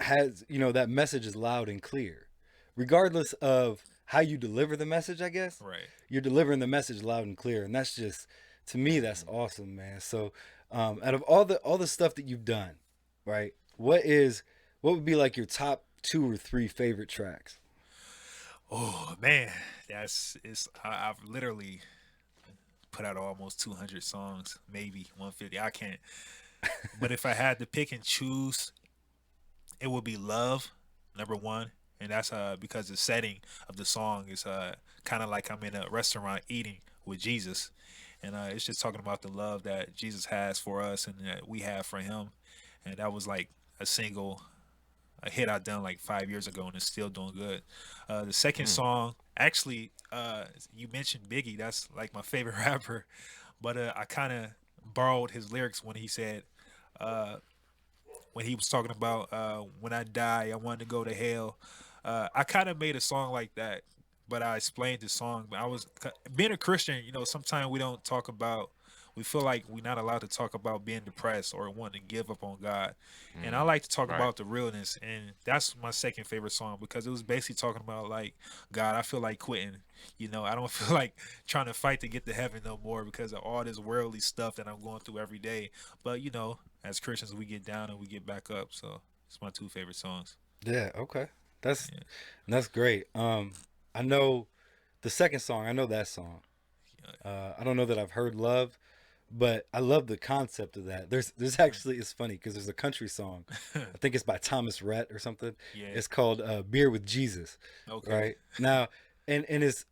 A: has, you know, that message is loud and clear. Regardless of how you deliver the message, I guess.
C: Right.
A: You're delivering the message loud and clear, and that's just, to me, that's awesome, man. So out of all the stuff that you've done, right, what would be like your top 2 or 3 favorite tracks?
C: Oh man, I've literally put out almost 200 songs, maybe 150. I can't. But if I had to pick and choose, it would be Love, number one. And that's because the setting of the song is kind of like I'm in a restaurant eating with Jesus. And it's just talking about the love that Jesus has for us and that we have for him. And that was like a hit I done like 5 years ago, and it's still doing good. The second song, actually, you mentioned Biggie. That's like my favorite rapper. But I kind of borrowed his lyrics when he said, when he was talking about when I die, I want to go to hell. I kind of made a song like that, but I explained the song. I was being a Christian, you know, sometimes we feel like we're not allowed to talk about being depressed or wanting to give up on God. And I like to talk
B: right.
C: about the realness. And that's my second favorite song because it was basically talking about like, God, I feel like quitting. You know, I don't feel like trying to fight to get to heaven no more because of all this worldly stuff that I'm going through every day. But, you know, as Christians, we get down and we get back up. So it's my 2 favorite songs.
A: Yeah, okay. That's great. I know the second song. I know that song. I don't know that I've heard Love, But I love the concept of that. There's actually, it's funny because there's a country song. I think it's by Thomas Rhett or something.
C: Yeah.
A: It's called "Beer with Jesus."
C: Okay.
A: Right now, and it's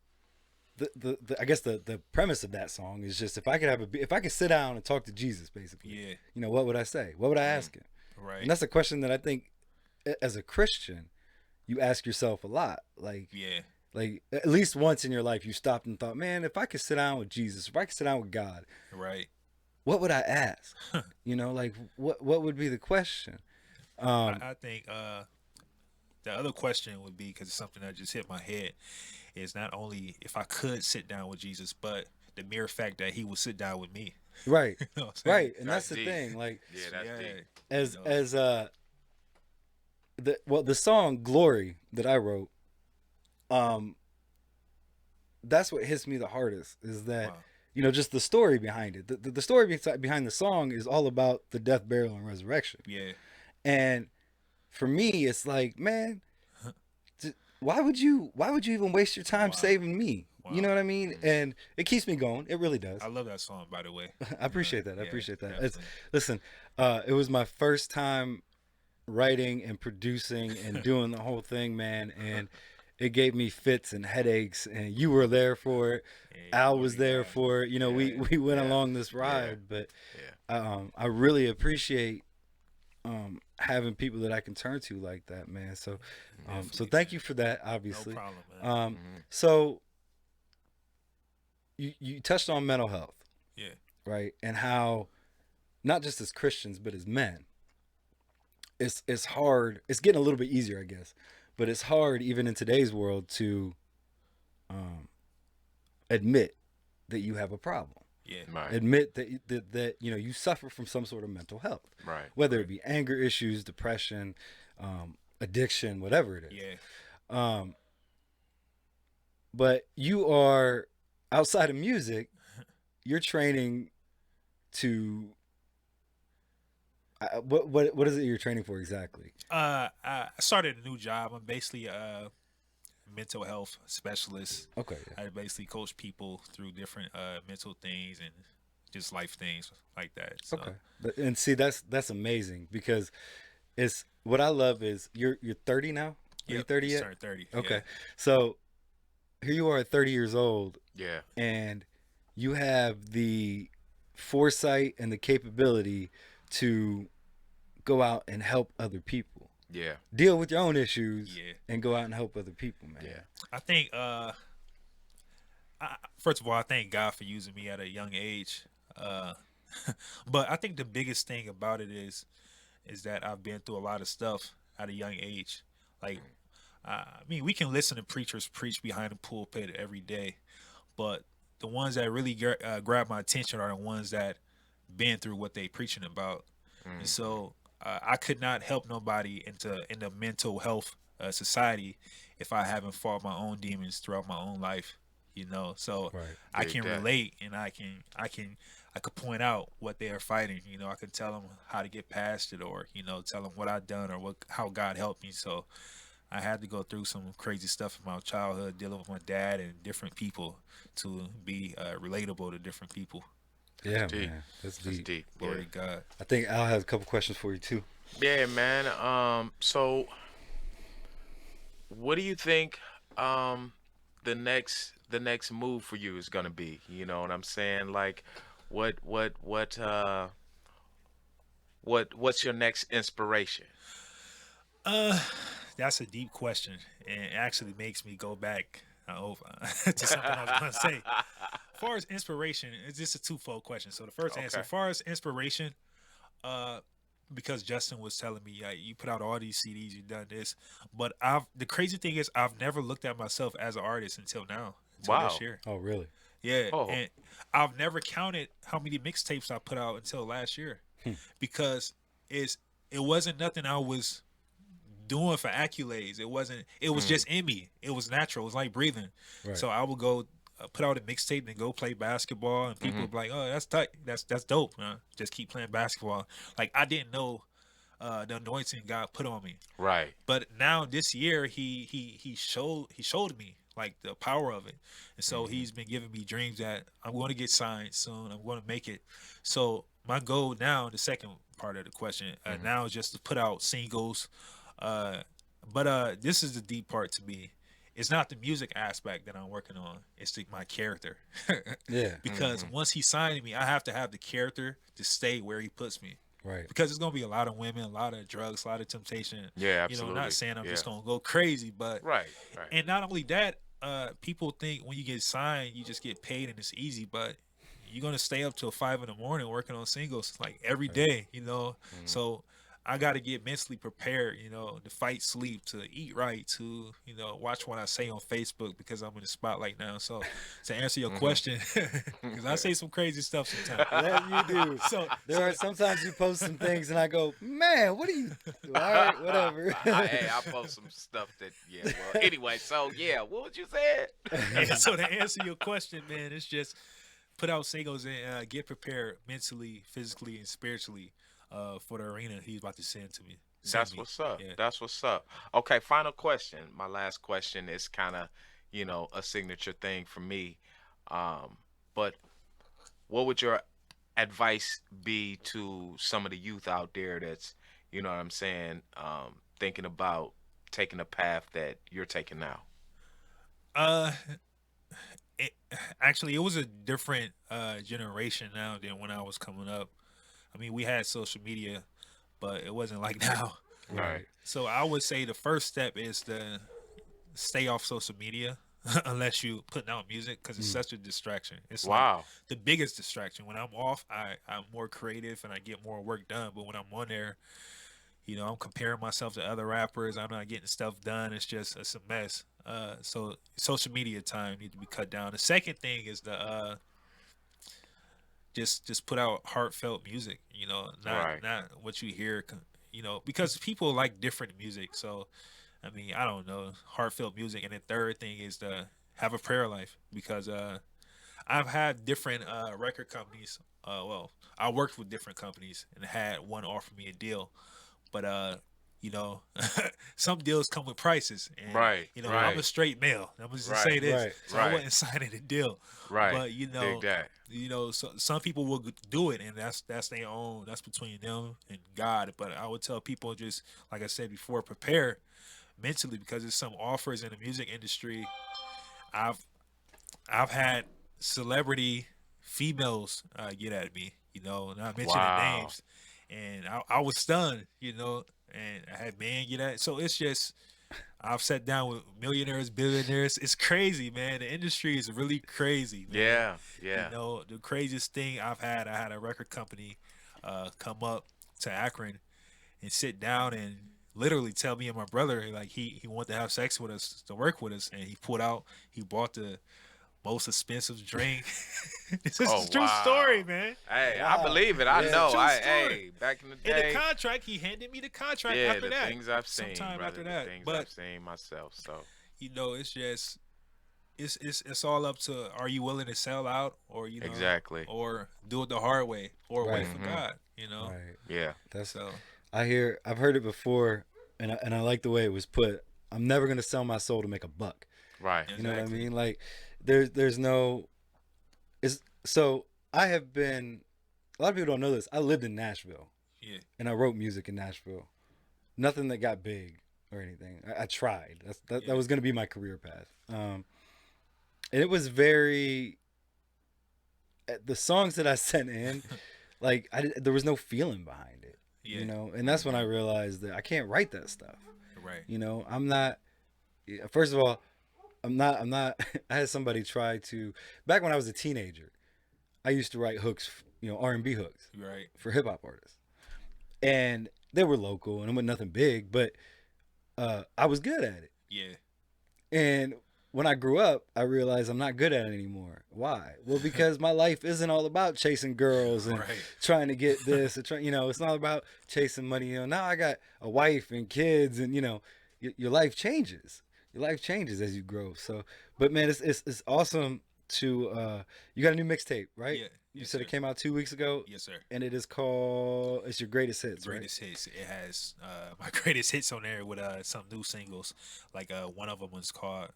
A: the I guess the premise of that song is just if I could if I could sit down and talk to Jesus, basically.
C: Yeah.
A: You know, what would I say? What would I ask him?
C: Right.
A: And that's a question that I think, as a Christian, you ask yourself a lot. Like,
C: Yeah.
A: like at least once in your life, you stopped and thought, man, if I could sit down with Jesus, if I could sit down with God,
C: Right.
A: what would I ask? You know, like what would be the question?
C: I think the other question would be, because it's something that just hit my head, is not only if I could sit down with Jesus, but the mere fact that he would sit down with me.
A: Right,
C: You know what I'm saying?
A: right, and that's the
B: deep.
A: thing. Like,
B: Yeah, that's deep.
A: as
C: You know.
A: as the song "Glory" that I wrote, that's what hits me the hardest. Is that
C: Wow.
A: you know, just the story behind it. The story behind the song is all about the death, burial, and resurrection.
C: Yeah.
A: And for me, it's like, man, why would you even waste your time
C: Wow.
A: saving me?
C: Wow.
A: You know what I mean? And it keeps me going. It really does.
C: I love that song, by the way.
A: I appreciate that. I
C: Yeah,
A: appreciate that.
C: definitely.
A: Listen, it was my first time writing and producing and doing the whole thing, man. And it gave me fits and headaches. And you were there for it.
C: Yeah,
A: Al was there
C: yeah.
A: for it. You know,
B: Yeah,
A: we went
B: yeah,
A: along this ride. But
B: Yeah.
A: I really appreciate having people that I can turn to like that, man. So so
C: Definitely,
A: thank
C: man.
A: you for that,
C: No
A: obviously.
C: problem, man.
A: So you touched on mental health,
C: Yeah.
A: right? And how not just as Christians but as men, it's hard. It's getting a little bit easier, I guess, but it's hard even in today's world to admit that you have a problem.
C: Yeah.
B: Right.
A: Admit that you know you suffer from some sort of mental health,
B: Right.
A: whether it be anger issues, depression, addiction, whatever it is.
C: Yeah.
A: But you are outside of music, you're training to what is it you're training for exactly?
C: I started a new job. I'm basically a mental health specialist.
A: Okay, yeah.
C: I basically coach people through different mental things and just life things like that. So,
A: Okay. And see, that's amazing because it's what I love is you're 30 now. Are you
C: Yep,
A: 30
C: just
A: yet?
C: turned 30.
A: Okay.
C: Yeah.
A: So here you are at 30 years old
B: Yeah.
A: and you have the foresight and the capability to go out and help other people.
B: Yeah.
A: Deal with your own issues
C: Yeah.
A: and go out and help other people, man.
B: Yeah.
C: I think, first of all, I thank God for using me at a young age. But I think the biggest thing about it is that I've been through a lot of stuff at a young age. Like, I mean, we can listen to preachers preach behind the pulpit every day, but the ones that really grab my attention are the ones that been through what they preaching about. And so I could not help nobody in the mental health society if I haven't fought my own demons throughout my own life, you know. So
A: Right.
C: I
B: Dig
C: can
B: that.
C: relate, and I could point out what they are fighting. You know, I can tell them how to get past it, or you know, tell them what I've done or how God helped me. So I had to go through some crazy stuff in my childhood, dealing with my dad and different people to be relatable to different people.
A: Yeah,
B: Deep.
A: man. That's
B: That's
A: deep.
B: deep.
C: Glory
B: Yeah.
C: to God.
A: I think Al has a couple questions for you too.
B: Yeah, man. So what do you think the next move for you is gonna be? You know what I'm saying? Like what's your next inspiration?
C: That's a deep question, and it actually makes me go back to something I was going to say. As far as inspiration, it's just a twofold question. So the first answer,
B: Okay.
C: as far as inspiration, because Justin was telling me, you put out all these CDs, you've done this, but the crazy thing is, I've never looked at myself as an artist until now, until this
B: Wow.
C: year.
A: Oh, really?
C: Yeah,
B: Oh.
C: and I've never counted how many mixtapes I put out until last year, because it wasn't nothing I was doing for accolades. It wasn't. It was just in me. It was natural. It was like breathing.
A: Right.
C: So I would go put out a mixtape and go play basketball, and people would be like, "Oh, that's tight. That's dope. Just keep playing basketball." Like I didn't know the anointing God put on me.
B: Right.
C: But now this year, he showed me like the power of it. And so he's been giving me dreams that I'm going to get signed soon. I'm going to make it. So my goal now, the second part of the question, now is just to put out singles. But this is the deep part to me. It's not the music aspect that I'm working on. It's my character.
A: Yeah.
C: Because once he signed me, I have to have the character to stay where he puts me.
A: Right.
C: Because it's gonna be a lot of women, a lot of drugs, a lot of temptation.
B: Yeah, absolutely.
C: You know, not saying I'm just gonna go crazy, but
B: Right.
C: and not only that, people think when you get signed, you just get paid and it's easy, but you're gonna stay up till 5 a.m. working on singles like every day, you know. So I got to get mentally prepared, you know, to fight sleep, to eat right, to, you know, watch what I say on Facebook because I'm in the spotlight now. So to answer your question, because I say some crazy stuff sometimes.
A: Yeah, you do.
C: So
A: There are sometimes you post some things and I go, man, what are you? All right, whatever.
B: Hey, I post some stuff that, well, anyway, so, what would you say?
C: yeah, so to answer your question, man, it's just put out singles and get prepared mentally, physically, and spiritually for the arena he's about to send to me.
B: That's what's up.
C: Yeah.
B: That's what's up. Okay, final question. My last question is kind of, a signature thing for me. But what would your advice be to some of the youth out there that's, you know what I'm saying, thinking about taking a path that you're taking now?
C: Actually, it was a different generation now than when I was coming up. I mean, we had social media, but it wasn't like now.
B: Right.
C: So I would say the first step is to stay off social media unless you putting out music because it's such a distraction. It's like the biggest distraction. When I'm off, I'm more creative and I get more work done. But when I'm on there, you know, I'm comparing myself to other rappers. I'm not getting stuff done. It's a mess. So social media time needs to be cut down. The second thing is the just put out heartfelt music, you know, not what you hear, you know, because people like different music. So, I mean, I don't know, heartfelt music. And the third thing is to have a prayer life because I've had different record companies. Well, I worked with different companies and had one offer me a deal, but you know, some deals come with prices. And, you know, I'm a straight male. I'm just gonna say this. So I wasn't signing a deal.
B: Right.
C: But you know, so some people will do it, and that's their own. That's between them and God. But I would tell people just like I said before, prepare mentally because there's some offers in the music industry. I've had celebrity females get at me, you know, not mentioning names, and I was stunned, you know. And I had men get at. So it's just, I've sat down with millionaires, billionaires. It's crazy, man. The industry is really crazy, man.
B: Yeah.
C: You know, the craziest thing I had a record company come up to Akron and sit down and literally tell me and my brother, like, he wanted to have sex with us, to work with us. And he bought the most expensive drink. This is a true story, man.
B: Hey, I believe it. I know. Hey, back in the day.
C: In the contract, he handed me the contract after that.
B: Things I've seen,
C: sometime
B: brother,
C: after that.
B: The things
C: But
B: I've seen myself. So
C: you know, it's just it's all up to are you willing to sell out or you know or do it the hard way or wait for God, you know.
A: Right.
B: Yeah.
A: That's
C: So
A: I've heard it before and I like the way it was put. I'm never gonna sell my soul to make a buck.
B: Right.
A: You know what I mean? Like there's no so I have been a lot of people don't know this. I lived in Nashville.
C: Yeah.
A: And I wrote music in Nashville. Nothing that got big or anything. I tried. That was gonna be my career path. And it was very the songs that I sent in, like there was no feeling behind it.
C: Yeah.
A: You know, and that's when I realized that I can't write that stuff.
C: Right.
A: You know, I'm not. First of all, I'm not. I had somebody try to back when I was a teenager. I used to write hooks, you know, R&B hooks,
C: right,
A: for hip hop artists, and they were local and it was nothing big, but I was good at it.
C: Yeah. And
A: when I grew up, I realized I'm not good at it anymore. Why? Well, because my life isn't all about chasing girls and trying to get this. You know, it's not about chasing money. You know, now I got a wife and kids, and you know, your life changes. Your life changes as you grow. So, but man, it's awesome to you got a new mixtape, right?
C: Yeah.
A: You
C: Yes,
A: said
C: sir.
A: it came out 2 weeks ago,
C: Yes, sir.
A: and it is called it's your greatest hits,
C: Greatest hits. It has my greatest hits on there with some new singles. Like one of them was called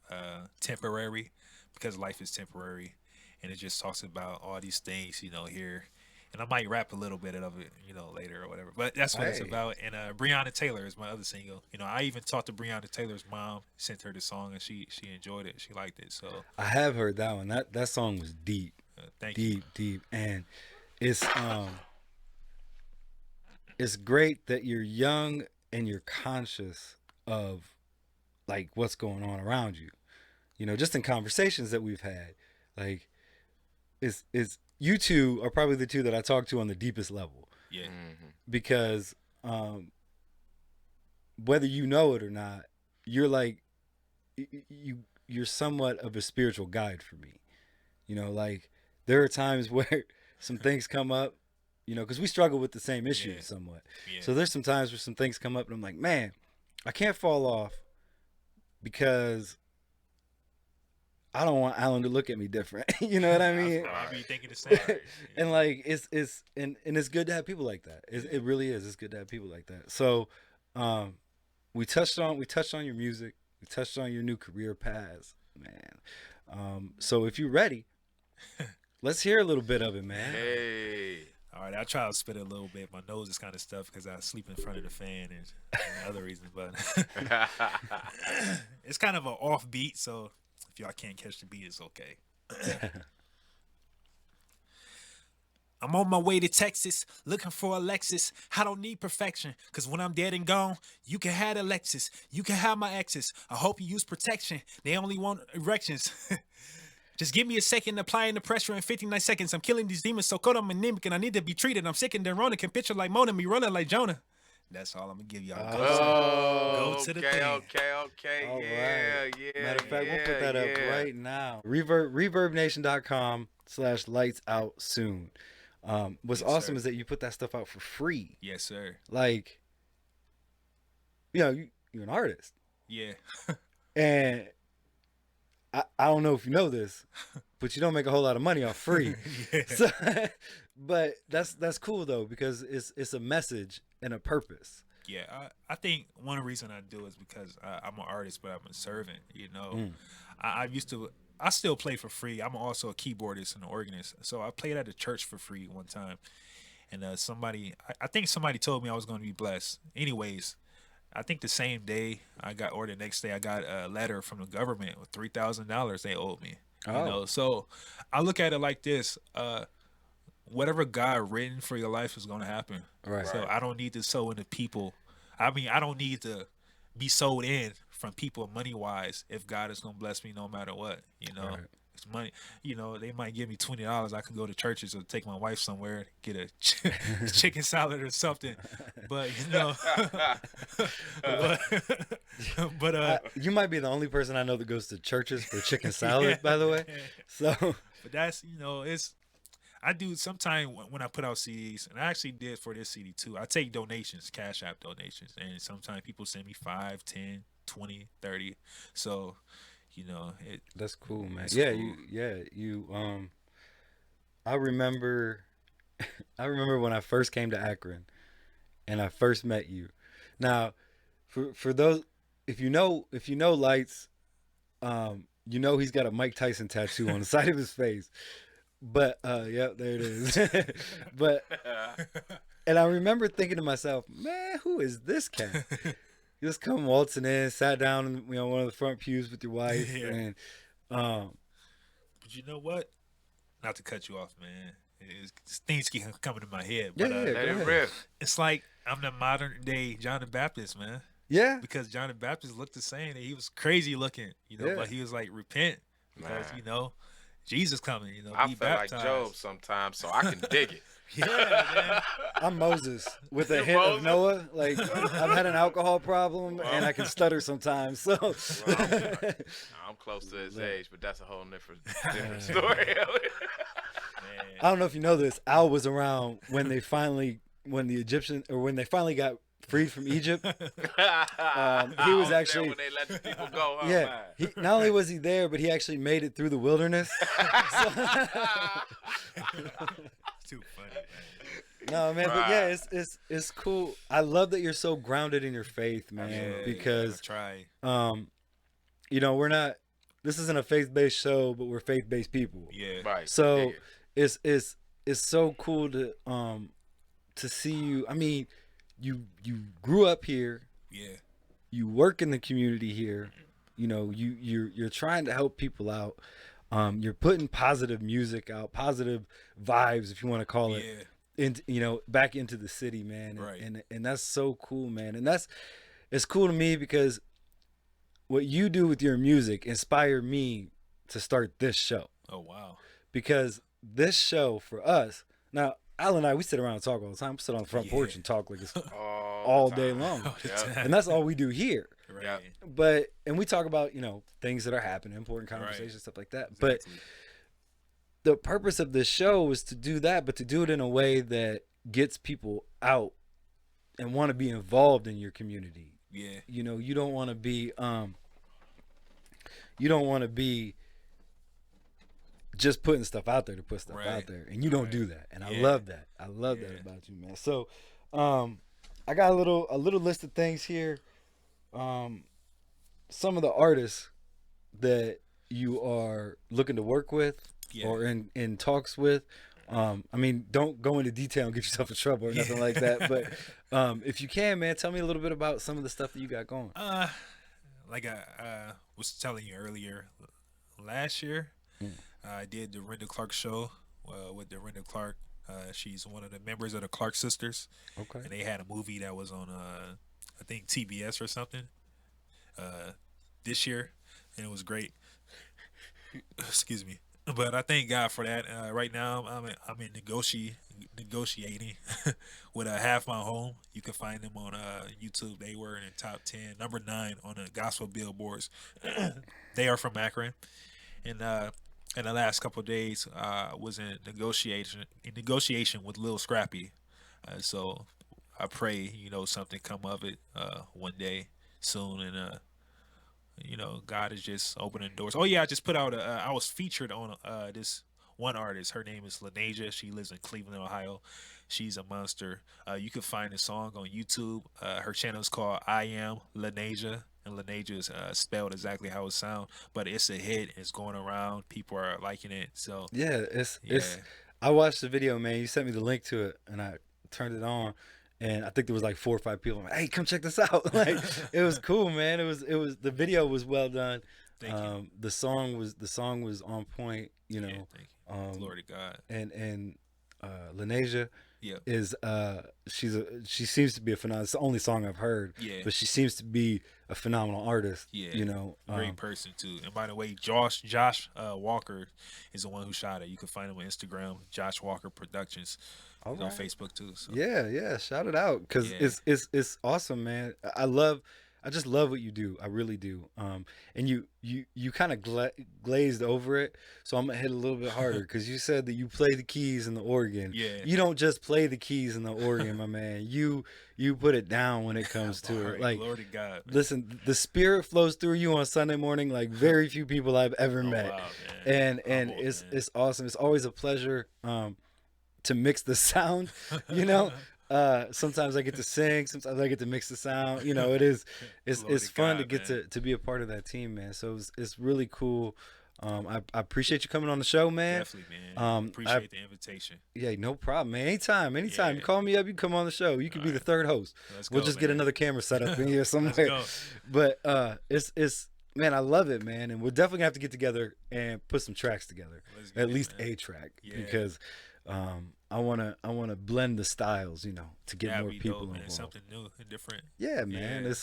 C: "Temporary," because life is temporary, and it just talks about all these things, here. And I might rap a little bit of it, later or whatever. But that's what it's
A: Hey.
C: about. And Breonna Taylor is my other single. I even talked to Breonna Taylor's mom, sent her the song, and she enjoyed it. She liked it. So
A: right? I have heard that one. That song was deep,
C: thank you.
A: deep, and it's great that you're young and you're conscious of like what's going on around you. Just in conversations that we've had, like it's you two are probably the two that I talk to on the deepest level.
C: Yeah.
A: Because whether you know it or not, you're like you're somewhat of a spiritual guide for me. Like there are times where some things come up, because we struggle with the same issues
C: Yeah.
A: somewhat.
C: Yeah.
A: So there's some times where some things come up and I'm like, man, I can't fall off because I don't want Alan to look at me different. You know what I mean?
C: I be thinking the same.
A: And like it's it's good to have people like that. It really is. It's good to have people like that. So we touched on your music. We touched on your new career paths, man. So if you're ready, let's hear a little bit of it, man.
B: Hey.
C: All right, I'll try to spit it a little bit. My nose is kind of stuffed because I sleep in front of the fan and other reasons, but it's kind of an off beat, so if y'all can't catch the beat, it's okay. I'm on my way to Texas, looking for a Lexus. I don't need perfection, because when I'm dead and gone, you can have a Lexus. You can have my exes. I hope you use protection. They only want erections. Just give me a second, applying the pressure in 59 seconds. I'm killing these demons so cold I'm anemic and I need to be treated. I'm sick and Rona can picture like Mona, me running like Jonah. That's all I'm going to give y'all. Go to the thing.
B: Okay.
A: All
B: Yeah,
A: right.
B: yeah.
A: Matter of fact, we'll put that up
B: yeah.
A: right now. ReverbNation.com/lights out soon. What's
C: Yes,
A: awesome
C: sir.
A: is that you put that stuff out for free.
C: Yes, sir.
A: Like, you're an artist,
C: Yeah.
A: and I don't know if you know this, but you don't make a whole lot of money off free.
C: Yeah.
A: So, but that's cool though, because it's a message and a purpose.
C: Yeah, I think one reason I do is because I'm an artist, but I'm a servant. I still play for free. I'm also a keyboardist and an organist. So I played at a church for free one time. And I think somebody told me I was going to be blessed. Anyways, I think the same day or the next day, I got a letter from the government with $3,000 they owed me.
A: Oh.
C: So I look at it like this. Whatever God written for your life is going to happen.
A: Right.
C: So I don't need to sow into people. I don't need to be sold in from people money-wise if God is going to bless me no matter what,
A: Right.
C: It's money. They might give me $20. I can go to churches or take my wife somewhere, get a chicken salad or something. But,
A: You might be the only person I know that goes to churches for chicken salad, by the way. So,
C: but that's, I do sometimes when I put out CDs, and I actually did for this CD too. I take donations, Cash App donations, and sometimes people send me 5, 10, 20, 30. So,
A: that's cool, man.
C: It's
A: Yeah,
C: cool.
A: you I remember when I first came to Akron and I first met you. Now, for those if you know Lightz, he's got a Mike Tyson tattoo on the side of his face. But yeah, there it is. But and I remember thinking to myself, man, who is this cat? You just come waltzing in, sat down in one of the front pews with your wife,
C: Yeah.
A: and
C: But you know what? Not to cut you off, man. Things keep coming to my head. But
A: Yeah,
B: Let
A: go
B: it
A: ahead.
B: rip.
C: it's like I'm the modern day John the Baptist, man.
A: yeah,
C: Because John the Baptist looked the same. And he was crazy looking,
A: Yeah.
C: but he was like, repent. Because,
B: Man.
C: Jesus coming,
B: I
C: be
B: feel like
C: baptized.
B: Job sometimes, so I can dig it.
C: Yeah, man.
A: I'm Moses with a
B: You're
A: hint
B: Moses?
A: of Noah. Like I've had an alcohol problem and I can stutter sometimes. So
B: I'm close to his age, but that's a whole different story.
A: I don't know if you know this. Al was around when they finally got freed from Egypt.
B: He
A: was actually-
B: when they let the people go. Huh,
A: Yeah,
B: man?
A: he not only was he there, but he actually made it through the wilderness.
C: Too funny, man.
A: No, man, but yeah, it's cool. I love that you're so grounded in your faith, man.
C: Yeah,
A: because
C: try.
A: you know, we're not. This isn't a faith-based show, but we're faith-based people.
C: Yeah.
B: Right.
A: So
B: Yeah.
A: it's so cool to see you. I mean, you grew up here.
C: Yeah.
A: You work in the community here. You know, you're trying to help people out. You're putting positive music out, positive vibes, if you want to call it, back into the city, man.
C: Right.
A: And that's so cool, man. And it's cool to me because what you do with your music inspired me to start this show.
C: Oh wow.
A: Because this show for us, now Al and I, we sit around and talk all the time. We sit on the front porch
C: Yeah.
A: and talk like it's
B: All
A: all
B: the
A: day
B: time.
A: long.
C: All the
B: Yeah.
C: time.
A: And that's all we do here.
C: Right.
B: Yeah.
A: And we talk about, things that are happening, important conversations, stuff like that. But
C: Exactly.
A: the purpose of this show is to do that, but to do it in a way that gets people out and want to be involved in your community.
C: Yeah.
A: You know, you don't want to be just putting stuff out there to put stuff
C: Right.
A: out there, and you don't
C: Right.
A: do that. And I
C: Yeah.
A: love that. I love that about you, man. So, I got a little list of things here. Some of the artists that you are looking to work with
C: Yeah.
A: or in talks with. I mean, don't go into detail and get yourself in trouble or nothing like that. But if you can, man, tell me a little bit about some of the stuff that you got going.
C: Like I was telling you earlier, last year I did the Renda Clark show with the Renda Clark. She's one of the members of the Clark sisters,
A: Okay.
C: and they had a movie that was on I think TBS or something this year, and it was great. Excuse me. But I thank God for that. Right now, I'm in negotiating with Half My Home. You can find them on YouTube. They were in the top 10, number 9 on the gospel billboards. They are from Akron, and in the last couple of days, was in negotiation with Lil Scrappy. So I pray something come of it one day soon, and God is just opening doors. Oh yeah, I just put out I was featured on this one artist. Her name is Lanasia. She lives in Cleveland, Ohio. She's a monster. You can find the song on YouTube. Her channel is called I Am Lanasia, and Lanasia is spelled exactly how it sounds. But it's a hit. It's going around. People are liking it. So
A: Yeah, it's I watched the video, man. You sent me the link to it, and I turned it on, and I think there was like 4 or 5 people. I'm like, hey, come check this out! Like, it was cool, man. It was the video was well done.
C: Thank you.
A: The song was on point.
C: Yeah, thank you. Glory to God.
A: And Lanasia
C: Yeah.
A: is she seems to be a phenomenal. It's the only song I've heard.
C: Yeah.
A: But she seems to be a phenomenal artist.
C: Yeah, great person too. And by the way, Josh Walker is the one who shot it. You can find him on Instagram, Josh Walker Productions.
A: All
C: He's on
A: right.
C: Facebook too. So.
A: Yeah, shout it out because
C: Yeah.
A: it's awesome, man. I just love what you do. I really do. And you kind of glazed over it, so I'm gonna hit a little bit harder because you said that you play the keys in the organ.
C: Yeah.
A: You don't just play the keys in the organ, my man. You put it down when it comes to
C: All
A: it.
C: right,
A: Like,
C: glory to God. Man.
A: listen, the spirit flows through you on Sunday morning like very few people I've ever
C: Oh,
A: met.
C: wow, man.
A: And
C: Humble,
A: it's
C: man.
A: it's awesome. It's always a pleasure to mix the sound, sometimes I get to sing, sometimes I get to mix the sound. It's
C: Glory
A: it's
C: to
A: fun
C: God,
A: to get
C: man.
A: to be a part of that team, man. So it's really cool. I appreciate you coming on the show, man.
C: Definitely, man. Appreciate the invitation.
A: Yeah, no problem, man. Anytime.
C: Yeah.
A: You call me up, you can come on the show. You can be the third host.
C: Let's
A: We'll
C: go,
A: just get
C: man.
A: another camera set up in here somewhere.
C: go.
A: But it's man, I love it, man. And we're definitely gonna have to get together and put some tracks together.
C: Let's get
A: At
C: it,
A: least
C: man.
A: a track.
C: Yeah.
A: Because I wanna blend the styles, to get
C: That'd
A: more
C: be
A: people
C: dope, man.
A: involved.
C: Something new and different.
A: Yeah, man.
C: Yeah.
A: It's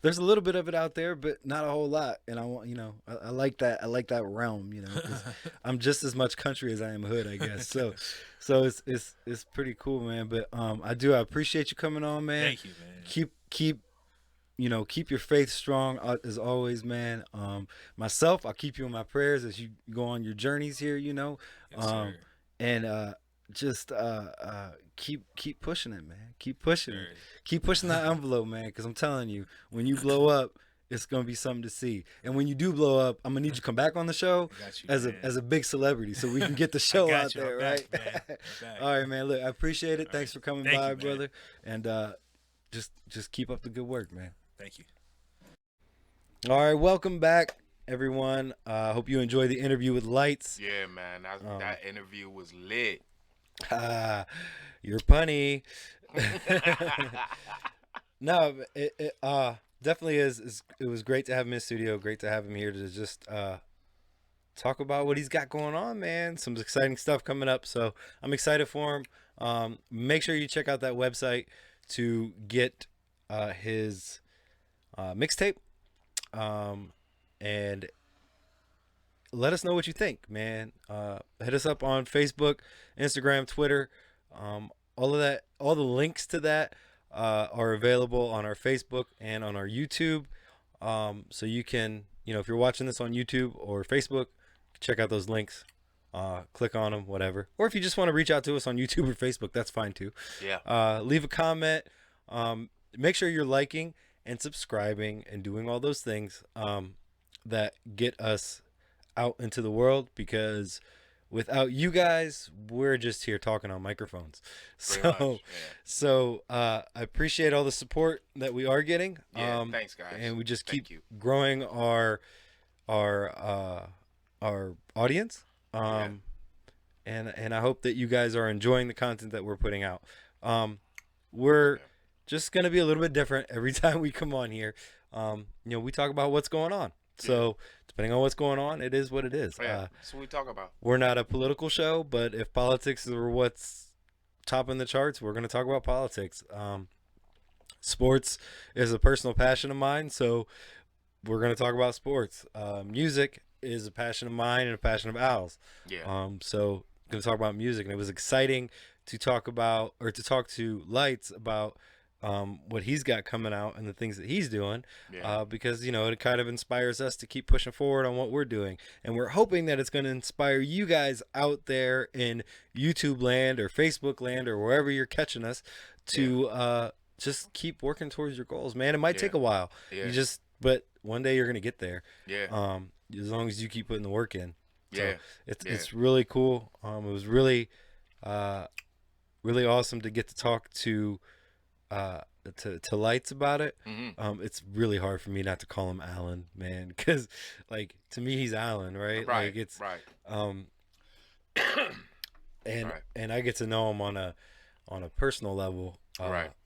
A: there's a little bit of it out there, but not a whole lot. And I want I like that. I like that realm. 'Cause I'm just as much country as I am hood, I guess. So it's pretty cool, man. But I appreciate you coming on, man.
C: Thank you, man.
A: Keep your faith strong as always, man. Myself, I'll keep you in my prayers as you go on your journeys here.
C: Yes, sir.
A: And just keep pushing it, man. Keep pushing it.
C: Very.
A: Keep pushing that envelope, man. Because I'm telling you, when you blow up, it's gonna be something to see. And when you do blow up, I'm gonna need you to come back on the show
C: I got you,
A: as
C: man.
A: a big celebrity, so we can get the
C: I
A: show
C: got
A: out
C: you.
A: there,
C: I'm
A: right?
C: back, man. I'm back.
A: All right, man. Look, I appreciate it.
C: All
A: Thanks
C: right.
A: for coming
C: Thank
A: by,
C: you, man.
A: brother. And just keep up the good work, man.
C: Thank you.
A: All right, welcome back, everyone. Hope you enjoyed the interview with Lightz.
B: Yeah, man. That interview was lit.
A: You're punny. No, it definitely is. It was great to have him in the studio. Great to have him here to just talk about what he's got going on, man. Some exciting stuff coming up. So I'm excited for him. Make sure you check out that website to get his mixtape. And let us know what you think, man. Hit us up on Facebook, Instagram, Twitter. All of that, all the links to that are available on our Facebook and on our YouTube. So you can, if you're watching this on YouTube or Facebook, check out those links. Click on them, whatever. Or if you just want to reach out to us on YouTube or Facebook, that's fine too.
B: Yeah.
A: Leave a comment. Make sure you're liking and subscribing and doing all those things that get us out into the world, because without you guys, we're just here talking on microphones.
B: Pretty much, yeah.
A: So I appreciate all the support that we are getting.
B: Yeah, thanks, guys.
A: And we just
B: Thank
A: keep
B: you.
A: growing our audience. And I hope that you guys are enjoying the content that we're putting out. We're just gonna be a little bit different every time we come on here. We talk about what's going on. So depending on what's going on, it is what it is.
B: Yeah, that's what we talk about.
A: We're not a political show, but if politics are what's topping the charts, we're going to talk about politics. Sports is a personal passion of mine, so we're going to talk about sports. Music is a passion of mine and a passion of Al's.
B: Yeah.
A: So I'm going to talk about music, and it was exciting to talk to Lightz about what he's got coming out and the things that he's doing, because it kind of inspires us to keep pushing forward on what we're doing, and we're hoping that it's going to inspire you guys out there in YouTube land or Facebook land or wherever you're catching us to just keep working towards your goals, man. It might take a while. But one day you're going to get there. As long as you keep putting the work in. So it's really cool. It was really really awesome to get to talk to Lightz about it. It's really hard for me not to call him Alan, man, because to me he's Alan, right?
B: Right.
A: And I get to know him on a personal level,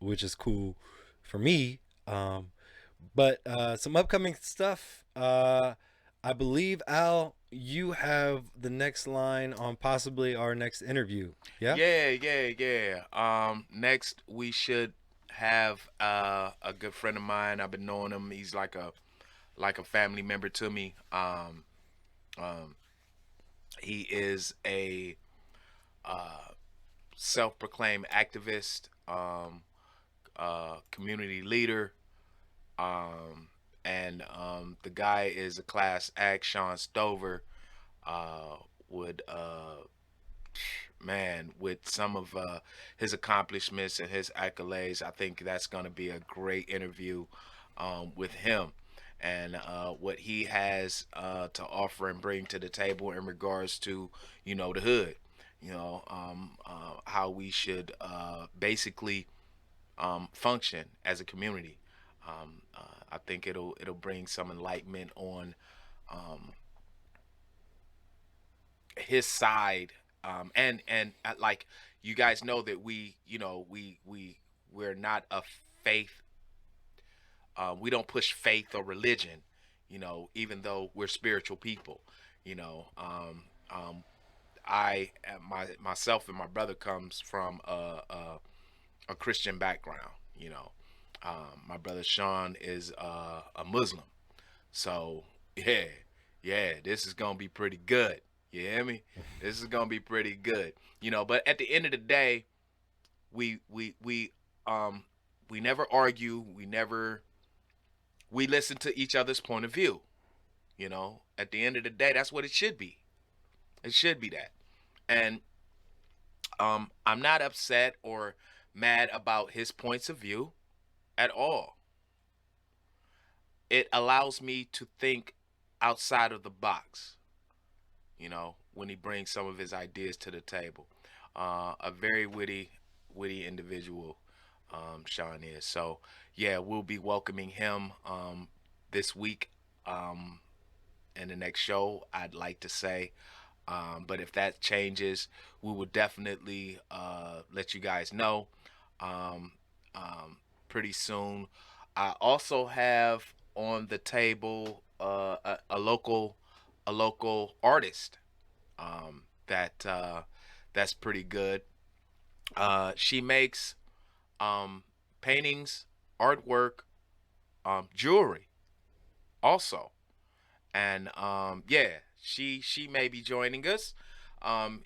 A: which is cool for me. But some upcoming stuff. I believe, Al, you have the next line on possibly our next interview.
B: Next we should have a good friend of mine. I've been knowing him. He's like a family member to me. He is a self-proclaimed activist, community leader, and the guy is a class act. Sean Stover with some of his accomplishments and his accolades, I think that's going to be a great interview with him, and what he has to offer and bring to the table in regards to the hood, how we should basically function as a community. I think it'll bring some enlightenment on his side, and like you guys know that we're not a faith. We don't push faith or religion, even though we're spiritual people. Myself and my brother comes from a Christian background. My brother Sean is a Muslim, so this is gonna be pretty good. You hear me? This is gonna be pretty good. But at the end of the day, we never argue. We listen to each other's point of view. At the end of the day, that's what it should be. It should be that. And I'm not upset or mad about his points of view at all. It allows me to think outside of the box, when he brings some of his ideas to the table. A very witty individual, Sean is. So, yeah, we'll be welcoming him this week in the next show, I'd like to say. But if that changes, we will definitely let you guys know pretty soon. I also have on the table a local artist that's pretty good. She makes paintings, artwork, jewelry also, and yeah, she may be joining us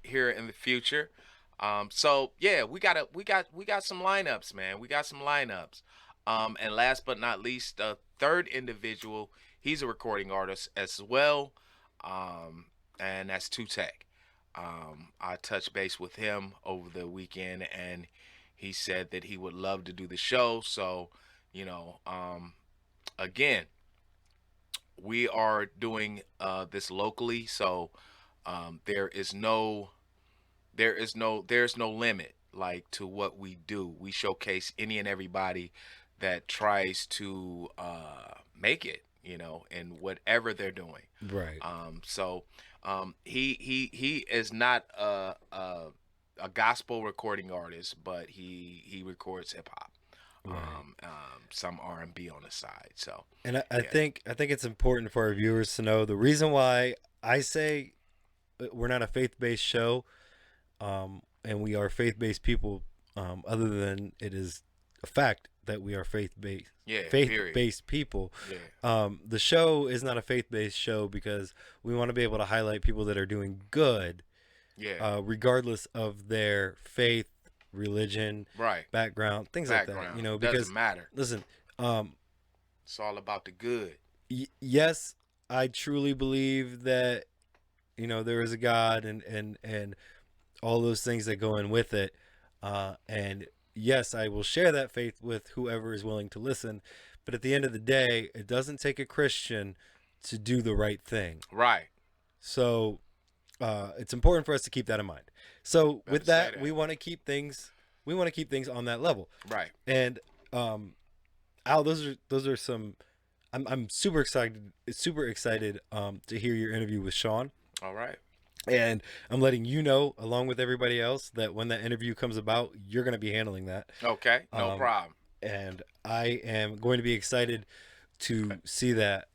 B: here in the future. So yeah, we got some lineups, man. We got some lineups. And last but not least, the third individual, he's a recording artist as well, and that's Two Tech. I touched base with him over the weekend, and he said that he would love to do the show. So, again, we are doing this locally, so there's no limit like to what we do. We showcase any and everybody that tries to make it, in whatever they're doing.
A: Right.
B: So he is not a gospel recording artist, but he records hip hop.
A: Right.
B: Some R&B on the side. So,
A: and I
B: yeah.
A: think it's important for our viewers to know the reason why I say we're not a faith-based show, and we are faith-based people, other than it is a fact that we are faith-based people.
B: Yeah.
A: The show is not a faith-based show because we want to be able to highlight people that are doing good, regardless of their faith, religion,
B: Right.
A: background, things like that. Because
B: doesn't matter.
A: Listen,
B: It's all about the good.
A: yes, I truly believe that there is a God and all those things that go in with it, and yes, I will share that faith with whoever is willing to listen. But at the end of the day, it doesn't take a Christian to do the right thing.
B: Right.
A: So it's important for us to keep that in mind. So with that, we want to keep things on that level.
B: Right.
A: And Al, those are some. I'm super excited to hear your interview with Sean.
B: All right.
A: And I'm letting you know, along with everybody else, that when that interview comes about, you're going to be handling that.
B: Okay, no problem.
A: And I am going to be excited to see that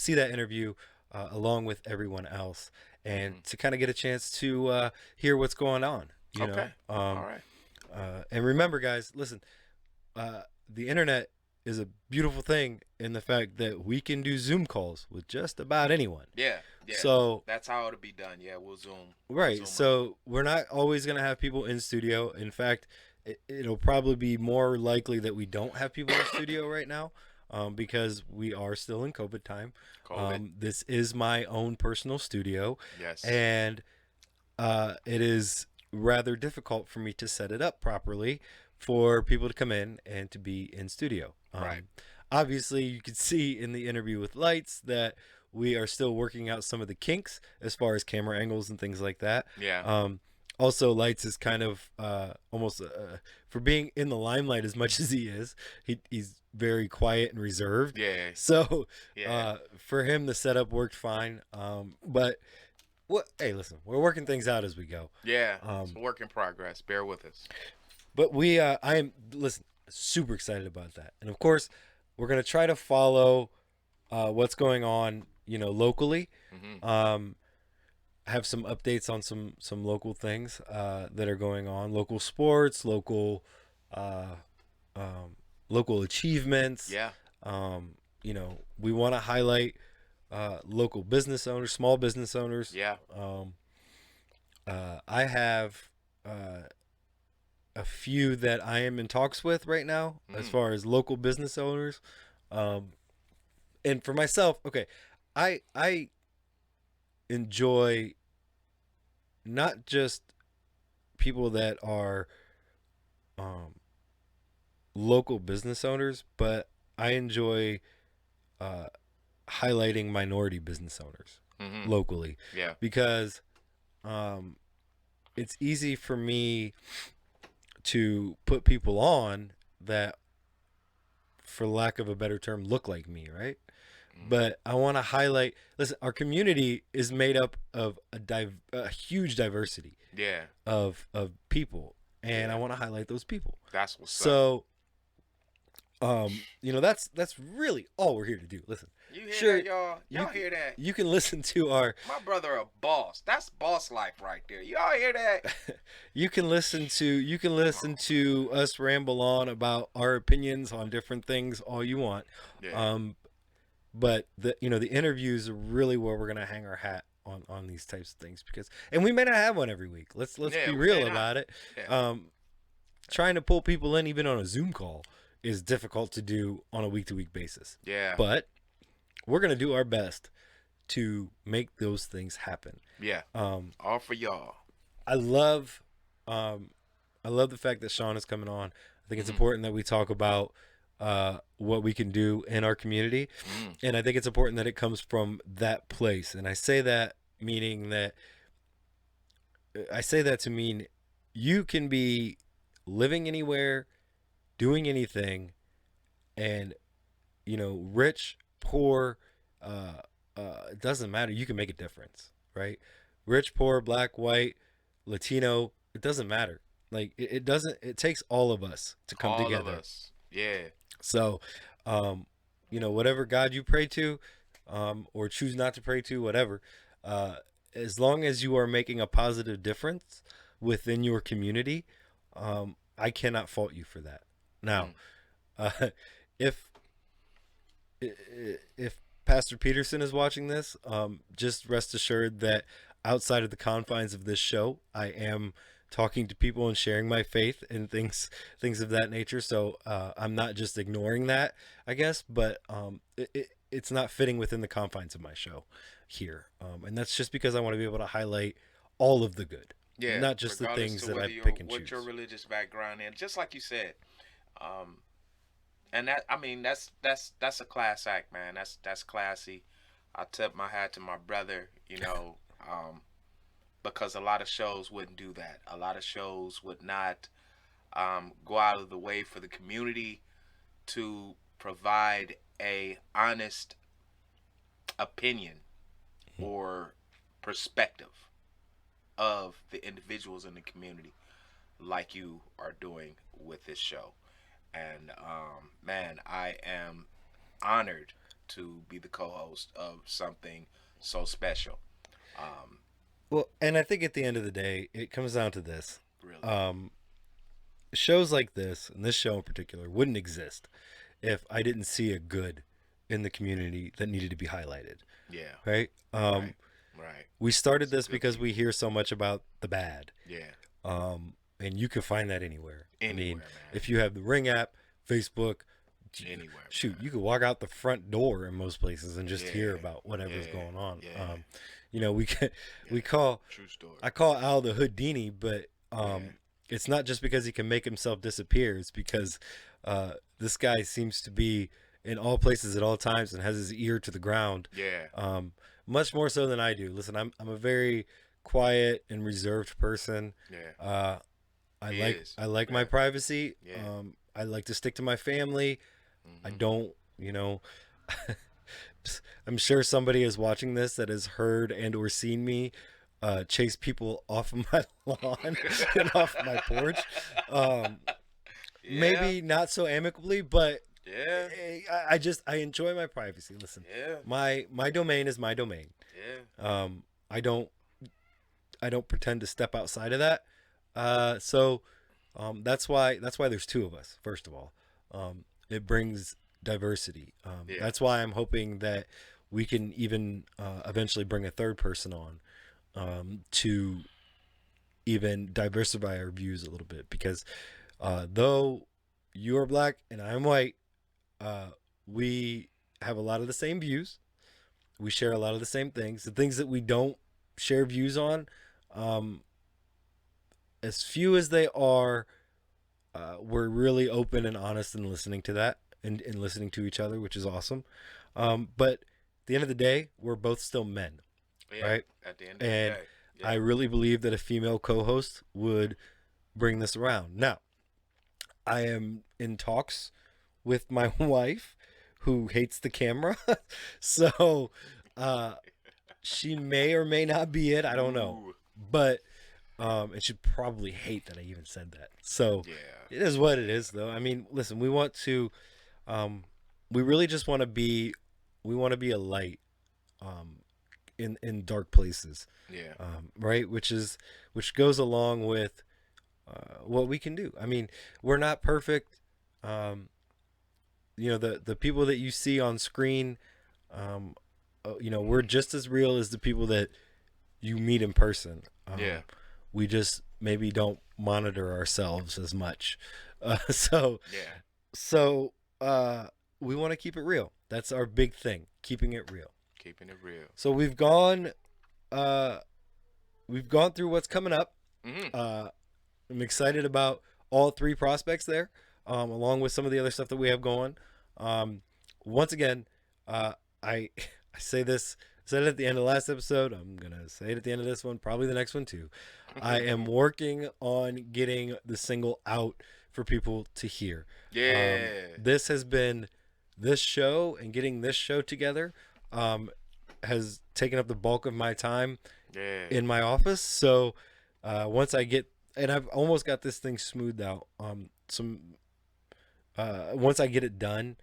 A: interview along with everyone else, and to kind of get a chance to hear what's going on. You know?
B: All right.
A: And remember, guys, listen. The internet is a beautiful thing in the fact that we can do Zoom calls with just about anyone.
B: Yeah.
A: So
B: that's how it'll be done. Yeah, we'll Zoom.
A: Right.
B: Zoom
A: so we're not always going to have people in studio. In fact, it'll probably be more likely that we don't have people in studio right now, because we are still in COVID time. This is my own personal studio.
B: Yes.
A: And it is rather difficult for me to set it up properly for people to come in and to be in studio.
B: Right.
A: Obviously, you could see in the interview with Lightz that we are still working out some of the kinks as far as camera angles and things like that.
B: Yeah.
A: Also, Lightz is kind of almost for being in the limelight as much as he is. He's very quiet and reserved.
B: Yeah.
A: So for him, the setup worked fine. But hey, listen, we're working things out as we go.
B: Yeah. It's a work in progress. Bear with us.
A: But I am super excited about that, and of course, we're gonna try to follow what's going on, locally.
B: Mm-hmm.
A: Have some updates on some local things that are going on, local sports, local achievements.
B: Yeah.
A: We want to highlight local business owners, small business owners.
B: Yeah.
A: I have a few that I am in talks with right now, as far as local business owners. And for myself, okay, I enjoy not just people that are local business owners, but I enjoy highlighting minority business owners locally.
B: Yeah.
A: Because it's easy for me to put people on that, for lack of a better term, look like me, right? But I want to highlight. Listen, our community is made up of a huge diversity.
B: Yeah.
A: Of people, and I want to highlight those people.
B: That's what's
A: so. You know, that's really all we're here to do. Listen,
B: you hear that, y'all? Y'all
A: you,
B: hear that?
A: You can listen to our.
B: My brother a boss. That's boss life right there. Y'all hear that?
A: You can listen to us ramble on about our opinions on different things all you want.
B: Yeah.
A: But the interviews are really where we're gonna hang our hat on these types of things, because, and we may not have one every week. Let's be real about it.
B: Yeah.
A: Trying to pull people in even on a Zoom call is difficult to do on a week-to-week basis.
B: Yeah.
A: But we're gonna do our best to make those things happen.
B: Yeah. All for y'all.
A: I love the fact that Sean is coming on. I think it's important that we talk about what we can do in our community, and I think it's important that it comes from that place. And I say that to mean you can be living anywhere, doing anything, and rich, poor, it doesn't matter. You can make a difference, right? Rich, poor, black, white, Latino, it doesn't matter. Like it doesn't. It takes all of us to come together.
B: All of us. Yeah.
A: So, whatever God you pray to, or choose not to pray to, whatever, as long as you are making a positive difference within your community, I cannot fault you for that. Now, if Pastor Peterson is watching this, just rest assured that outside of the confines of this show, I am talking to people and sharing my faith and things of that nature. So I'm not just ignoring that, I guess, but it's not fitting within the confines of my show here. And that's just because I want to be able to highlight all of the good, not just the things that I pick and choose.
B: What your religious background is, just like you said. And that's a class act, man. That's classy. I tip my hat to my brother, because a lot of shows wouldn't do that. A lot of shows would not go out of the way for the community to provide a honest opinion or perspective of the individuals in the community, like you are doing with this show. And man, I am honored to be the co-host of something so special.
A: Well, and I think at the end of the day, it comes down to this.
B: Really?
A: Shows like this, and this show in particular, wouldn't exist if I didn't see a good in the community that needed to be highlighted.
B: Yeah.
A: Right?
B: Right.
A: We started this because we hear so much about the bad.
B: Yeah.
A: And you can find that anywhere.
B: Man.
A: If you have the Ring app, Facebook,
B: anywhere.
A: Shoot, you could walk out the front door in most places and just hear about whatever's going on.
B: Yeah.
A: We call
B: True story.
A: I call Al the Houdini, but it's not just because he can make himself disappear. It's because this guy seems to be in all places at all times and has his ear to the ground.
B: Yeah.
A: Much more so than I do. Listen, I'm a very quiet and reserved person.
B: Yeah.
A: I like my privacy.
B: Yeah.
A: I like to stick to my family. I don't, I'm sure somebody is watching this that has heard and or seen me chase people off of my lawn and off my porch. Maybe not so amicably, but I enjoy my privacy. Listen, my domain is my domain.
B: Yeah.
A: I don't pretend to step outside of that. So that's why there's two of us. First of all, it brings diversity. That's why I'm hoping that we can even eventually bring a third person on to even diversify our views a little bit, because though you are black and I'm white, we have a lot of the same views. We share a lot of the same things. The things that we don't share views on, as few as they are, we're really open and honest in listening to that and listening to each other, which is awesome. But at the end of the day, we're both still men, right?
B: At the end of the
A: And
B: day. Yeah.
A: I really believe that a female co-host would bring this around. Now, I am in talks with my wife, who hates the camera, so she may or may not be it. I don't know,
B: Ooh.
A: but and she'd probably hate that I even said that. So
B: Yeah.
A: it is what it is, though. I mean, listen, we want to, we really just want to be, we want to be a light, in dark places,
B: Yeah.
A: right? Which goes along with what we can do. I mean, we're not perfect. You know, the people that you see on screen, you know, we're just as real as the people that you meet in person.
B: Yeah.
A: We just maybe don't monitor ourselves as much. So we want to keep it real. That's our big thing, keeping it real.
B: Keeping it real.
A: So we've gone through what's coming up. I'm excited about all three prospects there, along with some of the other stuff that we have going. Once again, I say this, I said it at the end of the last episode. I'm gonna say it at the end of this one, probably the next one too. I am working on getting the single out for people to hear.
B: Yeah.
A: This has been, this show and getting this show together has taken up the bulk of my time in my office. So once I get, and I've almost got this thing smoothed out, once I get it done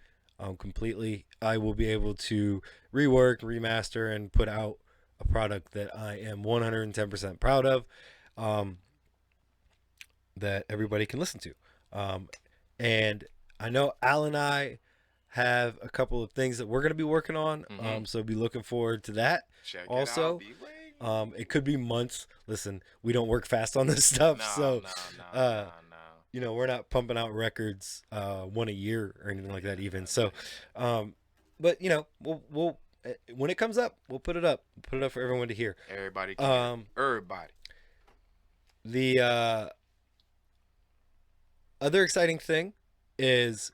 A: completely, I will be able to rework, remaster, and put out a product that I am 110% proud of, that everybody can listen to. And I know Al and I have a couple of things that we're going to be working on. So be looking forward to that.
B: Check
A: also.
B: It out,
A: it could be months. Listen, we don't work fast on this stuff.
B: No.
A: You know, we're not pumping out records, one a year or anything like that even. So, but you know, we'll when it comes up, we'll put it up. Put it up for everyone to hear.
B: Everybody can everybody.
A: The other exciting thing is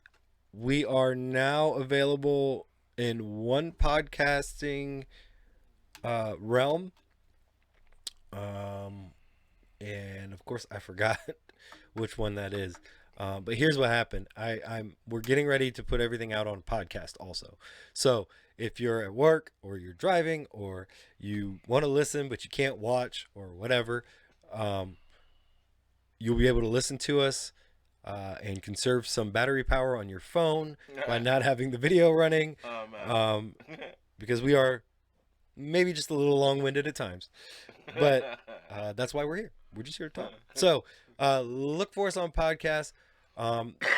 A: we are now available in one podcasting realm. And of course I forgot which one that is. But here's what happened. We're getting ready to put everything out on podcast also. So if you're at work or you're driving or you want to listen but you can't watch or whatever, you'll be able to listen to us and conserve some battery power on your phone by not having the video running. Because we are maybe just a little long-winded at times. But that's why we're here. We're just here to talk. So look for us on podcasts.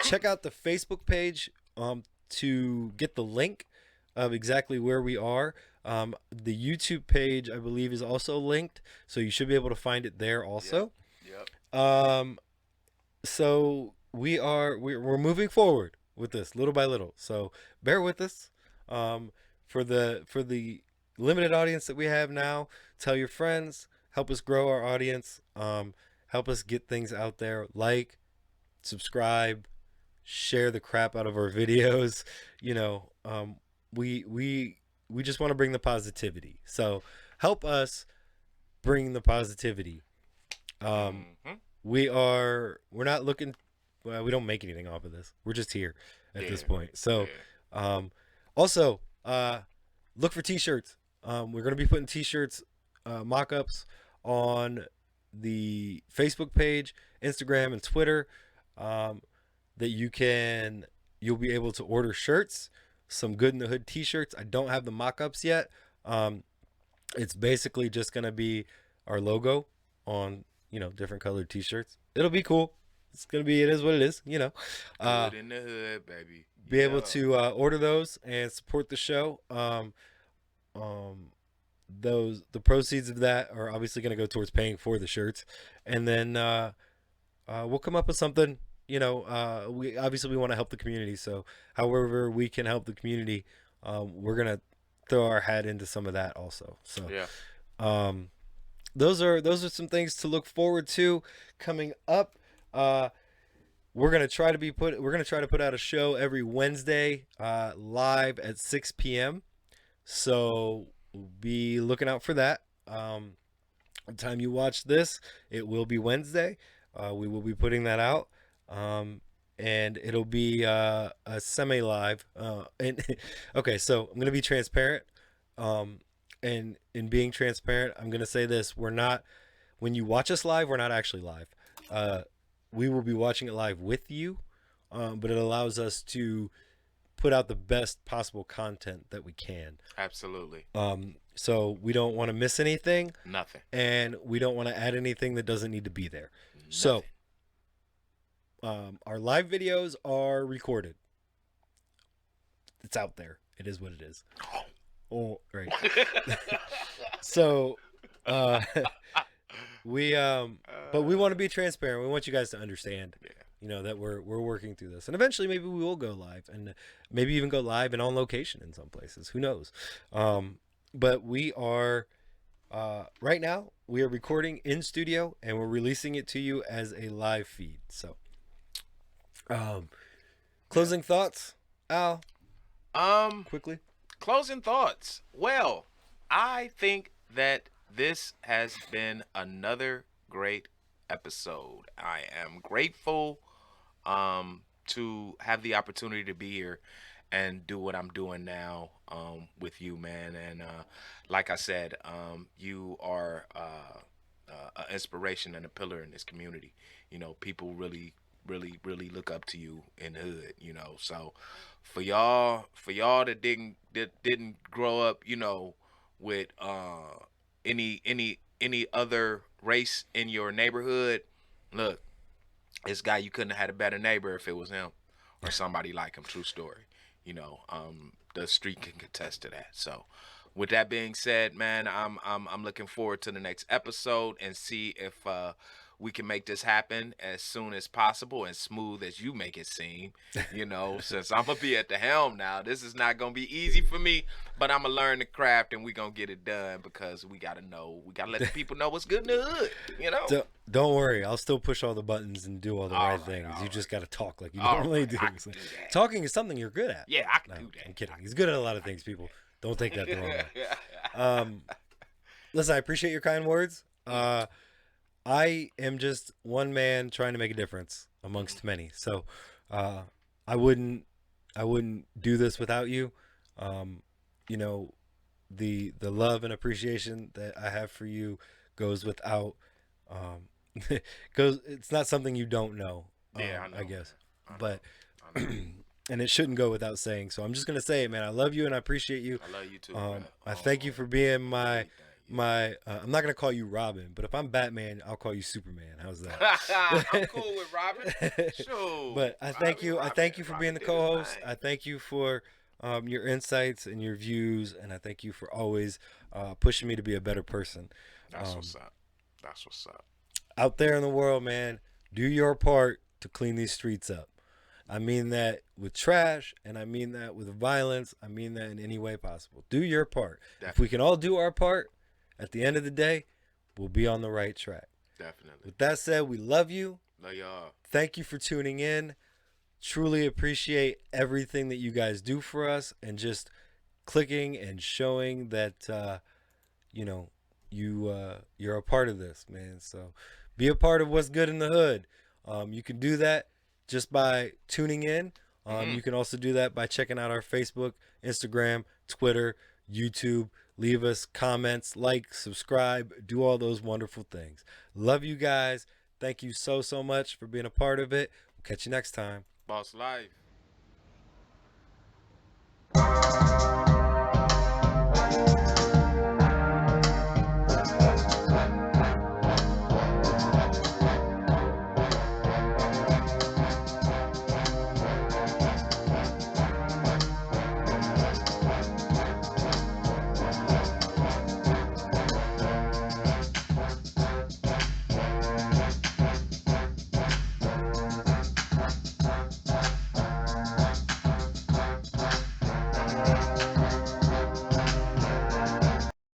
A: Check out the Facebook page to get the link of exactly where we are. The YouTube page, I believe, is also linked, so you should be able to find it there also.
B: Yep.
A: So we're moving forward with this little by little. So bear with us. For the limited audience that we have now, tell your friends, help us grow our audience, help us get things out there, like, subscribe, share the crap out of our videos. You know, we just want to bring the positivity, so help us bring the positivity. We're not looking, well, we don't make anything off of this, we're just here at this point. So also look for t-shirts. We're going to be putting t-shirts, mock-ups on the Facebook page, Instagram, and Twitter, that you'll be able to order shirts, some Good in the Hood t-shirts. I don't have the mock-ups yet. It's basically just going to be our logo on, you know, different colored t-shirts. It'll be cool. It is what it is, you know.
B: Good in the Hood, baby.
A: Be able to order those and support the show. The proceeds of that are obviously going to go towards paying for the shirts, and then we'll come up with something. You know, we want to help the community, so however we can help the community, we're gonna throw our hat into some of that also. So those are some things to look forward to coming up. We're gonna try to put out a show every Wednesday, live at 6 p.m. So be looking out for that. The time you watch this, it will be Wednesday. We will be putting that out, and it'll be a semi-live. And okay, so I'm gonna be transparent. And in being transparent, I'm gonna say this: we're not. When you watch us live, we're not actually live. We will be watching it live with you, but it allows us to put out the best possible content that we can.
B: Absolutely.
A: So we don't want to miss anything.
B: Nothing.
A: And we don't want to add anything that doesn't need to be there.
B: Nothing.
A: So our live videos are recorded. It's out there. It is what it is. Oh, right. So but we want to be transparent. We want you guys to understand, that we're working through this, and eventually maybe we will go live, and maybe even go live and on location in some places. Who knows? But we are right now we are recording in studio, and we're releasing it to you as a live feed. So, closing thoughts, Al. Quickly.
B: Closing thoughts. Well, I think that this has been another great episode. I am grateful to have the opportunity to be here and do what I'm doing now with you, man. And like I said, you are an inspiration and a pillar in this community. People really look up to you in the hood. So for y'all that didn't grow up, with any other race in your neighborhood, look, this guy, you couldn't have had a better neighbor if it was him or somebody like him. True story. The street can contest to that. So with that being said, man, I'm looking forward to the next episode and see if we can make this happen as soon as possible and smooth as you make it seem. Since I'm gonna be at the helm now, this is not gonna be easy for me, but I'm gonna learn the craft and we gonna get it done, because we gotta let the people know what's good in the hood.
A: Don't worry, I'll still push all the buttons and do all the right things. You just gotta talk like you normally do. Talking is something you're good at.
B: Yeah, I can do that.
A: I'm kidding. He's good at a lot of things, people. Don't take that the wrong way. Listen, I appreciate your kind words. I am just one man trying to make a difference amongst many. So I wouldn't do this without you. The love and appreciation that I have for you goes without it's not something you don't know.
B: Yeah, I know.
A: I guess. But and it shouldn't go without saying. So I'm just gonna say it, man. I love you and I appreciate you.
B: I love you too.
A: I thank you for being my I'm not gonna call you Robin, but if I'm Batman, I'll call you Superman. How's that?
B: I'm cool with Robin. Sure.
A: But I thank you. I thank you for being the co-host. I thank you for your insights and your views, and I thank you for always pushing me to be a better person.
B: That's what's up. That's what's up.
A: Out there in the world, man, do your part to clean these streets up. I mean that with trash, and I mean that with violence. I mean that in any way possible. Do your part.
B: Definitely.
A: If we can all do our part, at the end of the day, we'll be on the right track.
B: Definitely.
A: With that said, we love you.
B: Love y'all.
A: Thank you for tuning in. Truly appreciate everything that you guys do for us, and just clicking and showing that you're a part of this, man. So be a part of what's good in the hood. You can do that just by tuning in. You can also do that by checking out our Facebook, Instagram, Twitter, YouTube. Leave us comments, like, subscribe, do all those wonderful things. Love you guys. Thank you so much for being a part of it. We'll catch you next time.
B: Boss Life.